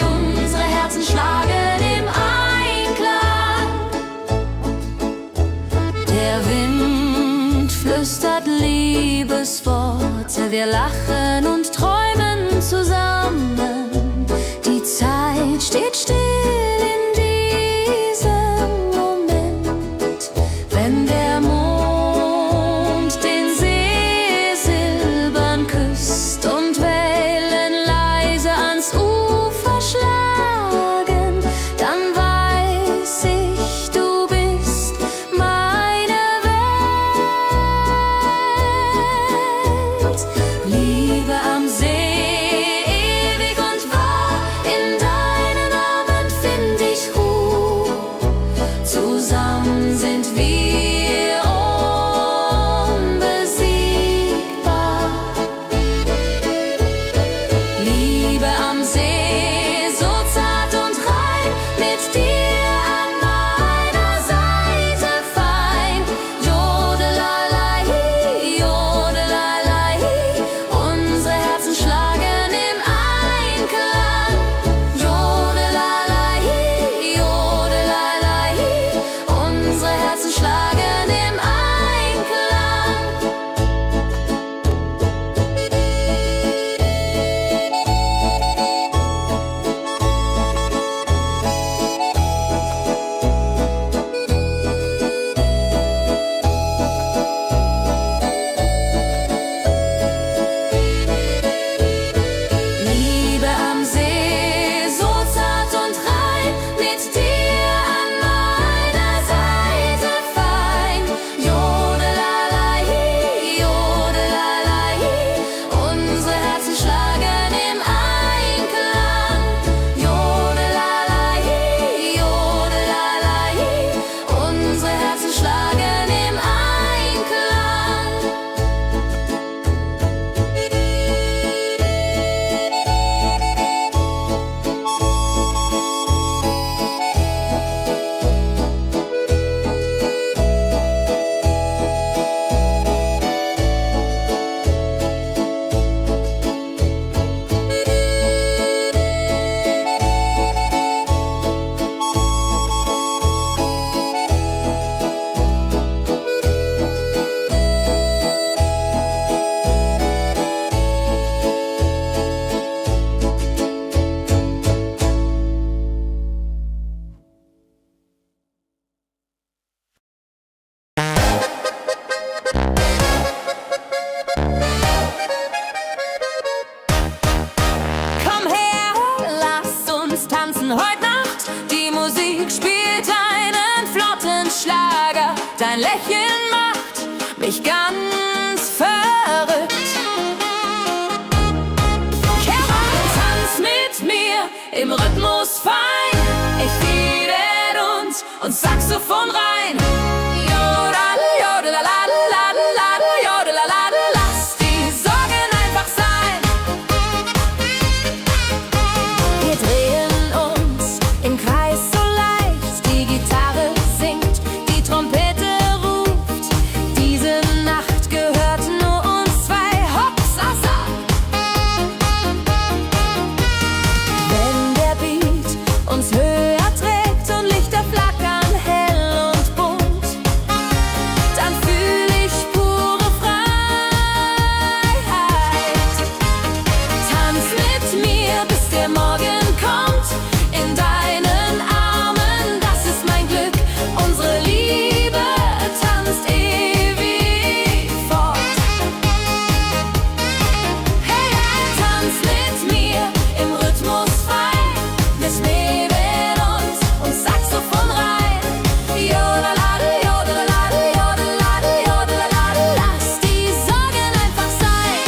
unsere Herzen schlagen im Einklang. Der Wind flüstert Liebesworte, wir lachen und träumen zusammen. Die Zeit steht still in diesem Moment, wenn der Mond den See silbern küsst und Wellen leise ans Ufer schlagen, dann weiß ich, du bist meine Welt. Liebe Dein Lächeln macht mich ganz verrückt. Kehr rein, tanz mit mir im Rhythmus fein. Ich fiedel und Saxophon rein. Jodel, jodelalalalalal, jodelalala. Lass die Sorgen einfach sein. Wir drehen uns im Kreis so leicht. Die Gitarre singt, die Trompete ruft. Diese Nacht gehört nur uns zwei. Hopsasa. Wenn der Beat uns höher trägt und Lichter flackern hell und bunt, dann fühl ich pure Freiheit. Tanz mit mir, bis der Morgen kommt. In deinen Armen, das ist mein Glück. Unsere Liebe tanzt ewig fort. Hey, tanz mit mir im Rhythmus fein. Wir schweben und Saxophon rein. Jodeladel, jodeladel, jodeladel, jodeladel. Lass die Sorgen einfach sein.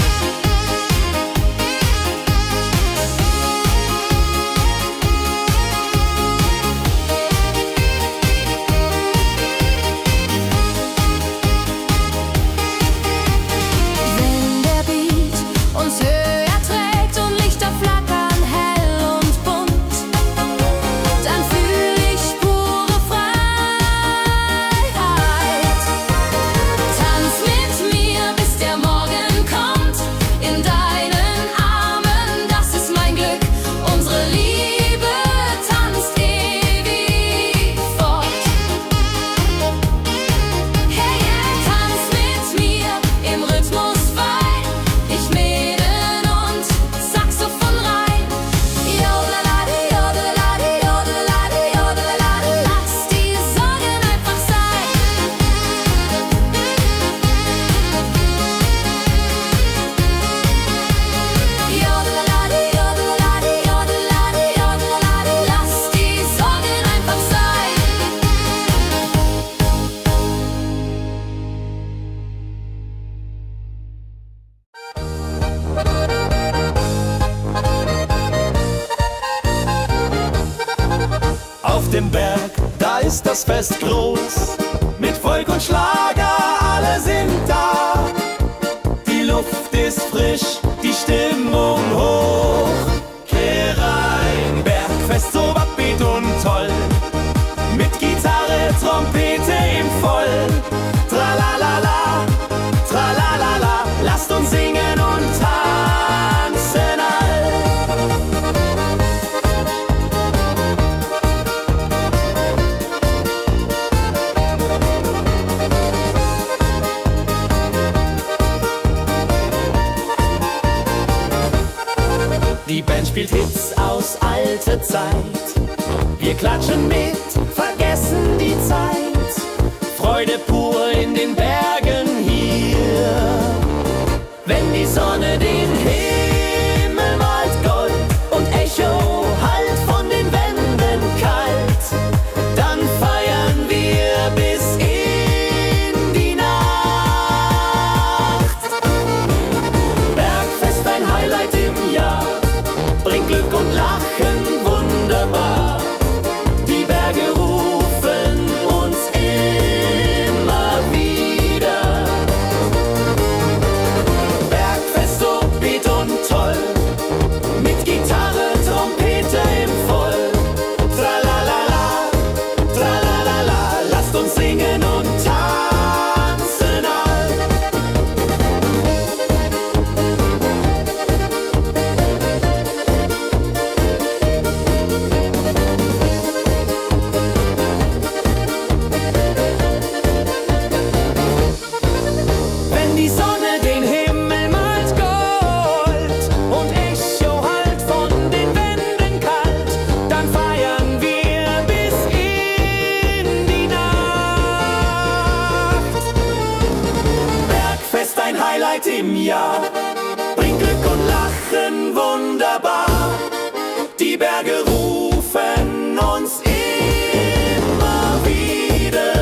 Wenn der Beat uns höher trägt und Lichter flackern hell und bunt, dann fühl ich pure Freiheit. Tanz mit mir, bis der Morgen kommt. In deinen Armen, das ist mein Glück. Unsere Liebe tanzt ewig fort. Hey, tanz mit mir im Rhythmus fein. Ich mähen und Saxophon rein. Jodelade, jodelade, jodelade, jodelade. Lass die Sorgen einfach sein. Jodelade, jodelade, jodelade, jodelade. Lass die Sorgen einfach sein. Auf dem Berg, da ist das Fest groß. Mit Volk und Schlager, alle sind da. Die Luft ist frisch, die Stimmung hoch. Kehr rein, Bergfest so upbeat und toll. Mit Gitarre, Trompete im Voll. Tralalala, tralalala. Lasst uns singen und tanzen all. Die Band spielt Hits aus alter Zeit. Wir klatschen mit, vergessen die Zeit. Freude pur in den Bergen hier. Wenn die Sonne den Himmel malt Gold und Echo hallt von den Wänden kalt, dann feiern wir bis in die Nacht. Bergfest, ein Highlight im Jahr, bringt Glück und Lachen wunderbar. Die Berge rufen uns immer wieder. Bergfest so beat und toll, mit Gitarre, Trompete im Voll. Tralalala, tralalala, lasst uns singen und tanzen all. Wenn die Sonne den Himmel malt Gold und Echo hallt von den Wänden kalt, dann feiern wir bis in die Nacht. Bergfest, ein Highlight im Jahr, bringt Glück und Lachen wunderbar. Die Berge rufen uns immer wieder.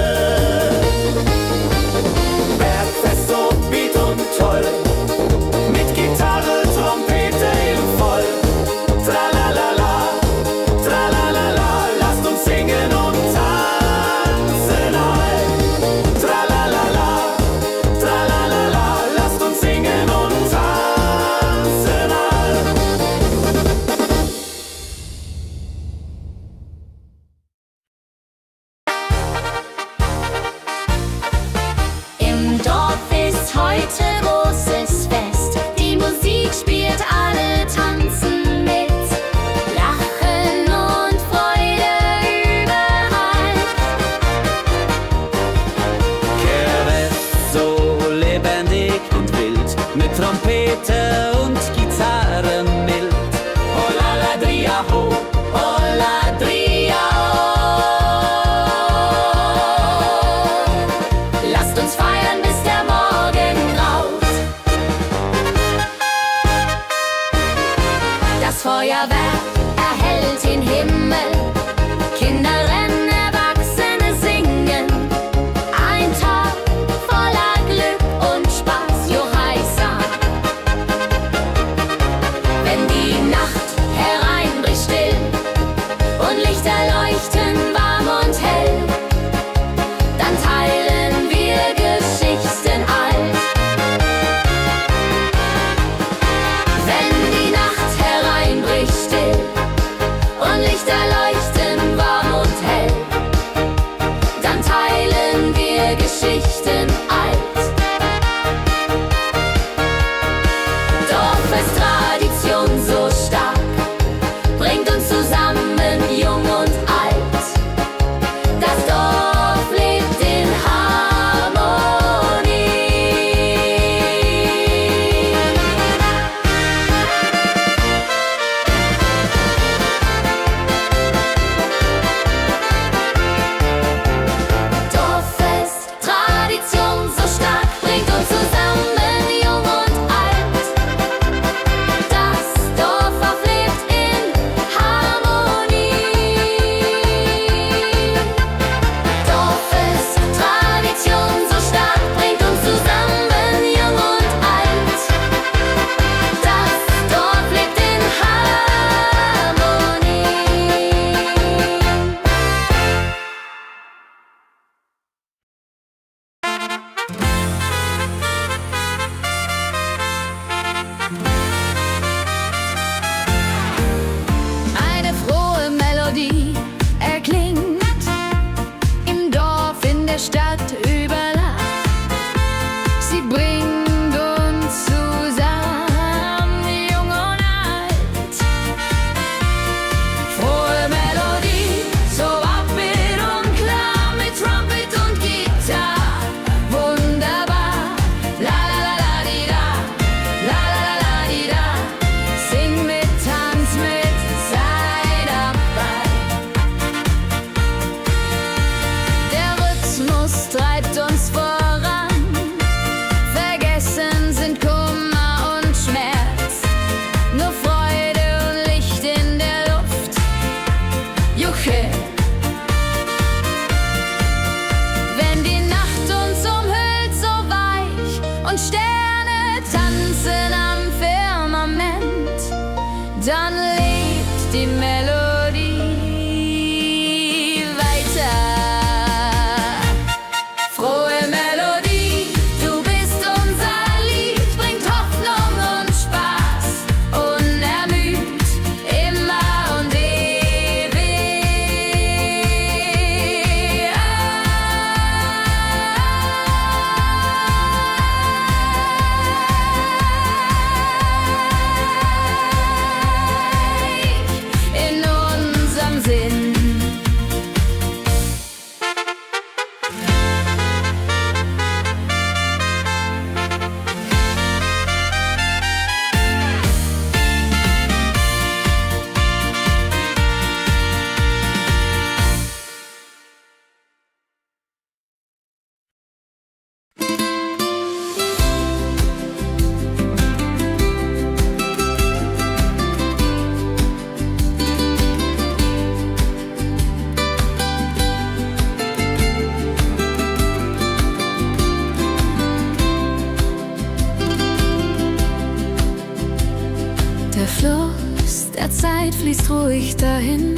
fließt ruhig dahin,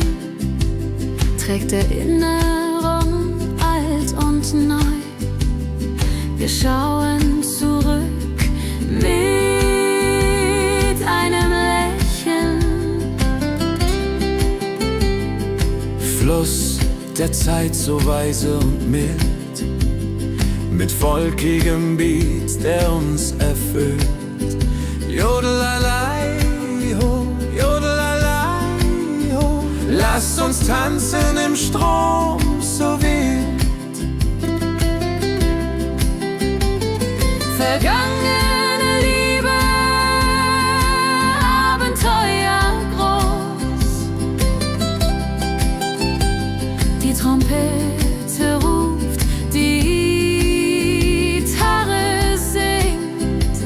trägt Erinnerung alt und neu. Wir schauen zurück mit einem Lächeln. Fluss der Zeit so weise und mild, mit volkigem Beat, der uns erfüllt. Jodelalei ho, jodelalei ho, lasst uns tanzen im Strom so wild. Vergangene Liebe, Abenteuer groß. Die Trompete ruft, die Gitarre singt.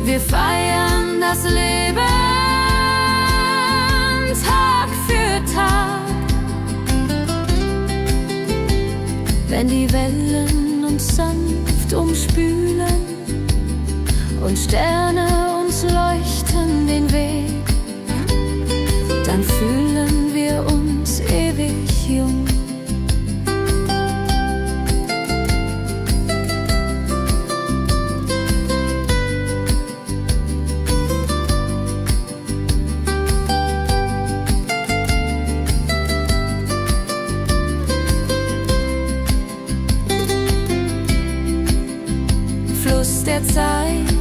Wir feiern das Leben Tag für Tag. Wenn die Wellen uns sanft umspülen und Sterne uns leuchten den Weg, dann fühlen wir uns ewig jung. Fluss der Zeit,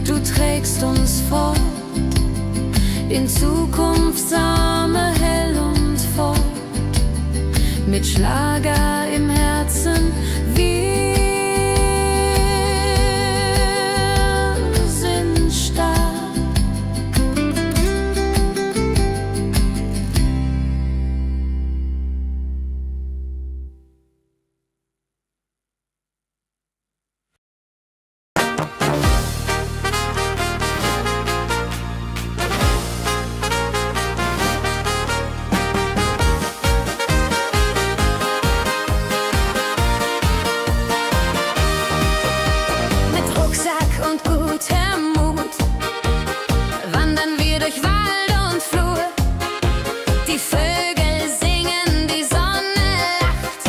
du trägst uns fort in Zukunftssame hell und fort, mit Schlager im Herzen. Wir sind stark. Mit Rucksack und gutem Mut wandern wir durch Wald und Flur. Die Vögel singen, die Sonne lacht.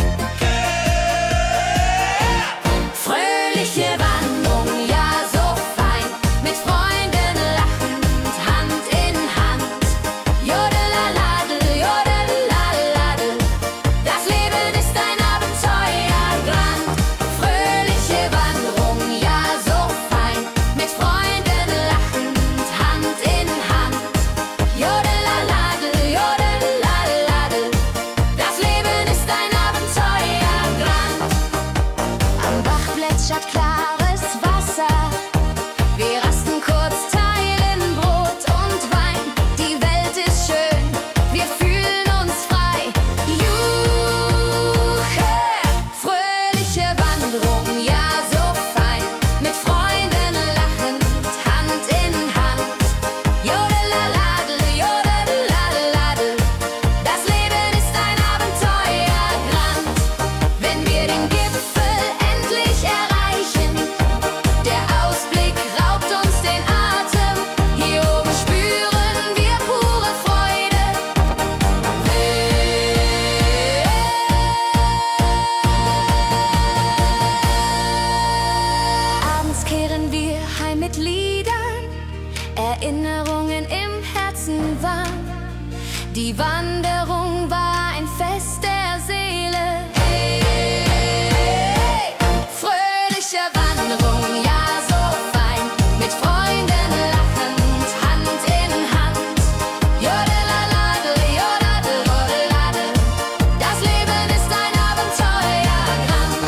Fröhliche Wanderung, ja so fein, mit Freunden lachend, Hand in Hand. Jodelaladel, jodelaladel, das Leben ist ein Abenteuerland. Fröhliche Wanderung, ja so fein, mit Freunden lachend, Hand in Hand. Jodelaladel, jodelaladel, das Leben ist ein Abenteuerland. Am Bach plätschert klares Wasser, wir rasten kurz, teilen Brot und Wein. Die Welt ist schön, wir fühlen uns frei. Juche, fröhliche Wanderung, ja so fein, mit Freunden lachend, Hand in Hand. Jodelaladel, jodelaladel, das Leben ist ein Abenteuerland. Wenn wir den Gipfel endlich erreichen, der Ausblick raubt uns den Atem. Hier oben spüren wir pure Freude. Abends kehren wir heim mit Liedern, Erinnerungen im Herzen warm. Die Wanderung war ein Fest der Seele. Hey, fröhliche Wanderung, ja so fein, mit Freunden lachend, Hand in Hand. Jodelaladel, jodadel, jodeladel, das Leben ist ein Abenteuerland.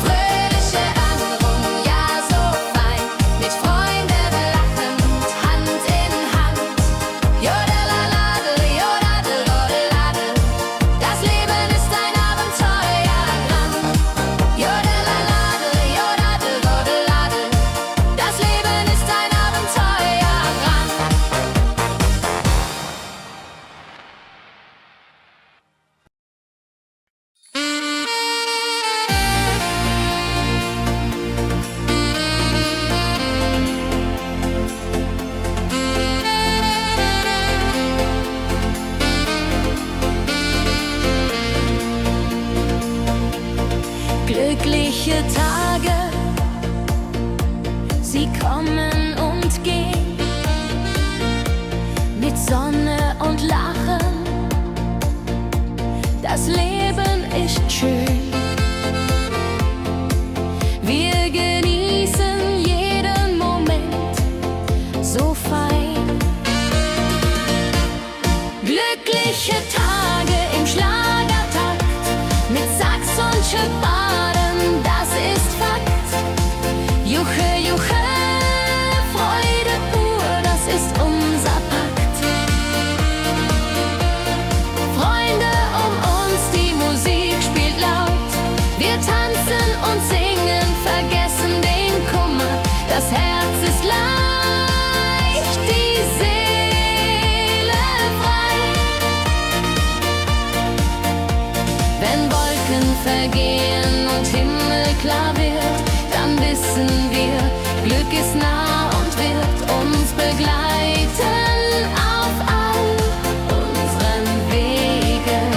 Fröhliche Wanderung, ja so fein, mit Freunden lachend, Hand in Hand. Jodelaladel, jodadel, jodeladel, das Leben Glückliche Tage, sie kommen und gehen, mit Sonne und Lachen, das Leben ist schön. Wir genießen jeden Moment so fein. Glückliche Tage im Schlagertakt, mit Sax und Schöpfaden, das ist Fakt. Juche, Juche, Freude pur, das ist unser Pakt. Freunde um uns, die Musik spielt laut. Wir tanzen und singen, vergessen den Kummer. Das Herz ist leicht, die Seele frei. Wenn Wolken vergehen und Himmel klar wird, dann wissen wir, Glück ist nah und wird uns begleiten auf all unseren Wegen.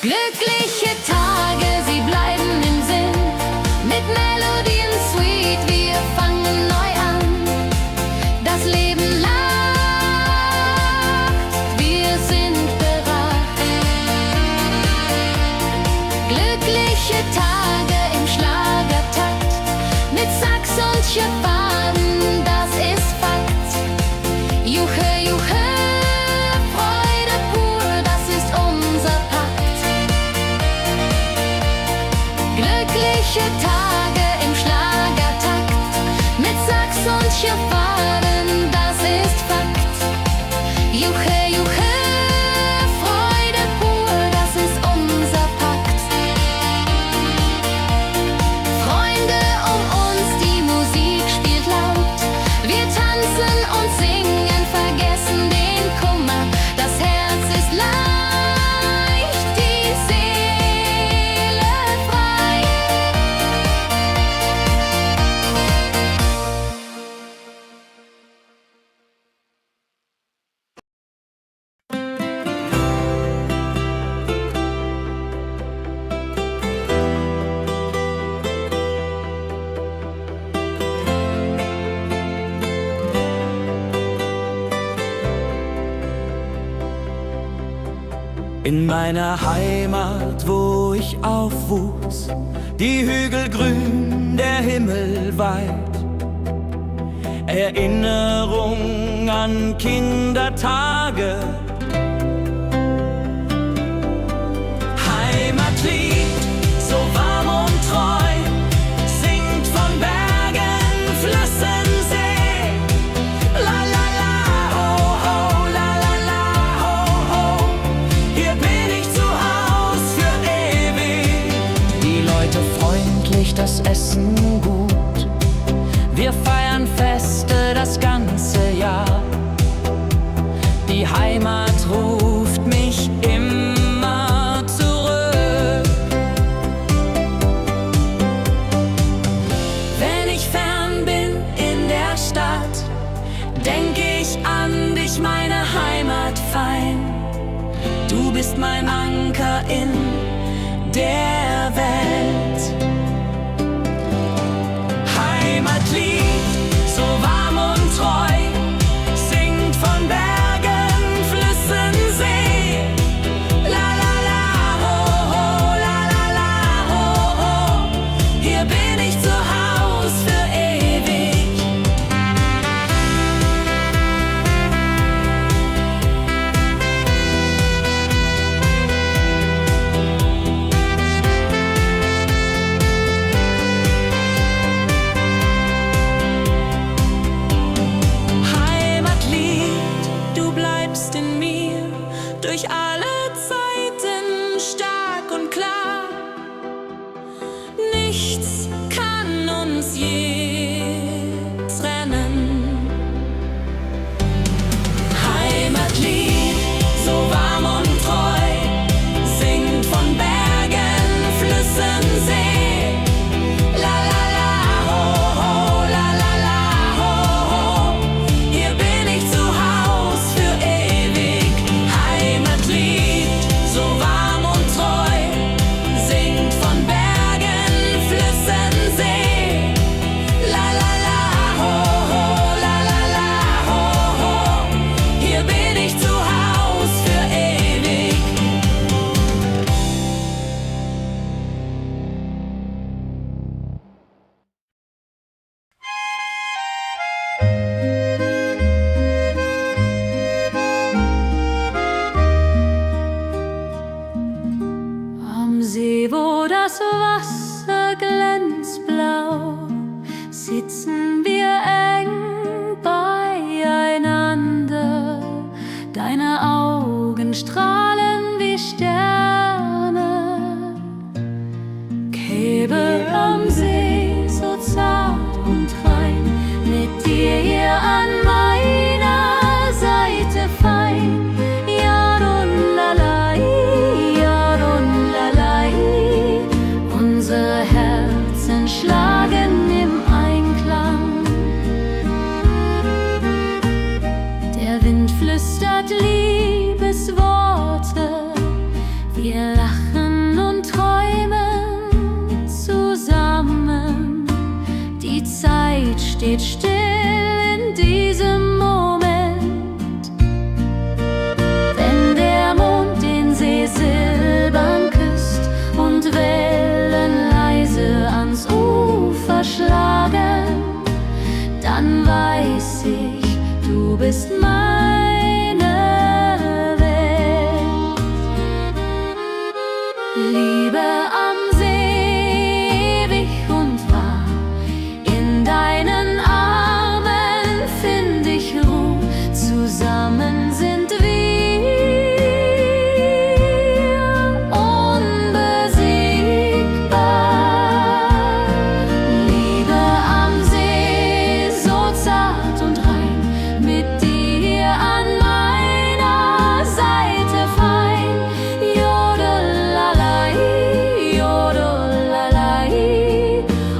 Glückliche Tage, sie bleiben im Sinn, mit Melodien sweet, wir fangen neu an. Das Leben lacht, wir sind bereit. Glückliche Tage im Schlagertakt, mit Sax und Schöpfaden, das ist Fakt. Juche, Juche, Freude pur, das ist unser Pakt. Glückliche Tage im Schlagertakt, mit Sax und Schöpfaden, das ist Fakt. Juche, Juche, Freude pur, das ist unser Pakt. Freunde um uns, die Musik spielt laut. Wir tanzen und singen, vergessen den Kummer. Das Herz ist leicht, die Seele frei. In meiner Heimat, wo ich aufwuchs, die Hügel grün, der Himmel weit. Erinnerung an Kindertage. Heimatlied, so warm und treu, singt von Bergen, Flüssen, See. La la la, ho ho, la la la, ho ho. Hier bin ich zu Haus für ewig. Die Leute freundlich, das Essen gut. Wir feiern Feste das ganze Jahr. Die Heimat ruft mich immer zurück. Wenn ich fern bin in der Stadt, denk ich an dich, meine Heimat fein. Du bist mein Anker in der Welt. Heimatlied, so warm und treu, singt von Bergen, Flüssen, See. La la la, ho ho, la la la, ho ho. Hier bin ich zu Haus für ewig. Nichts kann uns je trennen. glänzblau, sitzen wir eng beieinander. Deine Augen strahlen wie Sterne. Käbe am See, so zart und rein, mit dir hier an meiner Seite fein. Yadon-lalai, Yadon-lalai. Unsere Herzen schlagen im Einklang. Der Wind flüstert Liebesworte, wir lachen und träumen zusammen. Die Zeit steht still in diesem Moment. Wenn der Mond den See silbern küsst und Wellen leise ans Ufer schlagen, dann weiß ich, du bist meine Welt. Liebe am See, ewig und wahr, in deinen Armen find ich Ruhe. Zusammen sind wir unbesiegbar. Liebe am See, so zart und rein, mit dir an meiner Seite fein. Jodelalai, Jodelalai.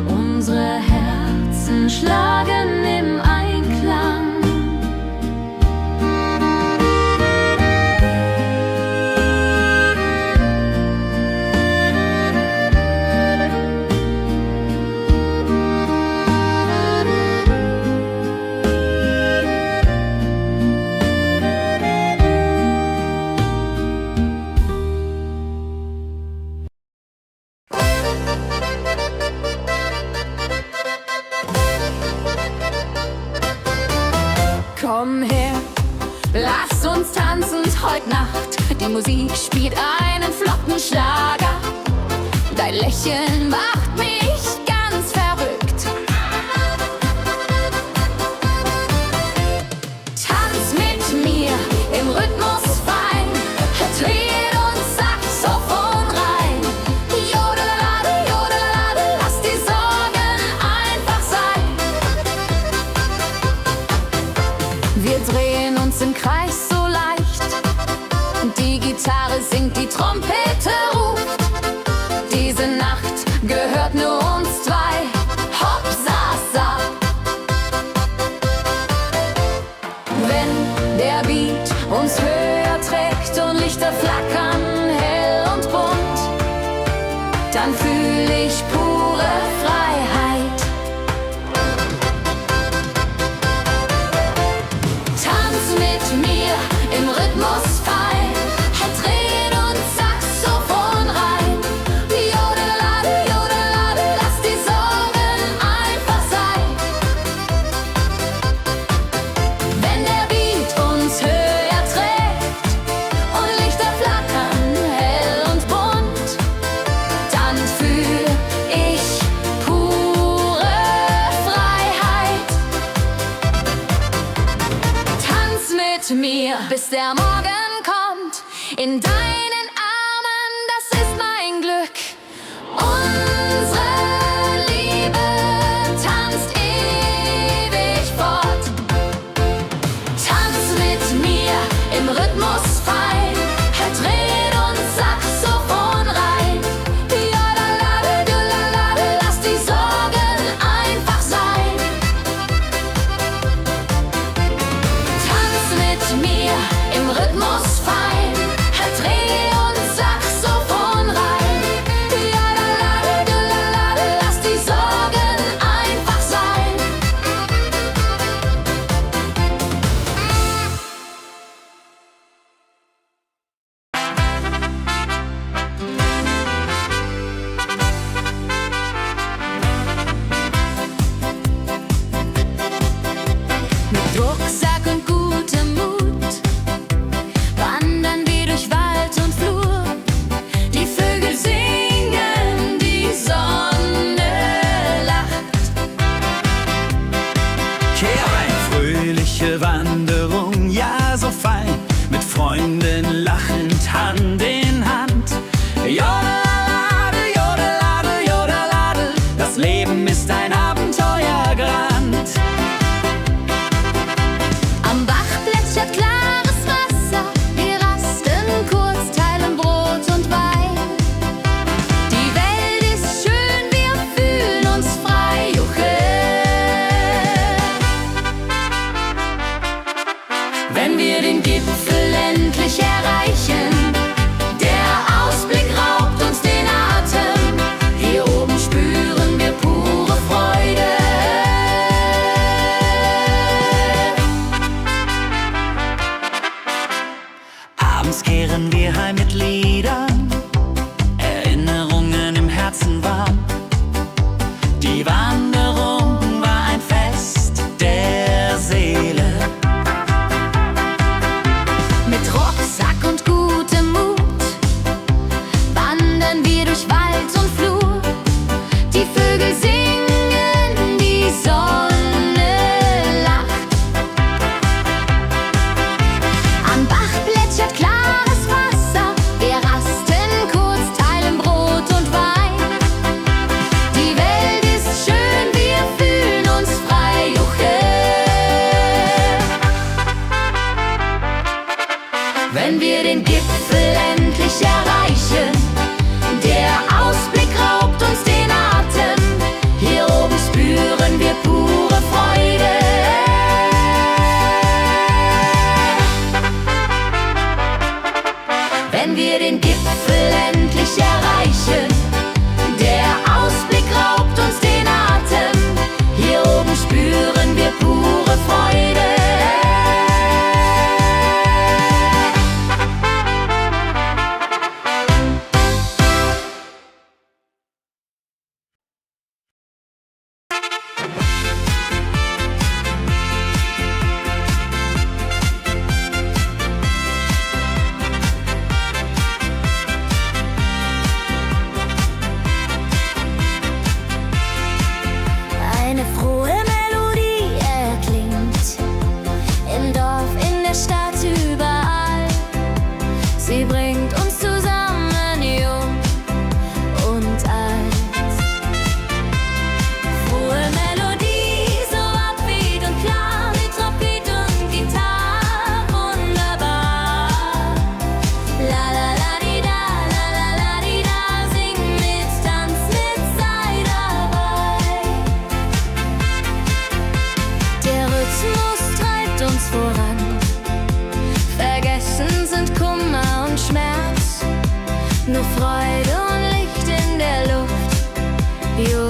Unsere Herzen schlagen im Einklang. Komm her, lass uns tanzen heute Nacht. Die Musik spielt einen flotten Schlager. Dein Lächeln macht mich ganz verrückt. Tanz mit mir im Rhythmus fein, Tritt und Saxophon rein. Jodelade, jodelade, lass die Sorgen einfach sein. Wir drehen uns im Kreis so leicht, die Gitarre singt, die Trompete ruft. Diese Nacht gehört nur uns zwei, hopp, sa, sa. Wenn der Beat uns höher trägt und Lichter flackern hell und bunt, dann fühl ich pure Freiheit. Tanz mit mir im Rhythmus fein, Tritt und Saxophon rein. Jodelade, jodelade, lass die Sorgen einfach sein. Wenn der Beat uns höher trägt und Lichter flackern hell und bunt, dann fühl ich pure Freiheit. Tanz mit mir, bis der Morgen kommt. In deinen Armen, das ist mein Glück. Unsere Liebe tanzt ewig fort. Tanz mit mir im Rhythmus fein, Tritt und Saxophon rein. Jodelade, jodelade, lass die Sorgen einfach sein. Tanz mit mir im Rhythmus fein, Tritt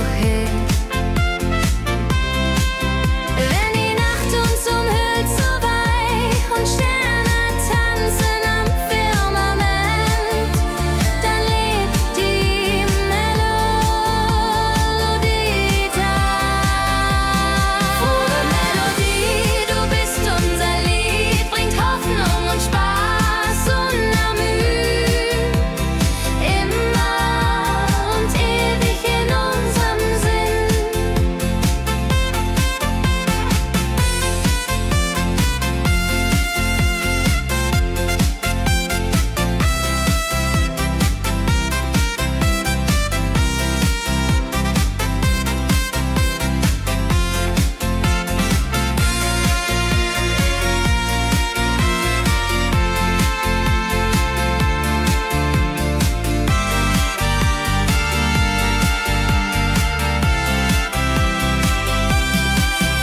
hin. Wenn die Nacht uns umhüllt so weich und Sterne tanzen am Firmament, dann lebt die Melodie da. Frohe Melodie, du bist unser Lied, bringt Hoffnung und Spaß unermüht. Immer und ewig in unserem Sinn.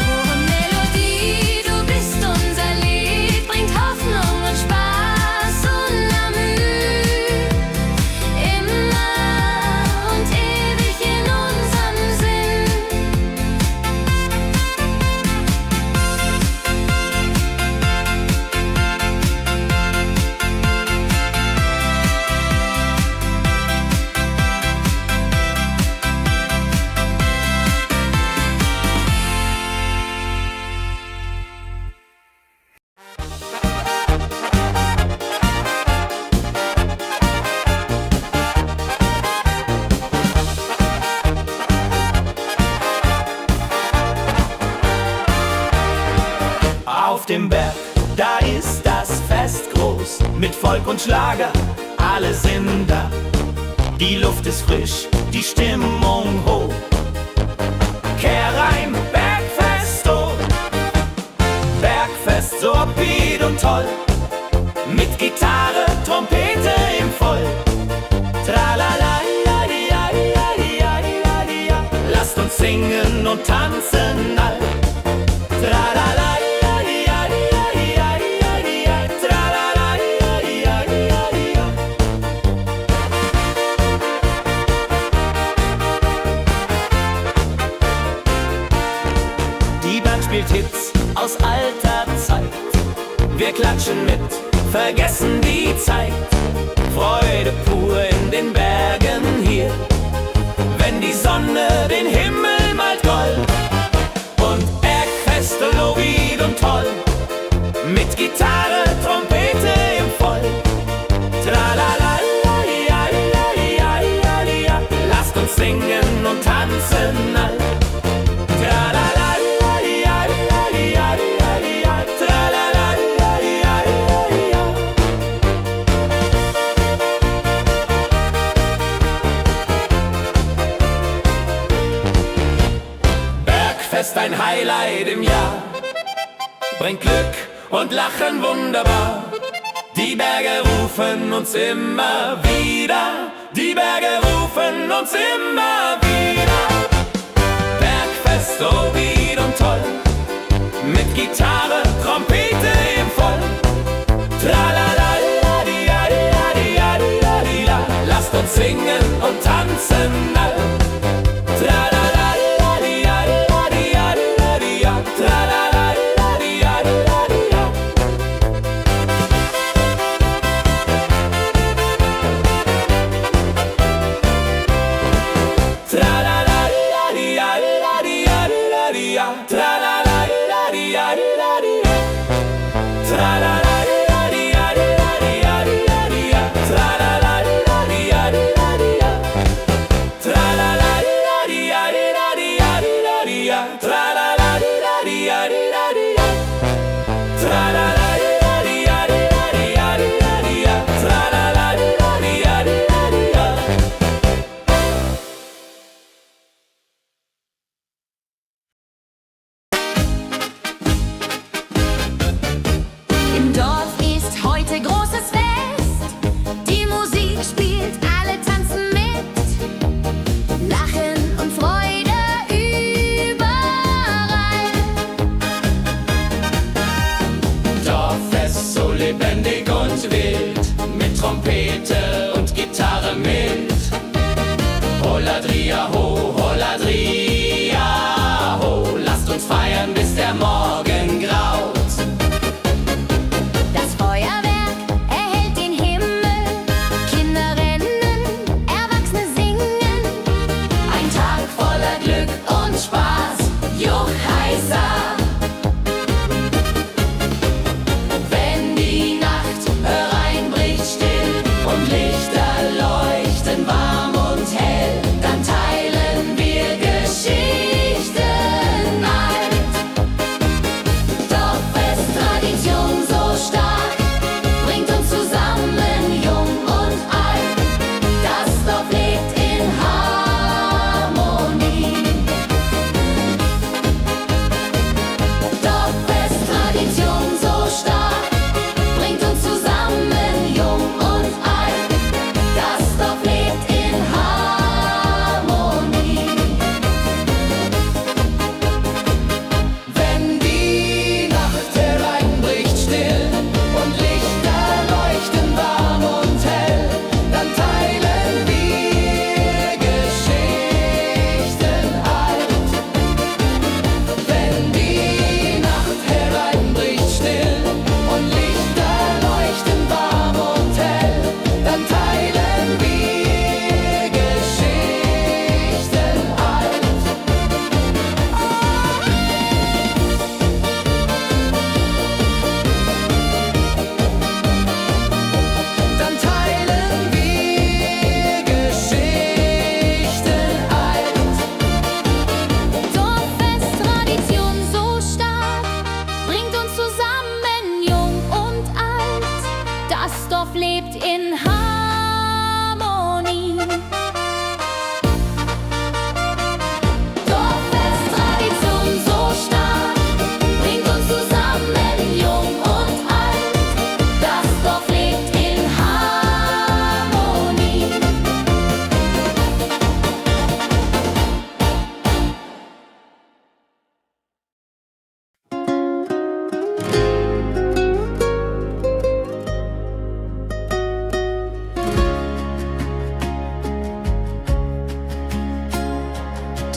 Frohe Melodie, du bist unser Lied, bringt Hoffnung und Spaß unermüht. Immer und ewig in unserem Sinn. Auf dem Berg, da ist das Fest groß, mit Volk und Schlager, alle sind da. Die Luft ist frisch, die Stimmung hoch. Kehrreim, Bergfest, oh. Bergfest, so upbeat und toll. Mit Gitarre, Trompete im Voll. Tralala, ja, ja, ja, ja, ja, ja. Lasst uns singen und tanzen all. Tralala, ja, ja, ja, ja, ja, ja. Tralala, ja, ja, ja, ja. Die Band spielt Hits aus alter Zeit. Wir klatschen mit, vergessen die Zeit. Freude pur in den Bergen hier, wenn die Sonne den Himmel malt gold. Und Bergfest, Lovid und toll, mit Gitarre, Trompete im Voll. Tralala, ja, ja, ja, ja, ja. Lasst uns singen und tanzen all. Tralala, ja, ja, ja, ja, ja. Tralala, ja, ja, ja, ja. Bergfest, ein Highlight im Jahr, bringt Glück und Lachen wunderbar. Die Berge rufen uns immer wieder, die Berge rufen uns immer wieder. Bergfest, so wied und toll, mit Gitarre, Trompete im Voll. Tralala, la, di, ja, di, ja, di, ja, di, ja, di, la. Lasst uns singen und tanzen all. Tralala, la, di, ja, di, ja, di, ja, di, ja, di, ja. Tralala, la, di, ja, di, ja, di, ja. Tralala.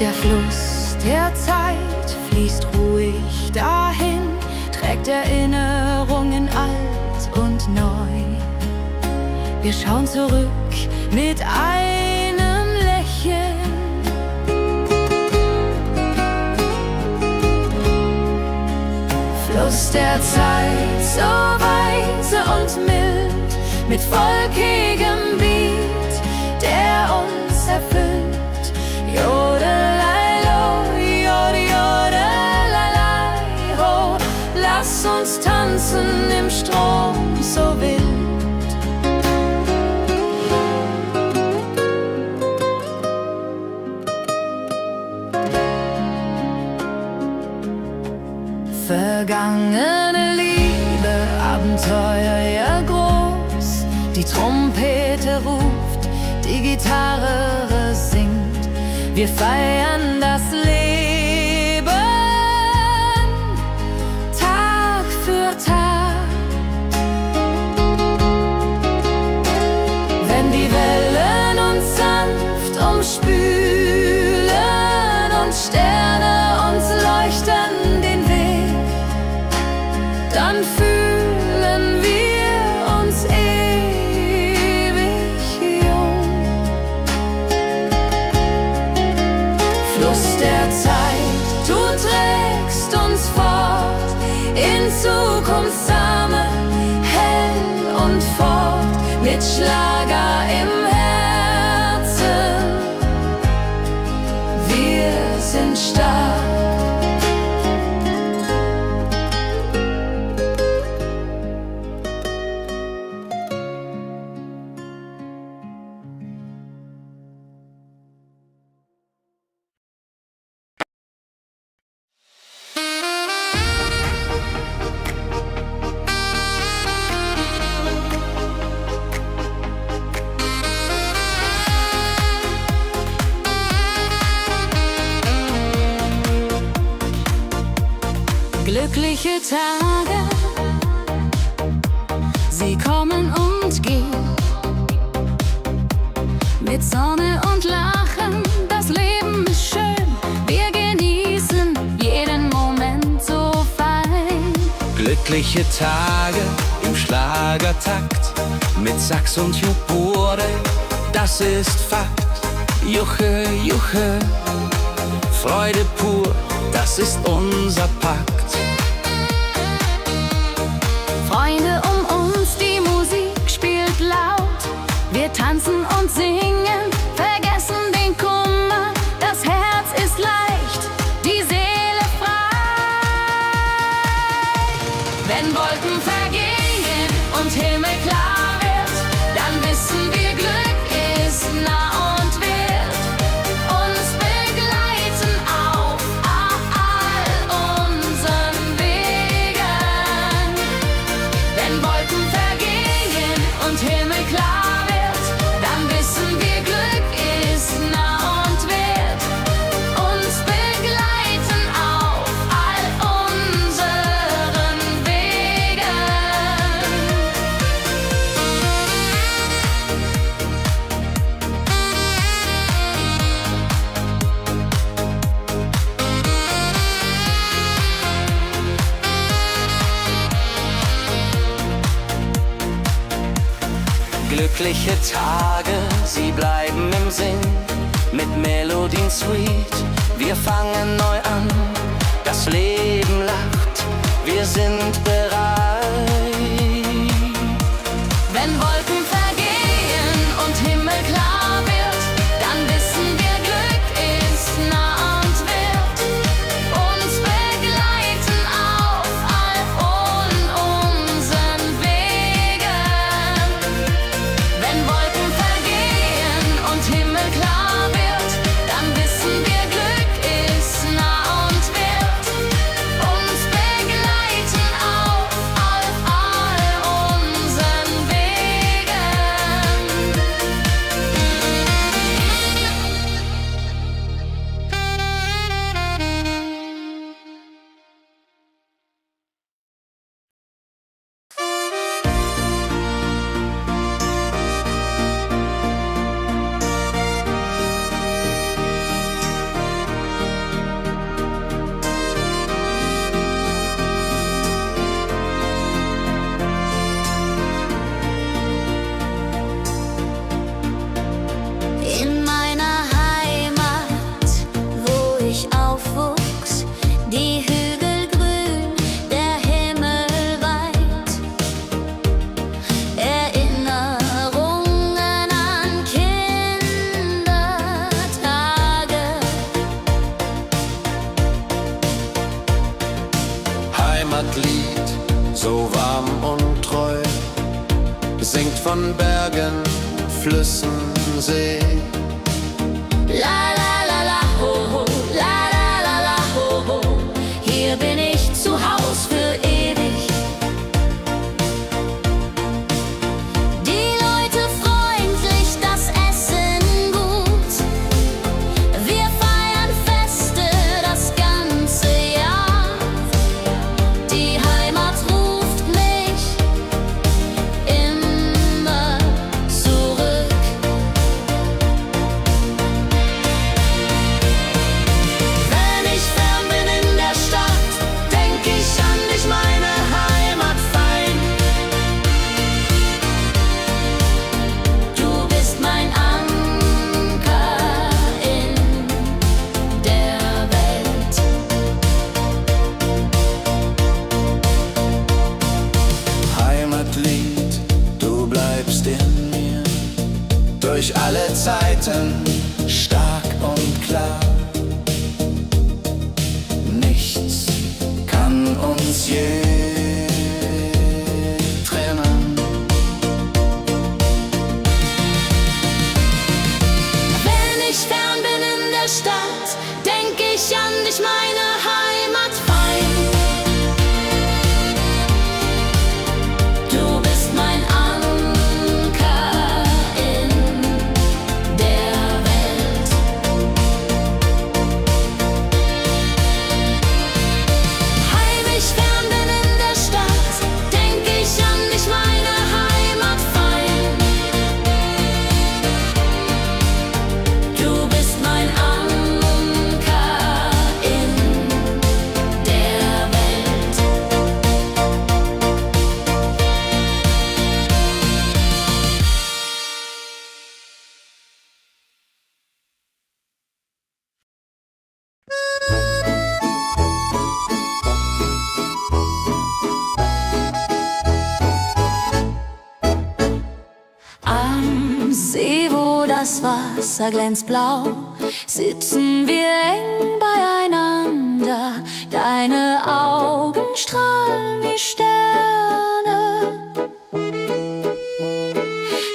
Der Fluss der Zeit fließt ruhig dahin, trägt Erinnerungen alt und neu. Wir schauen zurück mit einem Lächeln. Fluss der Zeit, so weise und mild, mit volkigem Beat, der uns erfüllt. Jodelailo, jodelalailai, ho, lass uns tanzen im Strom so wild. Vergangene Liebe, Abenteuer ja groß. Die Trompete ruft, die Gitarre singt. Wir feiern das Leben Tag für Tag. Wenn die Wellen uns sanft umspülen und Sterne uns leuchten den Weg, dann fühlen wir uns ewig jung. Fluss der Zeit, du trägst uns fort in Zukunftssame, hell und fort, mit Schlager im Herzen. Wir sind stark. Glückliche Tage, sie kommen und gehen. Mit Sonne und Lachen, das Leben ist schön. Wir genießen jeden Moment so fein. Glückliche Tage im Schlagertakt, mit Sax und Jubore, das ist Fakt. Juche, Juche, Freude pur, das ist unser Pakt. Freunde um uns, die Musik spielt laut. Wir tanzen und singen, vergessen den Kummer. Das Herz ist leicht, die Seele frei. Wenn Wolken vergehen und Himmel klar wird, dann wissen wir, Glück ist nah und wird uns begleiten auf all unseren Wegen. Wenn Wolken vergehen und Himmel klar wird, dann wissen wir, Glück ist nah und wird uns begleiten auf all unseren Wegen. Glückliche Tage, sie bleiben im Sinn, mit Melodien sweet. Wir fangen neu an, das Leben lacht, wir sind bereit. Wenn Wolken vergehen und Himmel klar wird, dann wissen wir, Glück ist nah und wird uns begleiten auf all unseren Wegen. Wenn Wolken vergehen und Himmel klar wird, dann wissen wir, Glück ist nah und wird uns begleiten auf ich aufwuchs, die Hügel grün, der Himmel weit. Erinnerungen an Kindertage. Heimatlied, so warm und treu, singt von Bergen, Flüssen, See. La la la la ho ho, la la la la ho ho. Hier bin ich zu Haus für ewig. Die Leute freundlich, das Essen gut. Wir feiern Feste das ganze Jahr. Die Heimat ruft mich immer zurück. Wenn ich fern bin in der Stadt, denk ich an dich, meine Heimat fein. Du bist mein Anker in der Welt. Heimatlied, du bleibst in mir, durch alle Zeiten stark und klar. Nichts kann uns je trennen. Wenn ich fern bin in der Stadt, denk ich an dich, meine Heimat fein. Du bist mein Anker in der Welt. Heim ich fern bin in der Stadt, denk ich an dich, meine Heimat fein. Du bist mein Anker in der Welt. Am See, wo das Wasser glänzt blau, sitzen wir eng beieinander. Deine Augen strahlen wie Sterne.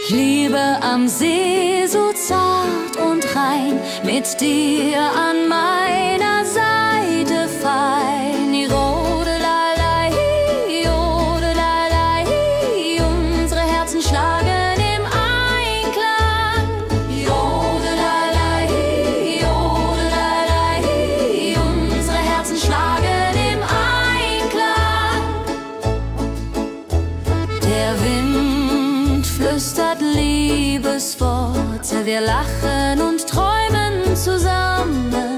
Liebe am See, so zart und rein, mit dir an meiner Seite fein. Jodelei, jodelei, unsere Herzen schlagen im Einklang. Jodelei, jodelei, unsere Herzen schlagen im Einklang. Der Wind flüstert Liebesworte, wir lachen und träumen zusammen.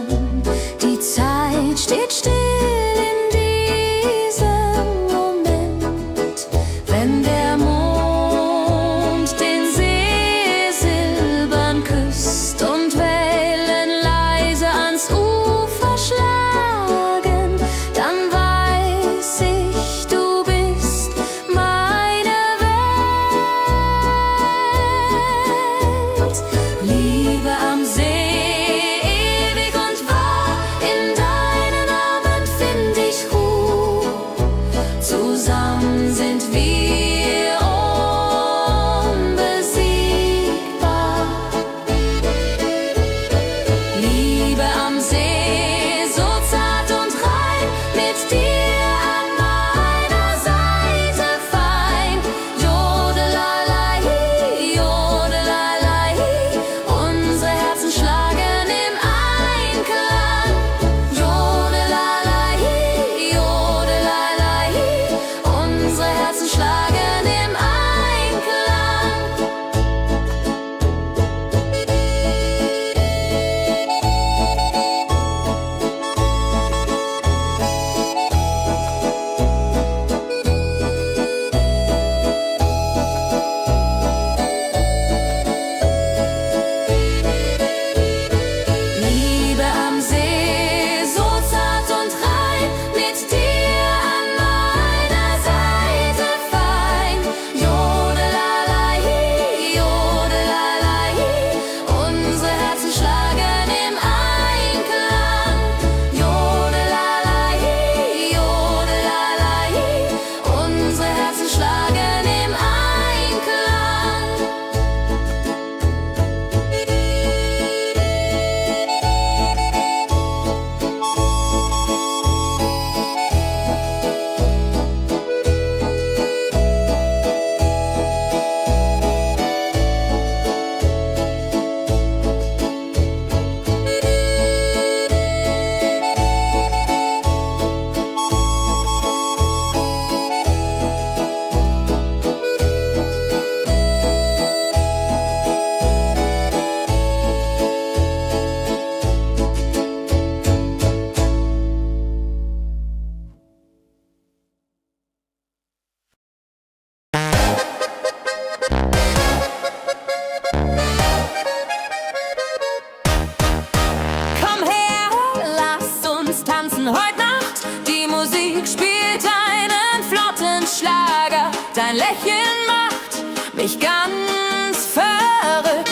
tanzen heute Nacht. Die Musik spielt einen flotten Schlager. Dein Lächeln macht mich ganz verrückt.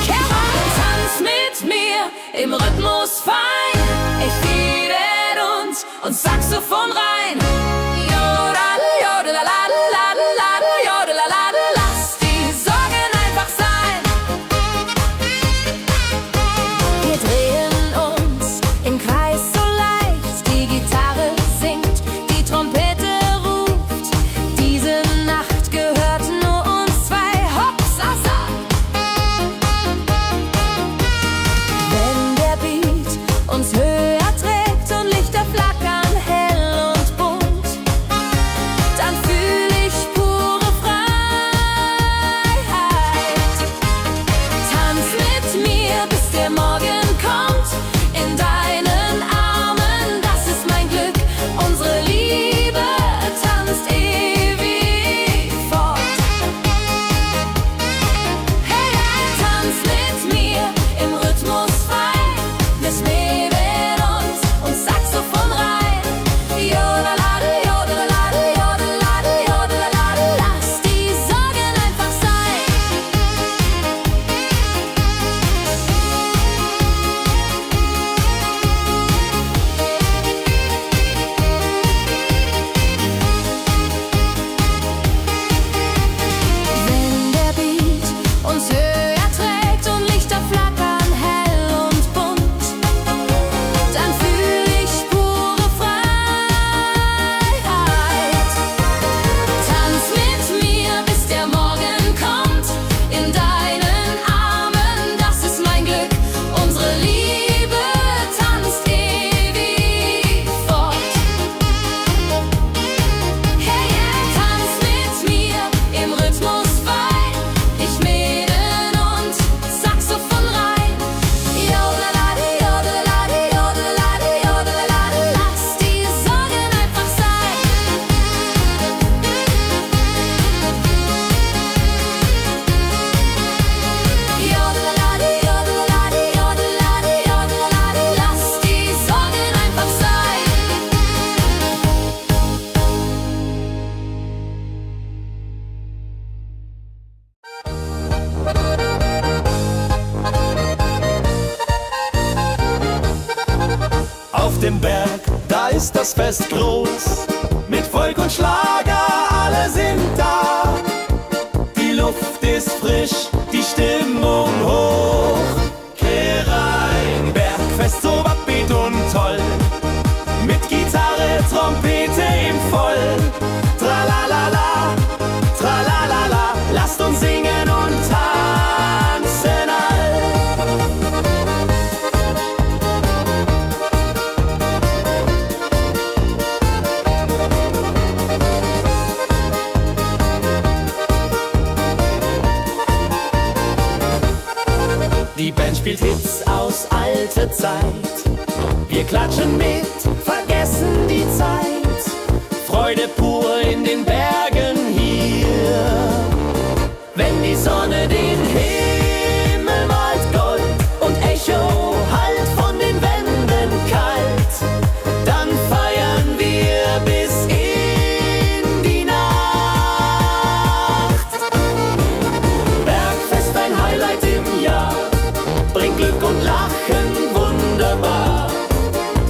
Kehr rein, tanz mit mir im Rhythmus fein. Ich liebe uns und Saxophon rein. Jodel, jodelalalalalala, jodelalala. Lass die Sorgen einfach sein. Wir drehen uns im Kreis so leicht. Die Gitarre singt, die Trompete ruft. Diese Nacht gehört nur uns zwei. Hopsasa! Wenn der Beat uns höher trägt und Lichter flackern hell und bunt, dann fühl ich pure Freiheit. Tanz mit mir, bis der Morgen kommt. In deinen Armen, das ist mein Glück. Unsere Liebe tanzt ewig fort. Hey, tanz mit mir im Rhythmus fein. Wir schweben uns und Saxophon rein. Jodelalade, jodelalade, jodelalade, jodelalade. Lass die Sorgen einfach sein. Wenn der Beat uns höher trägt und Lichter flackern hell und bunt, dann fühl ich pure Freiheit. Tanz mit mir, bis der Morgen kommt. In deinen Armen, das ist mein Glück. Unsere Liebe tanzt ewig fort. Hey, tanz mit mir im Rhythmus fein. Ich Mädel und Saxophon rein. Jodelalade, jodelalade, jodelalade, jodelalade. Lass die Sorgen einfach sein. Jodelalade, jodelalade, jodelalade, jodelalade. Lass die Sorgen einfach sein. Auf dem Berg, da ist das Fest groß. Mit Volk und Schlager, alle sind da. Die Luft ist frisch, die Stimmung hoch. Kehr rein, Bergfest so upbeat und toll. Mit Gitarre, Trompete im Voll. Tralalala, tralalala, lasst uns singen und tanzen all. Die Band spielt Hits aus alter Zeit. Wir klatschen mit, vergessen die Zeit. Freude pur in den Bergen hier. Wenn die Sonne den Himmel malt Gold und Echo hallt von den Wänden kalt, dann feiern wir bis in die Nacht. Bergfest, ein Highlight im Jahr, bringt Glück und Lachen wunderbar.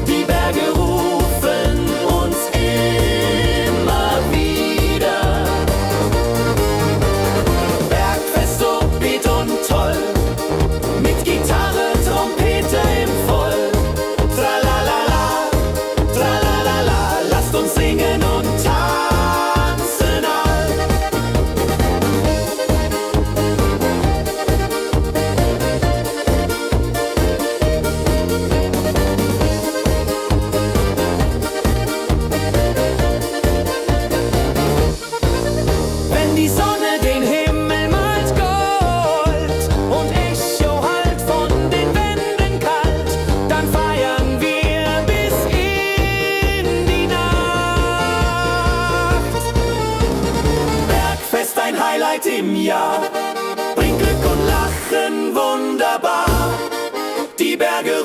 Die Berge rufen uns immer wieder. Bergfest so beat und toll, mit Gitarre, Trompete im Voll. Tralalala, tralalala, lasst uns singen und tanzen all. Wenn die Sonne den Himmel malt Gold und Echo hallt von den Wänden kalt, dann feiern wir bis in die Nacht. Bergfest, ein Highlight im Jahr, bringt Glück und Lachen wunderbar. Die Berge